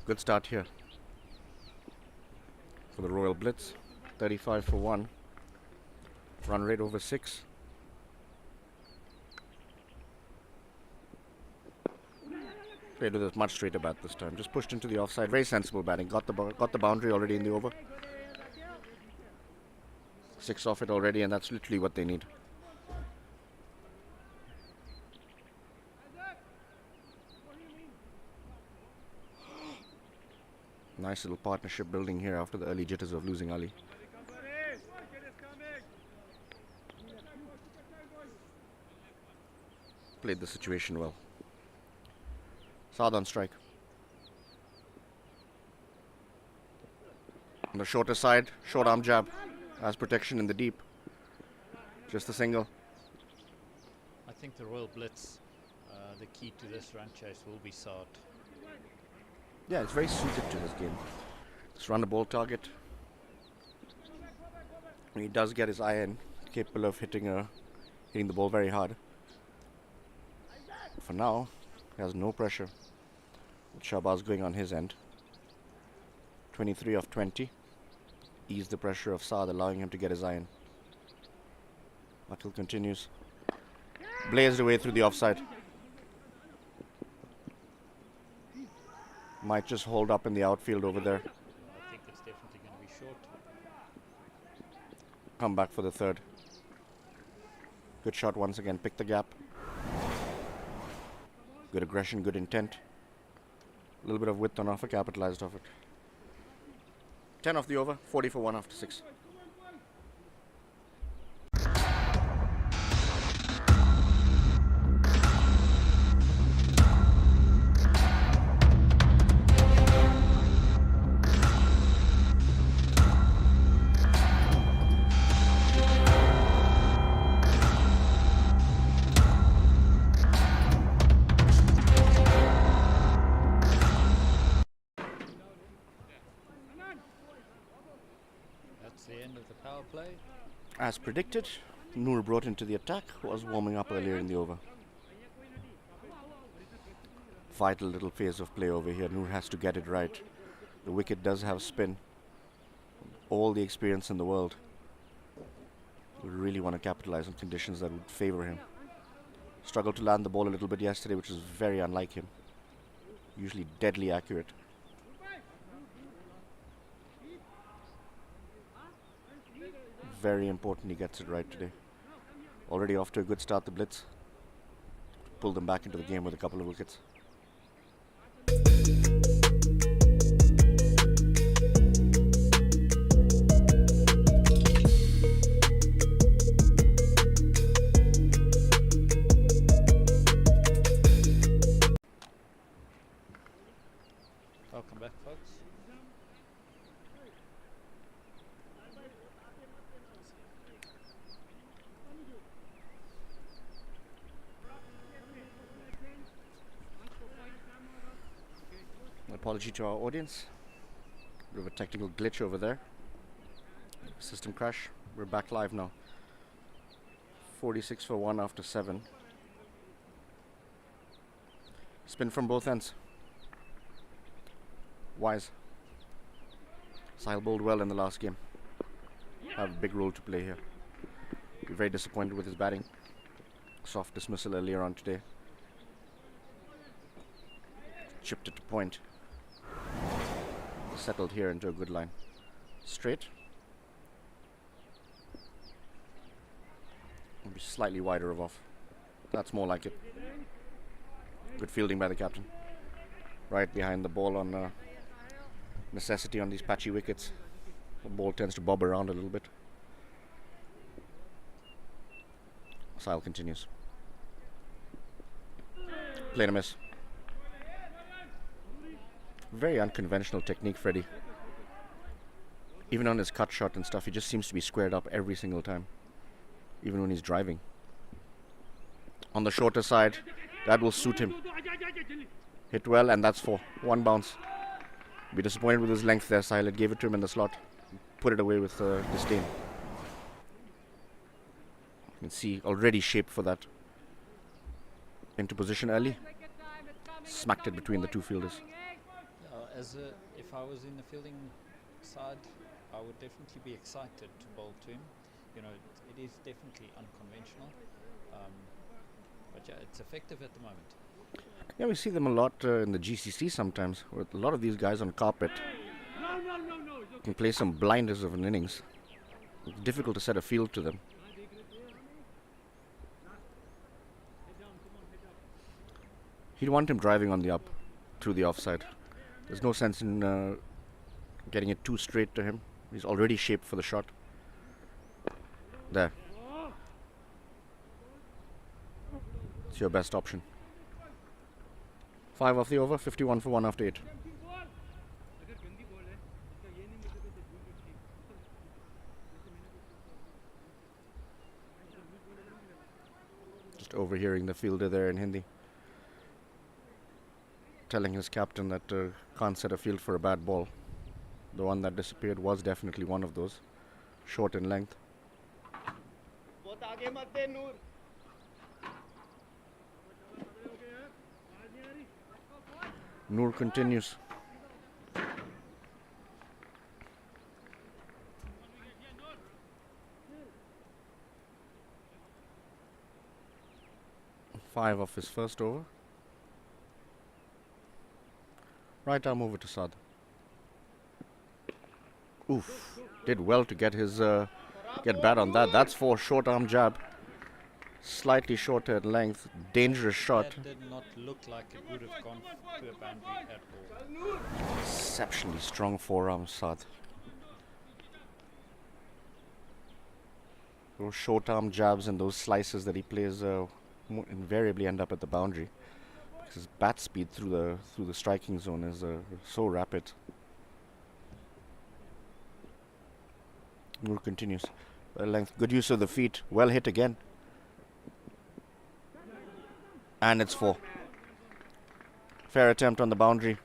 [SPEAKER 3] Good start here for the Royal Blitz. 35 for 1. Run rate over 6. Played with a much straighter bat this time. Just pushed into the offside. Very sensible batting. Got the boundary already in the over. 6 off it already, and that's literally what they need. Nice little partnership building here after the early jitters of losing Ali. Played the situation well. Saad on strike. On the shorter side, short arm jab. Has protection in the deep. Just a single.
[SPEAKER 1] I think the Royal Blitz, the key to this run chase will be Saad.
[SPEAKER 3] Yeah, it's very suited to his game. Just run the ball target. When he does get his iron, capable of hitting the ball very hard. For now, he has no pressure. With Shahbaz going on his end. 23 of 20. Ease the pressure of Saad, allowing him to get his iron. Akhil continues. Blazed away through the offside. Might just hold up in the outfield over there.
[SPEAKER 1] I think it's definitely going to be short.
[SPEAKER 3] Come back for the third. Good shot once again. Pick the gap. Good aggression, good intent. A little bit of width on offer, capitalized off it. 10 off the over, 40 for 1 after 6.
[SPEAKER 1] That's the end of the power play.
[SPEAKER 3] As predicted, Noor brought into the attack, was warming up earlier in the over. Vital little phase of play over here. Noor has to get it right. The wicket does have spin. All the experience in the world. Would really want to capitalize on conditions that would favor him. Struggled to land the ball a little bit yesterday, which is very unlike him. Usually deadly accurate. Very important he gets it right today. Already off to a good start, the Blitz. Pulled them back into the game with a couple of wickets.
[SPEAKER 1] Welcome back, folks.
[SPEAKER 3] An apology to our audience. Bit of a technical glitch over there. System crash. We're back live now. 46 for 1 after 7. Spin from both ends. Wise. Sahil bowled well in the last game. Have a big role to play here. Be very disappointed with his batting. Soft dismissal earlier on today. Chipped it to point. Settled here into a good line. Straight. Maybe slightly wider of off. That's more like it. Good fielding by the captain. Right behind the ball on necessity on these patchy wickets. The ball tends to bob around a little bit. Sahil continues. Played a miss. Very unconventional technique, Freddie. Even on his cut shot and stuff, he just seems to be squared up every single time. Even when he's driving. On the shorter side, that will suit him. Hit well, and that's 4. 1 bounce. Be disappointed with his length there, Sahil. Gave it to him in the slot. Put it away with disdain. You can see already shaped for that. Into position early. Smacked it between the two fielders.
[SPEAKER 1] If I was in the fielding side, I would definitely be excited to bowl to him. You know, it is definitely unconventional, but yeah, it's effective at the moment.
[SPEAKER 3] Yeah, we see them a lot in the GCC sometimes, with a lot of these guys on carpet. Can play some blinders of an innings. It's difficult to set a field to them. He'd want him driving on the up through the offside. There's no sense in getting it too straight to him. He's already shaped for the shot. There. It's your best option. 5 off the over, 51 for 1 after 8. Just overhearing the fielder there in Hindi, telling his captain that can't set a field for a bad ball. The one that disappeared was definitely one of those, short in length. Noor continues. Five off his first over. Right arm over to Saad. Oof. Did well to get his get bat on that. That's for short arm jab. Slightly shorter in length. Dangerous shot.
[SPEAKER 1] That did not look like it would have gone to a boundary at all.
[SPEAKER 3] Exceptionally strong forearm, Saad. Those short arm jabs and those slices that he plays invariably end up at the boundary. His bat speed through the striking zone is so rapid. Noor continues. Length, good use of the feet. Well hit again. And it's 4. Fair attempt on the boundary,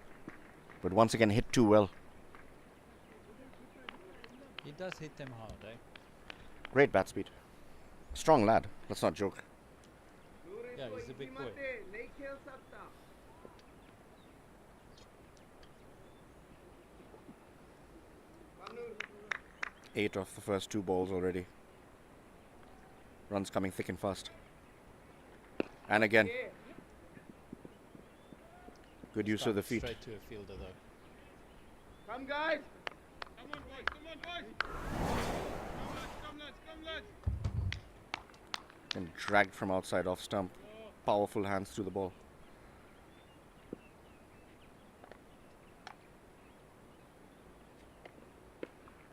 [SPEAKER 3] but once again hit too well.
[SPEAKER 1] He does hit them hard, eh?
[SPEAKER 3] Great bat speed. Strong lad. Let's not joke.
[SPEAKER 1] Yeah, he's a big boy.
[SPEAKER 3] 8 off the first 2 balls already. Runs coming thick and fast. And again. Good use of the feet.
[SPEAKER 1] Straight to a fielder though.
[SPEAKER 6] Come guys! Come on boys, come on boys! Come lads, come lads!
[SPEAKER 3] And dragged from outside off stump. Powerful hands through the ball.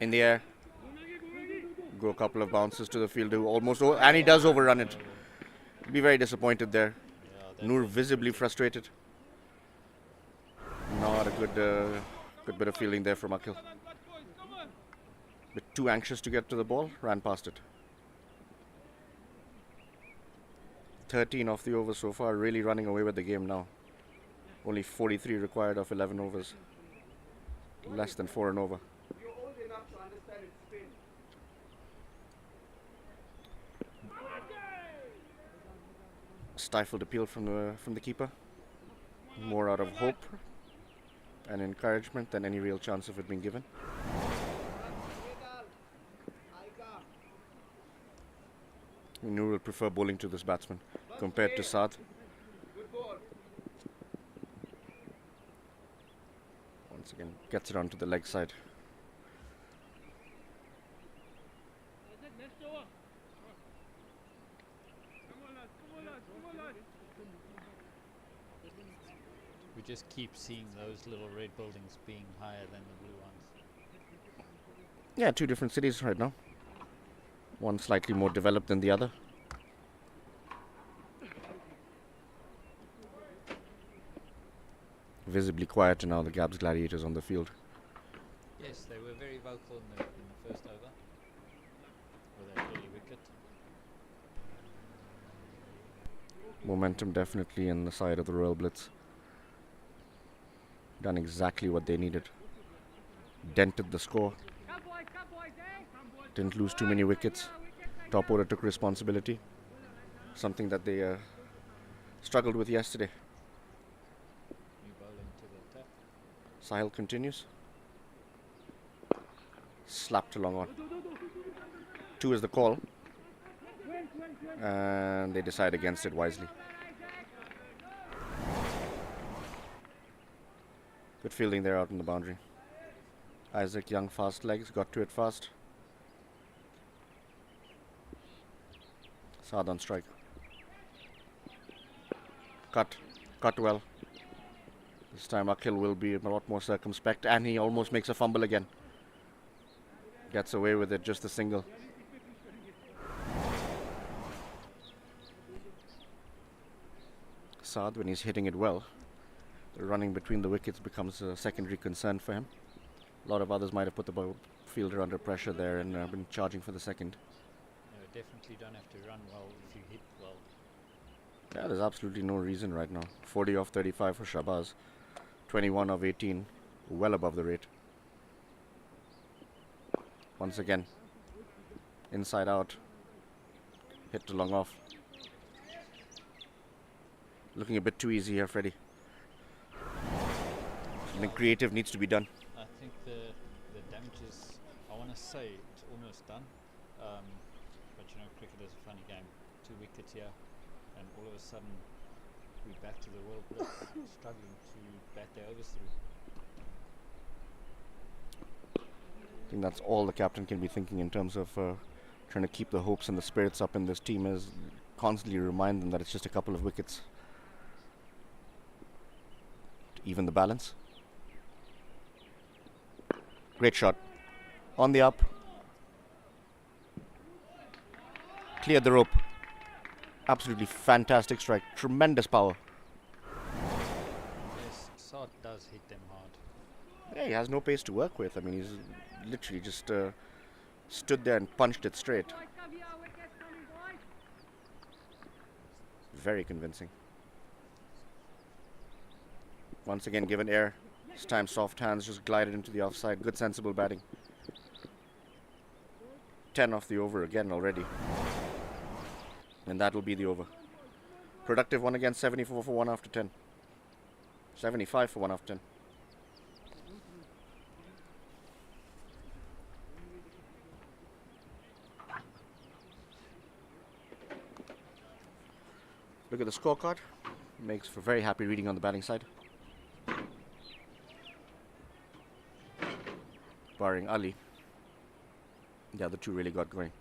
[SPEAKER 3] In the air. Go a couple of bounces to the fielder. Almost and he does overrun it. Be very disappointed there.
[SPEAKER 1] Yeah,
[SPEAKER 3] Noor visibly frustrated. Not a good bit of fielding there from Akhil. Bit too anxious to get to the ball. Ran past it. 13 off the over so far. Really running away with the game now. Only 43 required of 11 overs. Less than 4 and over. Stifled appeal from the keeper. More out of hope and encouragement than any real chance of it being given. Noor will prefer bowling to this batsman compared to Saad. Once again, gets it onto the leg side.
[SPEAKER 1] We just keep seeing those little red buildings being higher than the blue ones.
[SPEAKER 3] Yeah, 2 different cities right now. One slightly more developed than the other. Visibly quieter now, the Gabs Gladiators on the field.
[SPEAKER 1] Yes, they were very vocal in the first over with that early wicket.
[SPEAKER 3] Momentum definitely in the side of the Royal Blitz. Done exactly what they needed. Dented the score. Didn't lose too many wickets. Top order took responsibility. Something that they struggled with yesterday.
[SPEAKER 1] New bowling to the tap.
[SPEAKER 3] Sahil continues. Slapped along on. 2 is the call. And they decide against it wisely. Good fielding there out in the boundary. Isaac Young, fast legs, got to it fast. Saad on strike. Cut well. This time Akhil will be a lot more circumspect, and he almost makes a fumble again. Gets away with it, just a single. Saad, when he's hitting it well, the running between the wickets becomes a secondary concern for him. A lot of others might have put the fielder under pressure there and been charging for the second.
[SPEAKER 1] You definitely don't have to run well if you hit well.
[SPEAKER 3] Yeah, there's absolutely no reason right now. 40 off 35 for Shabazz. 21 of 18, well above the rate. Once again, inside out. Hit to long off. Looking a bit too easy here, Freddie. Something creative needs to be done.
[SPEAKER 1] I think the damage is, I want to say it's almost done. But you know, cricket is a funny game. 2 wickets here, and all of a sudden we're back to the World Blitz, struggling to bat their overs through.
[SPEAKER 3] I think that's all the captain can be thinking in terms of trying to keep the hopes and the spirits up in this team, is constantly remind them that it's just a couple of wickets to even the balance. Great shot. On the up. Cleared the rope. Absolutely fantastic strike. Tremendous power.
[SPEAKER 1] Yes, Saad does hit them hard.
[SPEAKER 3] Yeah, he has no pace to work with. I mean, he's literally just stood there and punched it straight. Very convincing. Once again given air. This time soft hands just glided into the offside. Good sensible batting. 10 off the over again already. And that will be the over. Productive one again, 74 for 1 after 10. 75 for 1 after 10. Look at the scorecard. Makes for very happy reading on the batting side. Barring Ali. The other two really got going.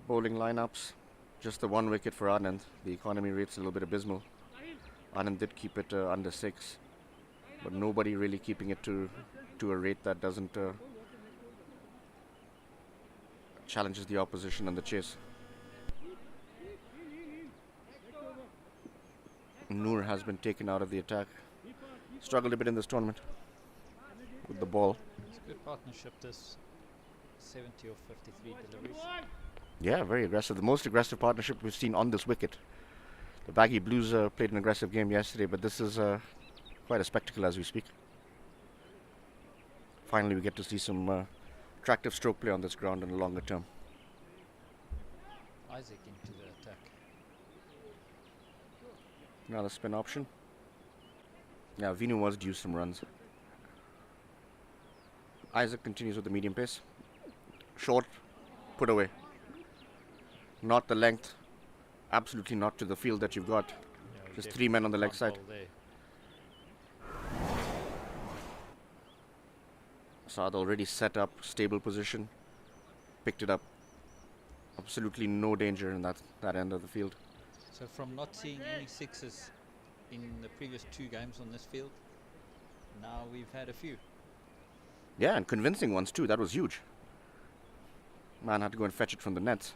[SPEAKER 3] Bowling lineups. Just the 1 wicket for Anand. The economy rate's a little bit abysmal. Anand did keep it under 6. But nobody really keeping it to a rate that doesn't challenges the opposition and the chase. Noor has been taken out of the attack. Struggled a bit in this tournament with the ball.
[SPEAKER 1] It's a good partnership, this 70 or 53 deliveries.
[SPEAKER 3] Yeah, very aggressive. The most aggressive partnership we've seen on this wicket. The Baggy Blues played an aggressive game yesterday, but this is quite a spectacle as we speak. Finally, we get to see some attractive stroke play on this ground in the longer term.
[SPEAKER 1] Isaac into the attack.
[SPEAKER 3] Another spin option. Yeah, Vinu was due some runs. Isaac continues with the medium pace. Short, put away. Not the length. Absolutely not to the field that you've got.
[SPEAKER 1] Yeah,
[SPEAKER 3] Just 3 men on the leg
[SPEAKER 1] can't
[SPEAKER 3] side.
[SPEAKER 1] bowl there.
[SPEAKER 3] Saad already set up, stable position. Picked it up. Absolutely no danger in that end of the field.
[SPEAKER 1] So from not seeing any sixes in the previous 2 games on this field, now we've had a few.
[SPEAKER 3] Yeah, and convincing ones too. That was huge. Man had to go and fetch it from the nets.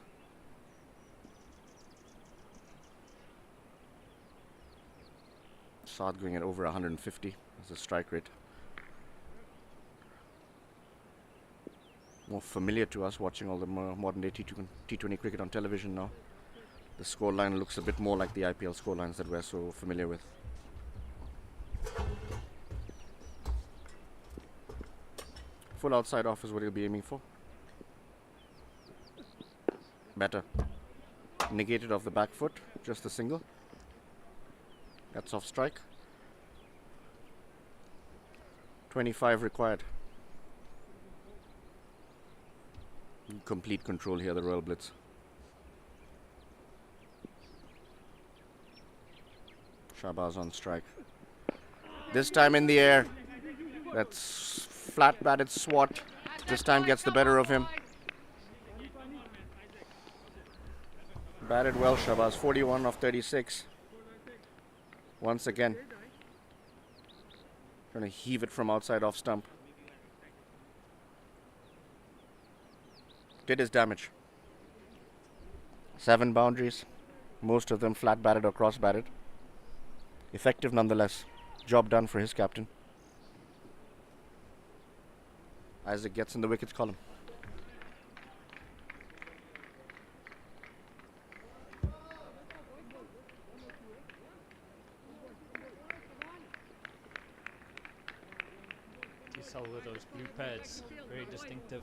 [SPEAKER 3] Saad going at over 150 as a strike rate. More familiar to us watching all the modern day T20 cricket on television now. The scoreline looks a bit more like the IPL scorelines that we're so familiar with. Full outside off is what he'll be aiming for. Better. Negated off the back foot, just a single. That's off strike. 25 required. Complete control here, the Royal Blitz. Shahbaz on strike. This time in the air. That's flat batted swat. This time gets the better of him. Batted well, Shahbaz. 41 of 36. Once again. Trying to heave it from outside off stump. Did his damage. 7 boundaries. Most of them flat batted or cross batted. Effective nonetheless. Job done for his captain. Isaac gets in the wickets column.
[SPEAKER 1] Tisal with those blue pads, very distinctive.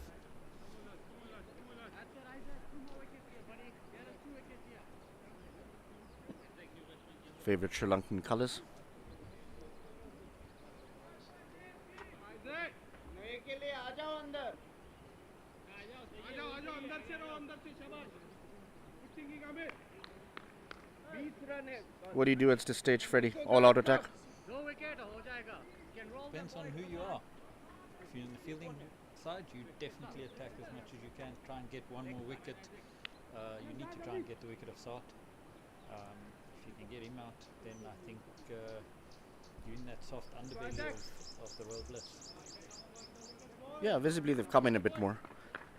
[SPEAKER 3] Favorite Sri Lankan colours. What do you do at this stage, Freddie? All out attack?
[SPEAKER 1] Depends on who you are. If you're in the fielding side, you definitely attack as much as you can. Try and get one more wicket. You need to try and get the wicket of Sart. If you can get him out, then I think you're in that soft underbelly of the Royal Blitz.
[SPEAKER 3] Yeah, visibly they've come in a bit more.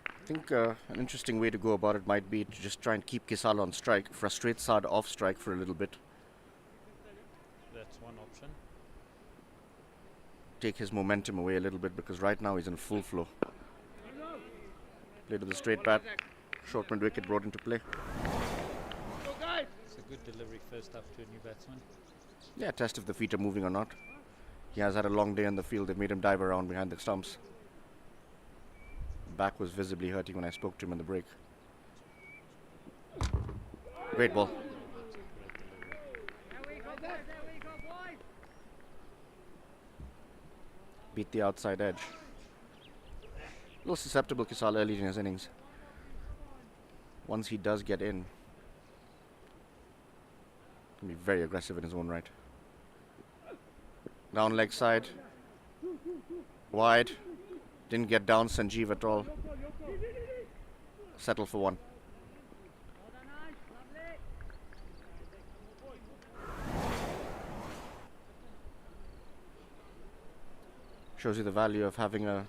[SPEAKER 3] I think an interesting way to go about it might be to just try and keep Kisal on strike, frustrate Saad off strike for a little bit.
[SPEAKER 1] That's one option.
[SPEAKER 3] Take his momentum away a little bit because right now he's in full flow. Play to the straight bat. Short mid wicket brought into play.
[SPEAKER 1] It's a good delivery first up to a new batsman.
[SPEAKER 3] Yeah, test if the feet are moving or not. He has had a long day on the field. They've made him dive around behind the stumps. Back was visibly hurting when I spoke to him in the break. Great ball. Beat the outside edge. A little susceptible Kisal early in his innings. Once he does get in, he can be very aggressive in his own right. Down leg side. Wide. Didn't get down Sanjeev at all. Settle for one. Shows you the value of having a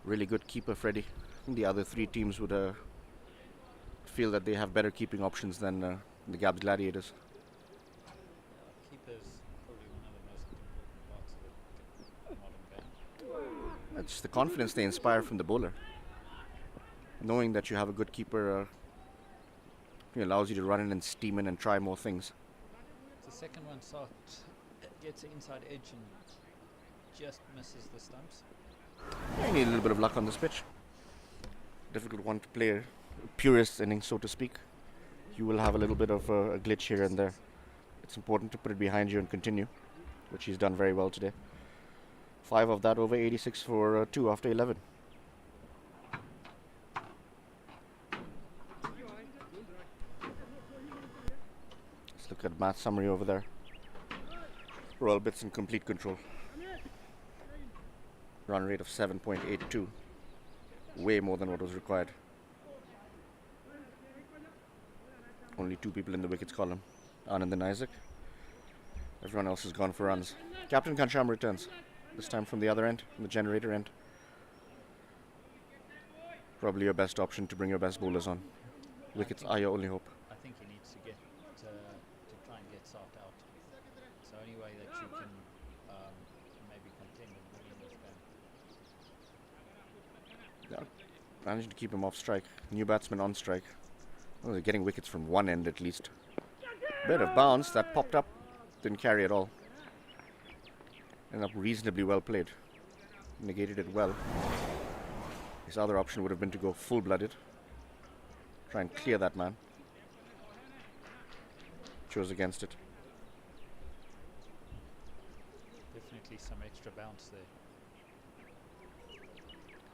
[SPEAKER 3] really good keeper, Freddie. I think the other 3 teams would feel that they have better keeping options than the Gabs Gladiators.
[SPEAKER 1] Keeper's probably one of the most important parts of the modern game.
[SPEAKER 3] That's the confidence they inspire from the bowler. Knowing that you have a good keeper allows you to run in and steam in and try more things.
[SPEAKER 1] The second one, Sart gets the inside edge and just misses the stumps.
[SPEAKER 3] Yeah, you need a little bit of luck on this pitch. Difficult one to play, a purist inning, so to speak. You will have a little bit of a glitch here and there. It's important to put it behind you and continue, which he's done very well today. 5 of that over 86 for 2 after 11. Let's look at match summary over there. Royal Blitz in complete control. Run rate of 7.82. Way more than what was required. Only 2 people in the wickets column. Anand and Isaac. Everyone else has gone for runs. Captain Kancham returns. This time from the other end, from the generator end. Probably your best option to bring your best bowlers on. Wickets are your only hope.
[SPEAKER 1] I think he needs to get to try and get Sart out. It's the only way that you can maybe contend and win this game.
[SPEAKER 3] Yeah. Managing to keep him off strike. New batsman on strike. Well, they're getting wickets from one end at least. Bit of bounce that popped up. Didn't carry at all. Ended up reasonably well played. Negated it well. His other option would have been to go full-blooded. Try and clear that man. Chose against it.
[SPEAKER 1] Definitely some extra bounce there.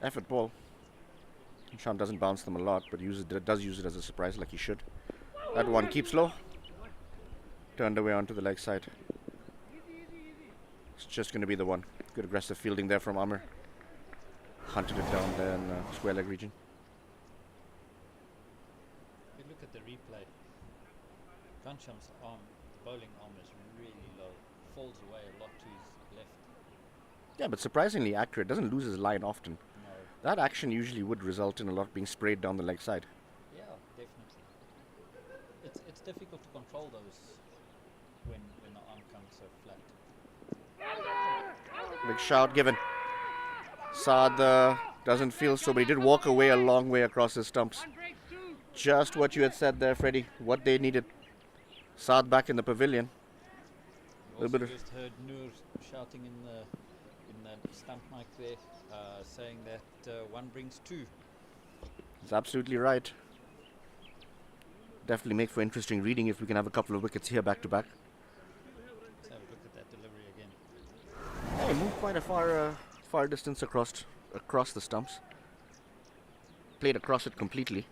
[SPEAKER 3] Effort ball. Sean doesn't bounce them a lot, but does use it as a surprise like he should. That one keeps low. Turned away onto the leg side. It's just going to be the one. Good aggressive fielding there from Amir. Hunted it down there in square leg region.
[SPEAKER 1] If you look at the replay, Ghanshyam's arm, bowling arm is really low. Falls away a lot to his left.
[SPEAKER 3] Yeah, but surprisingly accurate. Doesn't lose his line often.
[SPEAKER 1] No.
[SPEAKER 3] That action usually would result in a lot being sprayed down the leg side.
[SPEAKER 1] Yeah, definitely. It's difficult to control those when the arm comes so flat.
[SPEAKER 3] Big shout given. Saad doesn't feel so, but he did walk away a long way across his stumps. Just what you had said there, Freddie. What they needed. Saad back in the pavilion.
[SPEAKER 1] You also just heard Noor shouting in that stump mic there, saying that one brings two.
[SPEAKER 3] He's absolutely right. Definitely make for interesting reading if we can have a couple of wickets here back to back.
[SPEAKER 1] Let's have a look at that delivery again.
[SPEAKER 3] He moved quite a far distance across the stumps. Played across it completely.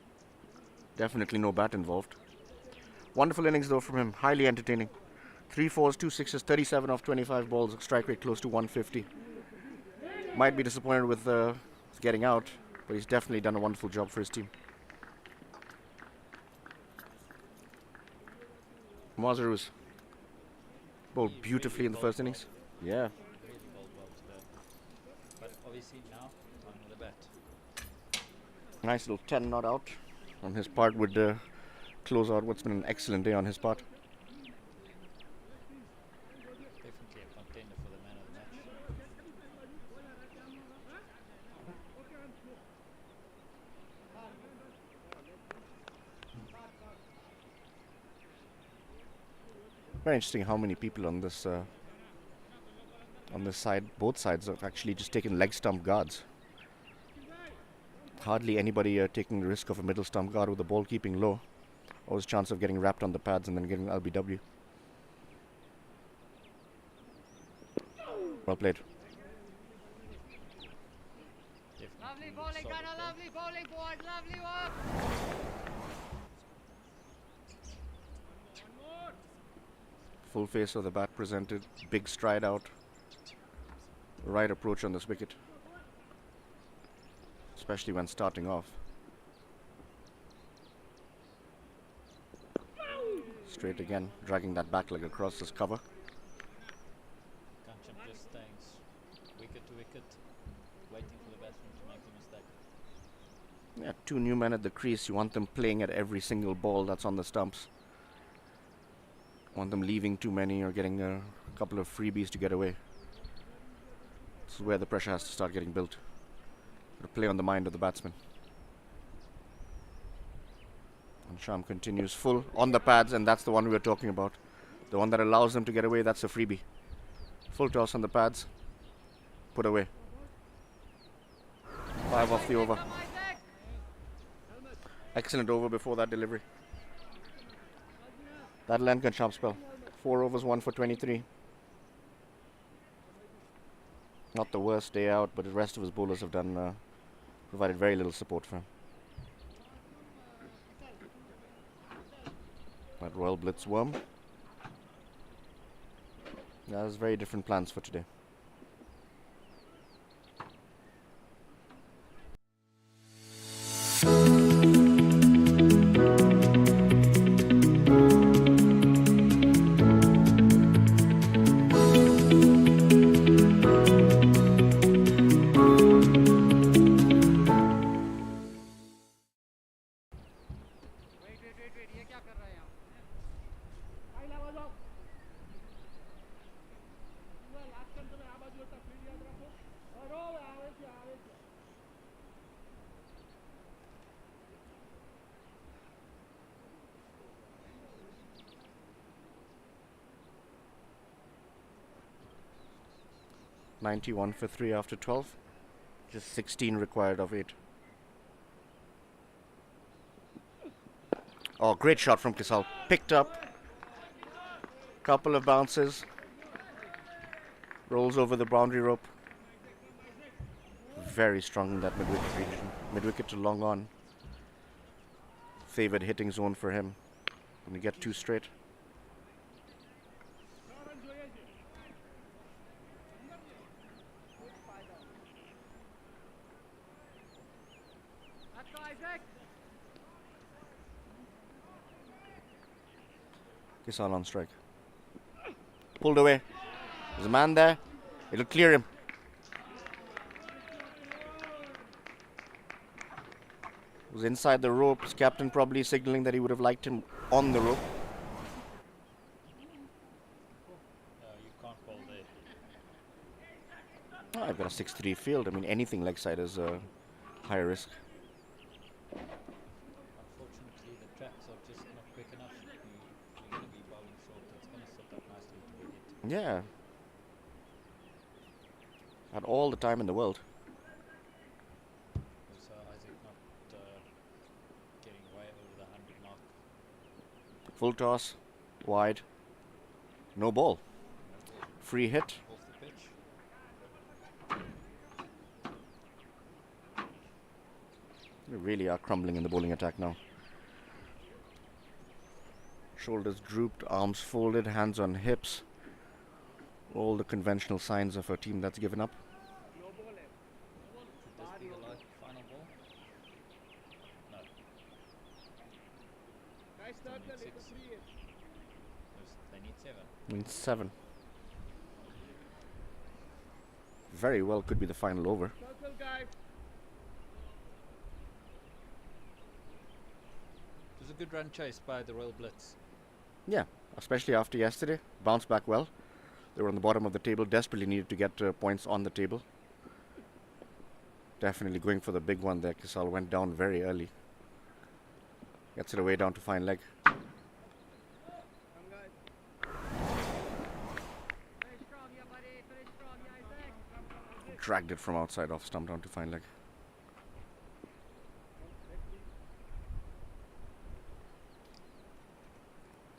[SPEAKER 3] Definitely no bat involved. Wonderful innings though from him. Highly entertaining. 3 fours, 2 sixes, 37 off 25 balls. Strike rate close to 150. Might be disappointed with getting out, but he's definitely done a wonderful job for his team. Mazaruz bowled beautifully in the first innings. Yeah.
[SPEAKER 1] Really bowled well today. But obviously now, time with the bat.
[SPEAKER 3] Nice little 10 not out on his part would close out what's been an excellent day on his part.
[SPEAKER 1] Definitely a contender for the man of the match.
[SPEAKER 3] Very interesting how many people on this side, both sides, have actually just taken leg stump guards. Hardly anybody taking the risk of a middle stump guard with the ball keeping low. Always chance of getting wrapped on the pads and then getting LBW. Well played.
[SPEAKER 6] Lovely bowling, Ghana, lovely bowling, boys, lovely work.
[SPEAKER 3] Full face of the bat presented. Big stride out. Right approach on this wicket. Especially when starting off. Straight again, dragging that back leg across his cover.
[SPEAKER 1] Ghanshyam just staying wicket to wicket, waiting for the batsman to make the mistake.
[SPEAKER 3] Yeah, 2 new men at the crease. You want them playing at every single ball that's on the stumps. Want them leaving too many or getting a couple of freebies to get away. This is where the pressure has to start getting built. To play on the mind of the batsman. And Sham continues full on the pads, and that's the one we were talking about. The one that allows them to get away, that's a freebie. Full toss on the pads. Put away. 5 off the over. Excellent over before that delivery. That'll end Ghanshyam's spell. 4 overs, 1 for 23. Not the worst day out, but the rest of his bowlers have done provided very little support for him. That Royal Blitz worm. Has very different plans for today. .91 for 3 after 12. Just 16 required of 8. Oh, great shot from Kisal. Picked up. Couple of bounces. Rolls over the boundary rope. very strong in that mid-wicket region. Mid-wicket to long on. Favored hitting zone for him. Gonna get 2 straight. Kisal on strike. Pulled away. There's a man there. It'll clear him. Was inside the rope. His captain probably signaling that he would have liked him on the rope.
[SPEAKER 1] You can't bowl there.
[SPEAKER 3] I've got a 6-3 field. I mean, anything leg side is high risk.
[SPEAKER 1] Unfortunately, the tracks are just not quick enough. You're going to be bowling short. It's going to set up nicely to be hit.
[SPEAKER 3] Yeah. Had all the time in the world.
[SPEAKER 1] So Isaac not getting way over the 100 mark.
[SPEAKER 3] Full toss. Wide. No ball. Free hit.
[SPEAKER 1] Off the pitch.
[SPEAKER 3] They really are crumbling in the bowling attack now. Shoulders drooped, arms folded, hands on hips. All the conventional signs of a team that's given up.
[SPEAKER 1] Could this be the final ball? No. Still need 6. They need 7.
[SPEAKER 3] Means 7. Very well could be the final over.
[SPEAKER 1] It was a good run chase by the Royal Blitz.
[SPEAKER 3] Yeah, especially after yesterday. Bounced back well. They were on the bottom of the table, desperately needed to get points on the table. Definitely going for the big one there. Kisal went down very early. Gets it away down to fine leg. Dragged it from outside off stump down to fine leg.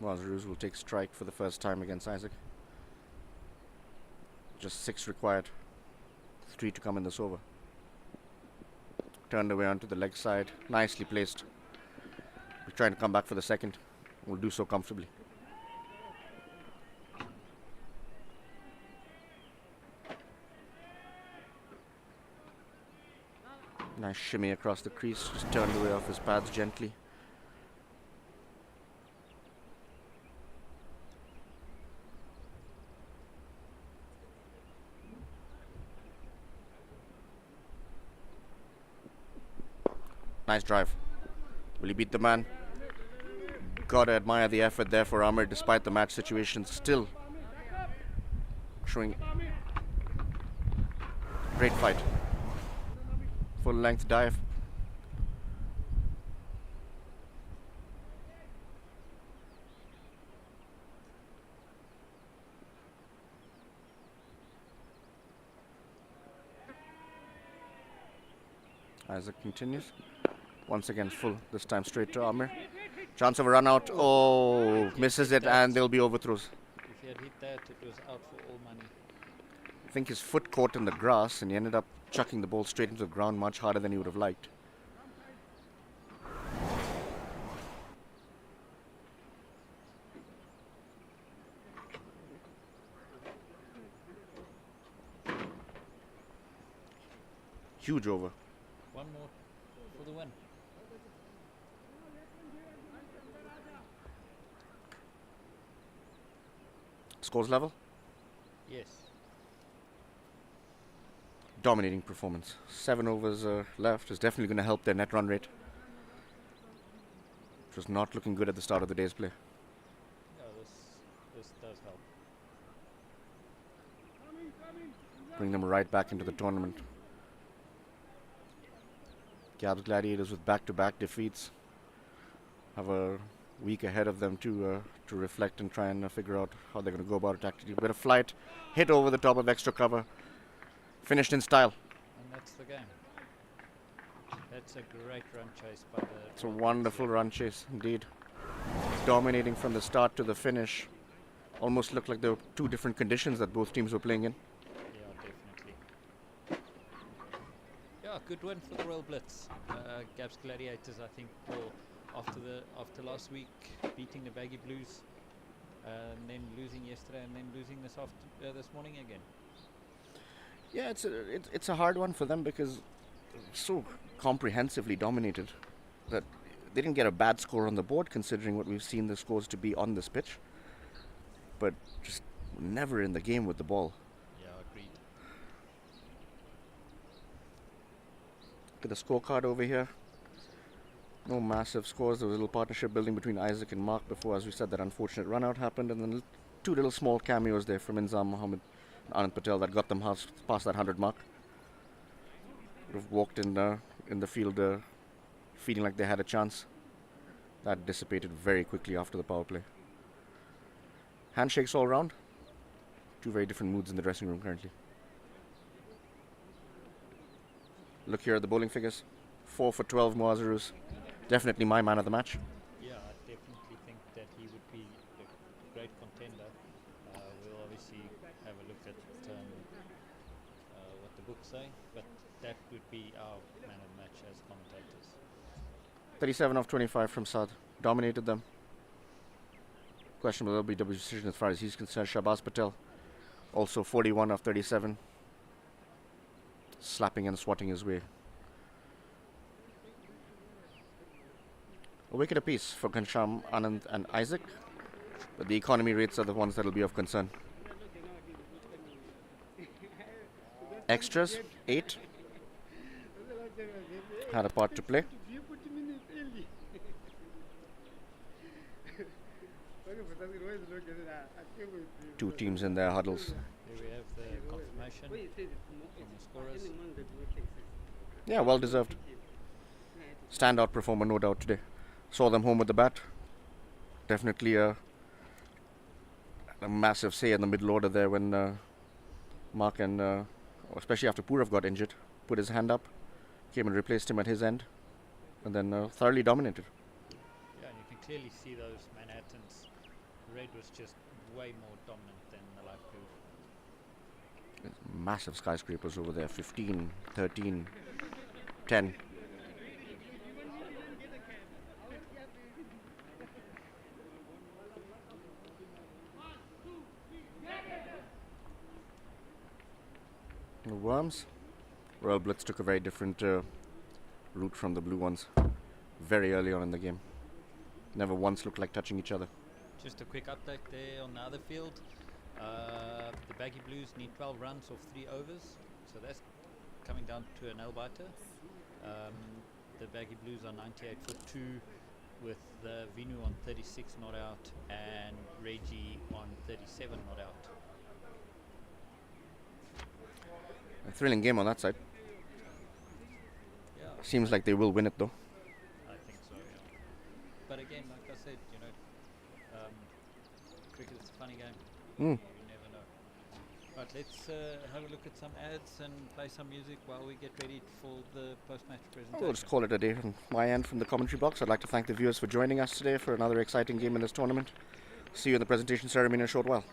[SPEAKER 3] Wazirus will take strike for the first time against Isaac. Just 6 required. 3 to come in this over. Turned away onto the leg side. Nicely placed. We're trying to come back for the second. We'll do so comfortably. Nice shimmy across the crease. Just turned away off his pads gently. Nice drive. Will he beat the man? Gotta admire the effort there for Amir despite the match situation. Still showing great fight. Full length dive. Isaac continues. Once again full, this time straight to Amir. Chance of a run out. Oh, misses it and there'll be overthrows.
[SPEAKER 1] If he had hit that, it was out for all money.
[SPEAKER 3] I think his foot caught in the grass and he ended up chucking the ball straight into the ground much harder than he would have liked. Huge over.
[SPEAKER 1] One more for the win.
[SPEAKER 3] Scores level?
[SPEAKER 1] Yes.
[SPEAKER 3] Dominating performance. 7 overs left is definitely going to help their net run rate. Which was not looking good at the start of the day's play.
[SPEAKER 1] Yeah, this does help.
[SPEAKER 3] Bring them right back into the tournament. Gabs Gladiators with back-to-back defeats have a week ahead of them to reflect and try and figure out how they're going to go about it tactically. Bit of flight, hit over the top of extra cover, finished in style.
[SPEAKER 1] And that's the game. That's a great run chase by the...
[SPEAKER 3] It's a wonderful run chase, indeed. Dominating from the start to the finish. Almost looked like there were 2 different conditions that both teams were playing in.
[SPEAKER 1] Yeah, definitely. good win for the Royal Blitz. Gabs Gladiators, I think, will after last week beating the Baggy Blues, and then losing yesterday, and then losing this morning again.
[SPEAKER 3] Yeah, it's a hard one for them because so comprehensively dominated that they didn't get a bad score on the board considering what we've seen the scores to be on this pitch, but just never in the game with the ball.
[SPEAKER 1] Yeah, agreed.
[SPEAKER 3] Look at the scorecard over here. No massive scores. There was a little partnership building between Isaac and Mark before, as we said, that unfortunate run out happened, and then two little small cameos there from Inzam Mohammed and Anand Patel that got them past that 100 mark. Would have walked in the field feeling like they had a chance. That dissipated very quickly after the power play. Handshakes all round. Two very different moods in the dressing room currently. Look here at the bowling figures. 4 for 12 Muazzarus. Definitely my man of the match.
[SPEAKER 1] Yeah, I definitely think that he would be a great contender. We'll obviously have a look at what the books say, but that would be our man of the match as commentators.
[SPEAKER 3] 37 of 25 from Saad. Dominated them. Questionable LBW decision as far as he's concerned. Shahbaz Patel. Also 41 of 37. Slapping and swatting his way. A wicket apiece for Ghansham, Anand and Isaac. But the economy rates are the ones that will be of concern. Extras, 8. Had a part to play. Two teams in their huddles.
[SPEAKER 1] Here we have the confirmation from the scorers.
[SPEAKER 3] Yeah, well deserved. Standout performer, no doubt, today. Saw them home with the bat. Definitely a massive say in the middle order there when Mark and, especially after Purav got injured, put his hand up, came and replaced him at his end, and then thoroughly dominated.
[SPEAKER 1] Yeah, you can clearly see those Manhattans. Red was just way more dominant than the light blue.
[SPEAKER 3] There's massive skyscrapers over there, 15, 13, 10. The Worms. Royal Blitz took a very different route from the blue ones very early on in the game. Never once looked like touching each other.
[SPEAKER 1] Just a quick update there on the other field. The Baggy Blues need 12 runs off 3 overs, so that's coming down to a nail-biter. The Baggy Blues are 98 for 2, with Vinu on 36 not out and Reggie on 37 not out.
[SPEAKER 3] A thrilling game on that side.
[SPEAKER 1] Yeah,
[SPEAKER 3] Seems like they will win it though.
[SPEAKER 1] I think so, yeah. But again, like I said, cricket is a funny game. You never know. Right, let's have a look at some ads and play some music while we get ready for the post-match presentation.
[SPEAKER 3] We'll just call it a day from my end from the commentary box. I'd like to thank the viewers for joining us today for another exciting game in this tournament. See you in the presentation ceremony in a short while.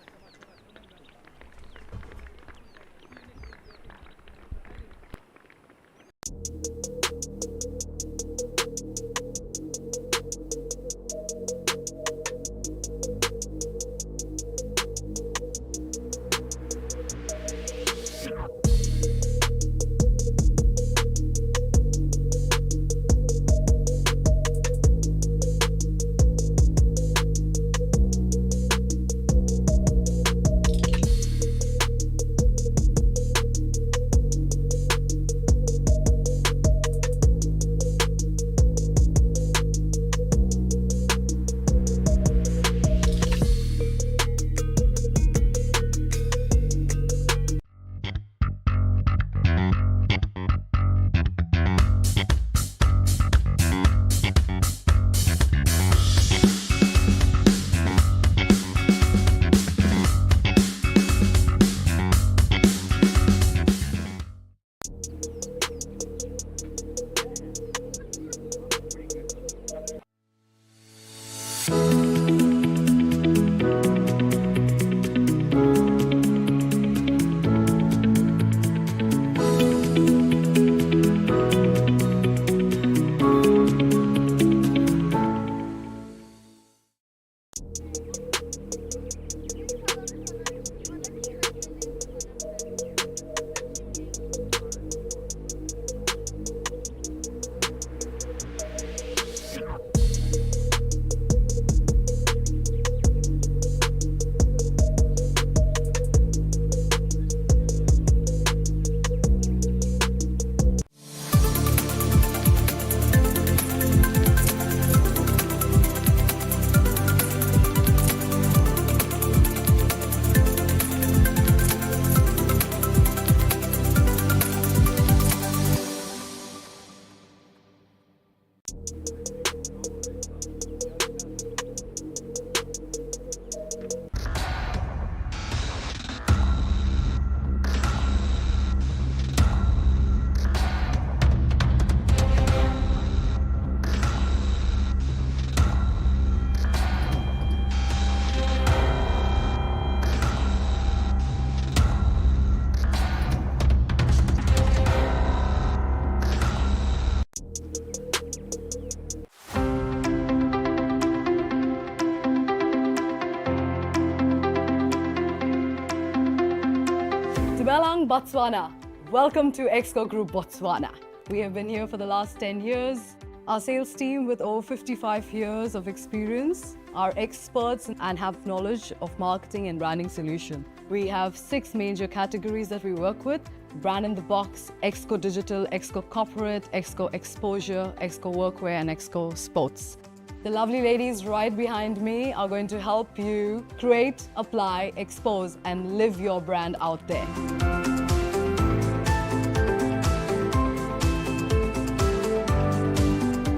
[SPEAKER 5] Dumelang, Botswana. Welcome to Exco Group Botswana. We have been here for the last 10 years. Our sales team with over 55 years of experience are experts and have knowledge of marketing and branding solution. We have 6 major categories that we work with: Brand in the Box, Exco Digital, Exco Corporate, Exco Exposure, Exco Workwear and Exco Sports. The lovely ladies right behind me are going to help you create, apply, expose and live your brand out there.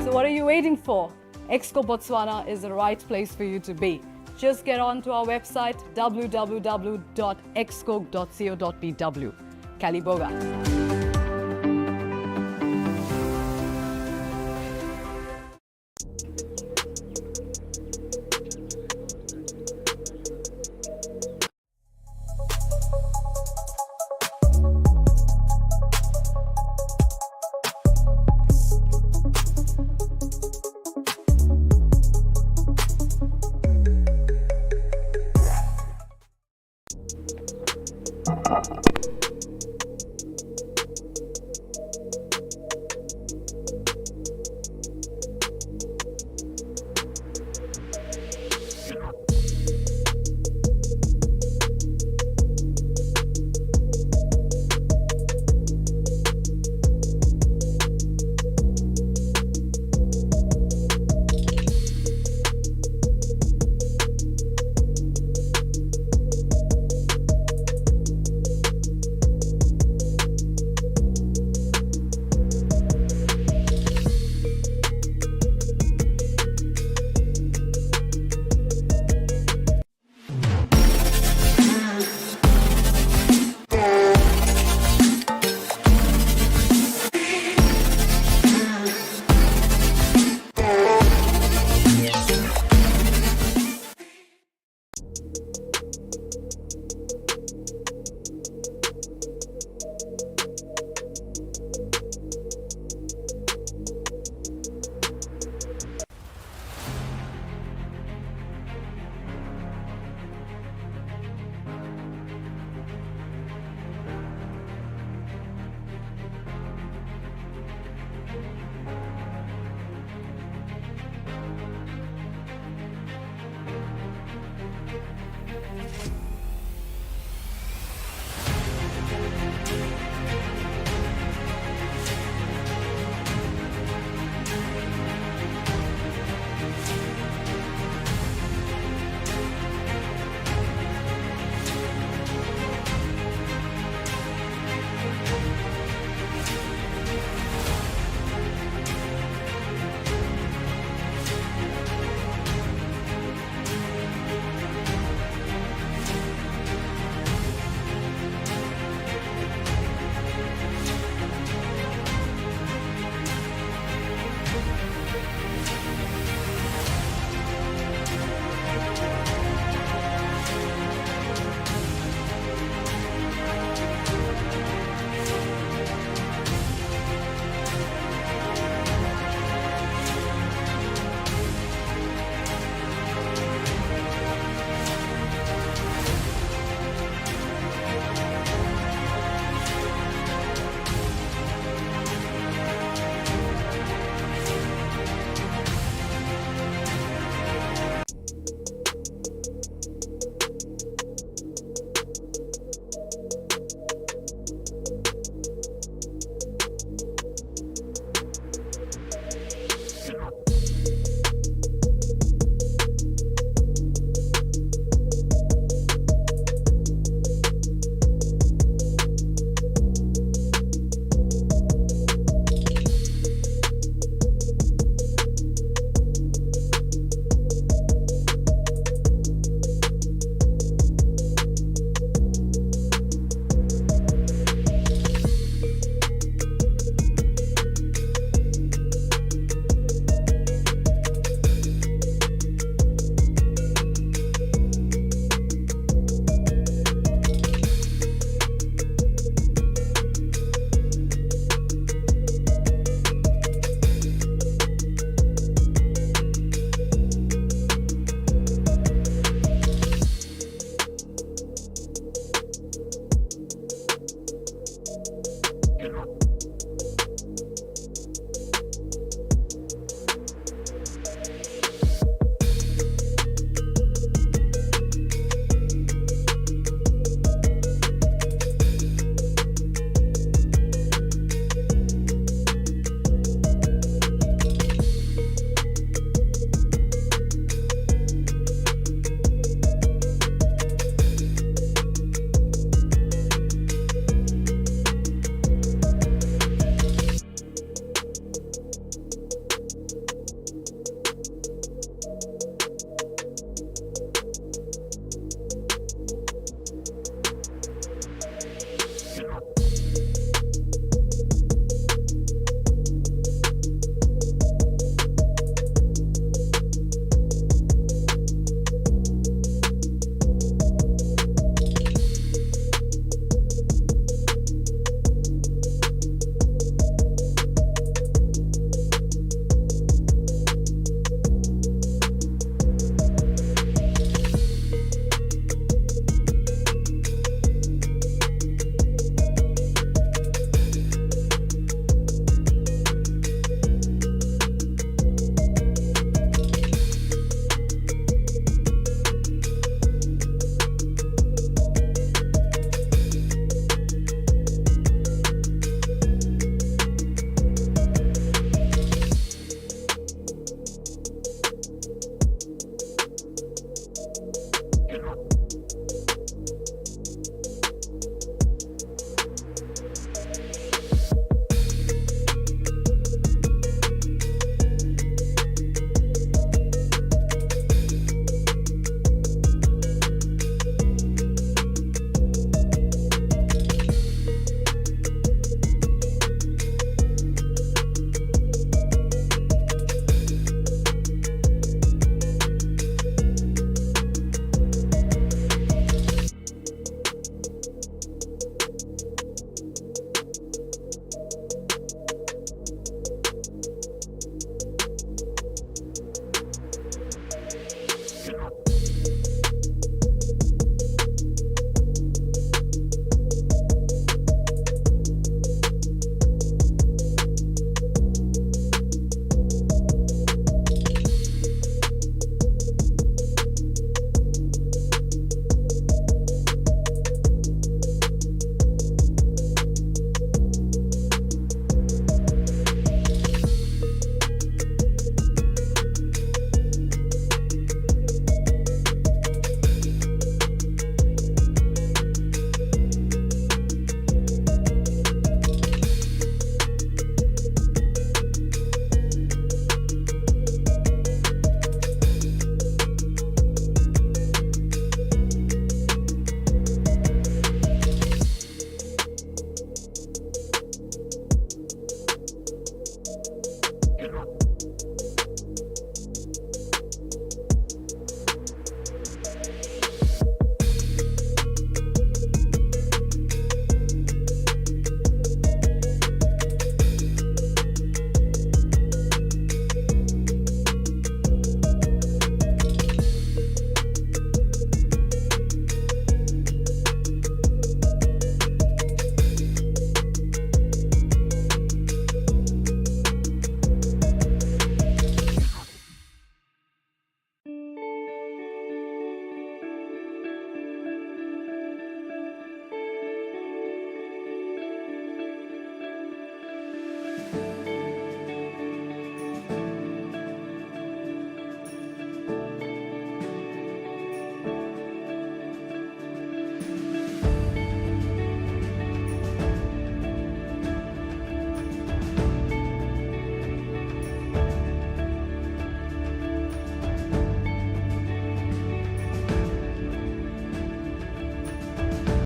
[SPEAKER 5] So what are you waiting for? Exco Botswana is the right place for you to be. Just get on to our website www.exco.co.bw. Kaliboga.
[SPEAKER 3] Thank you.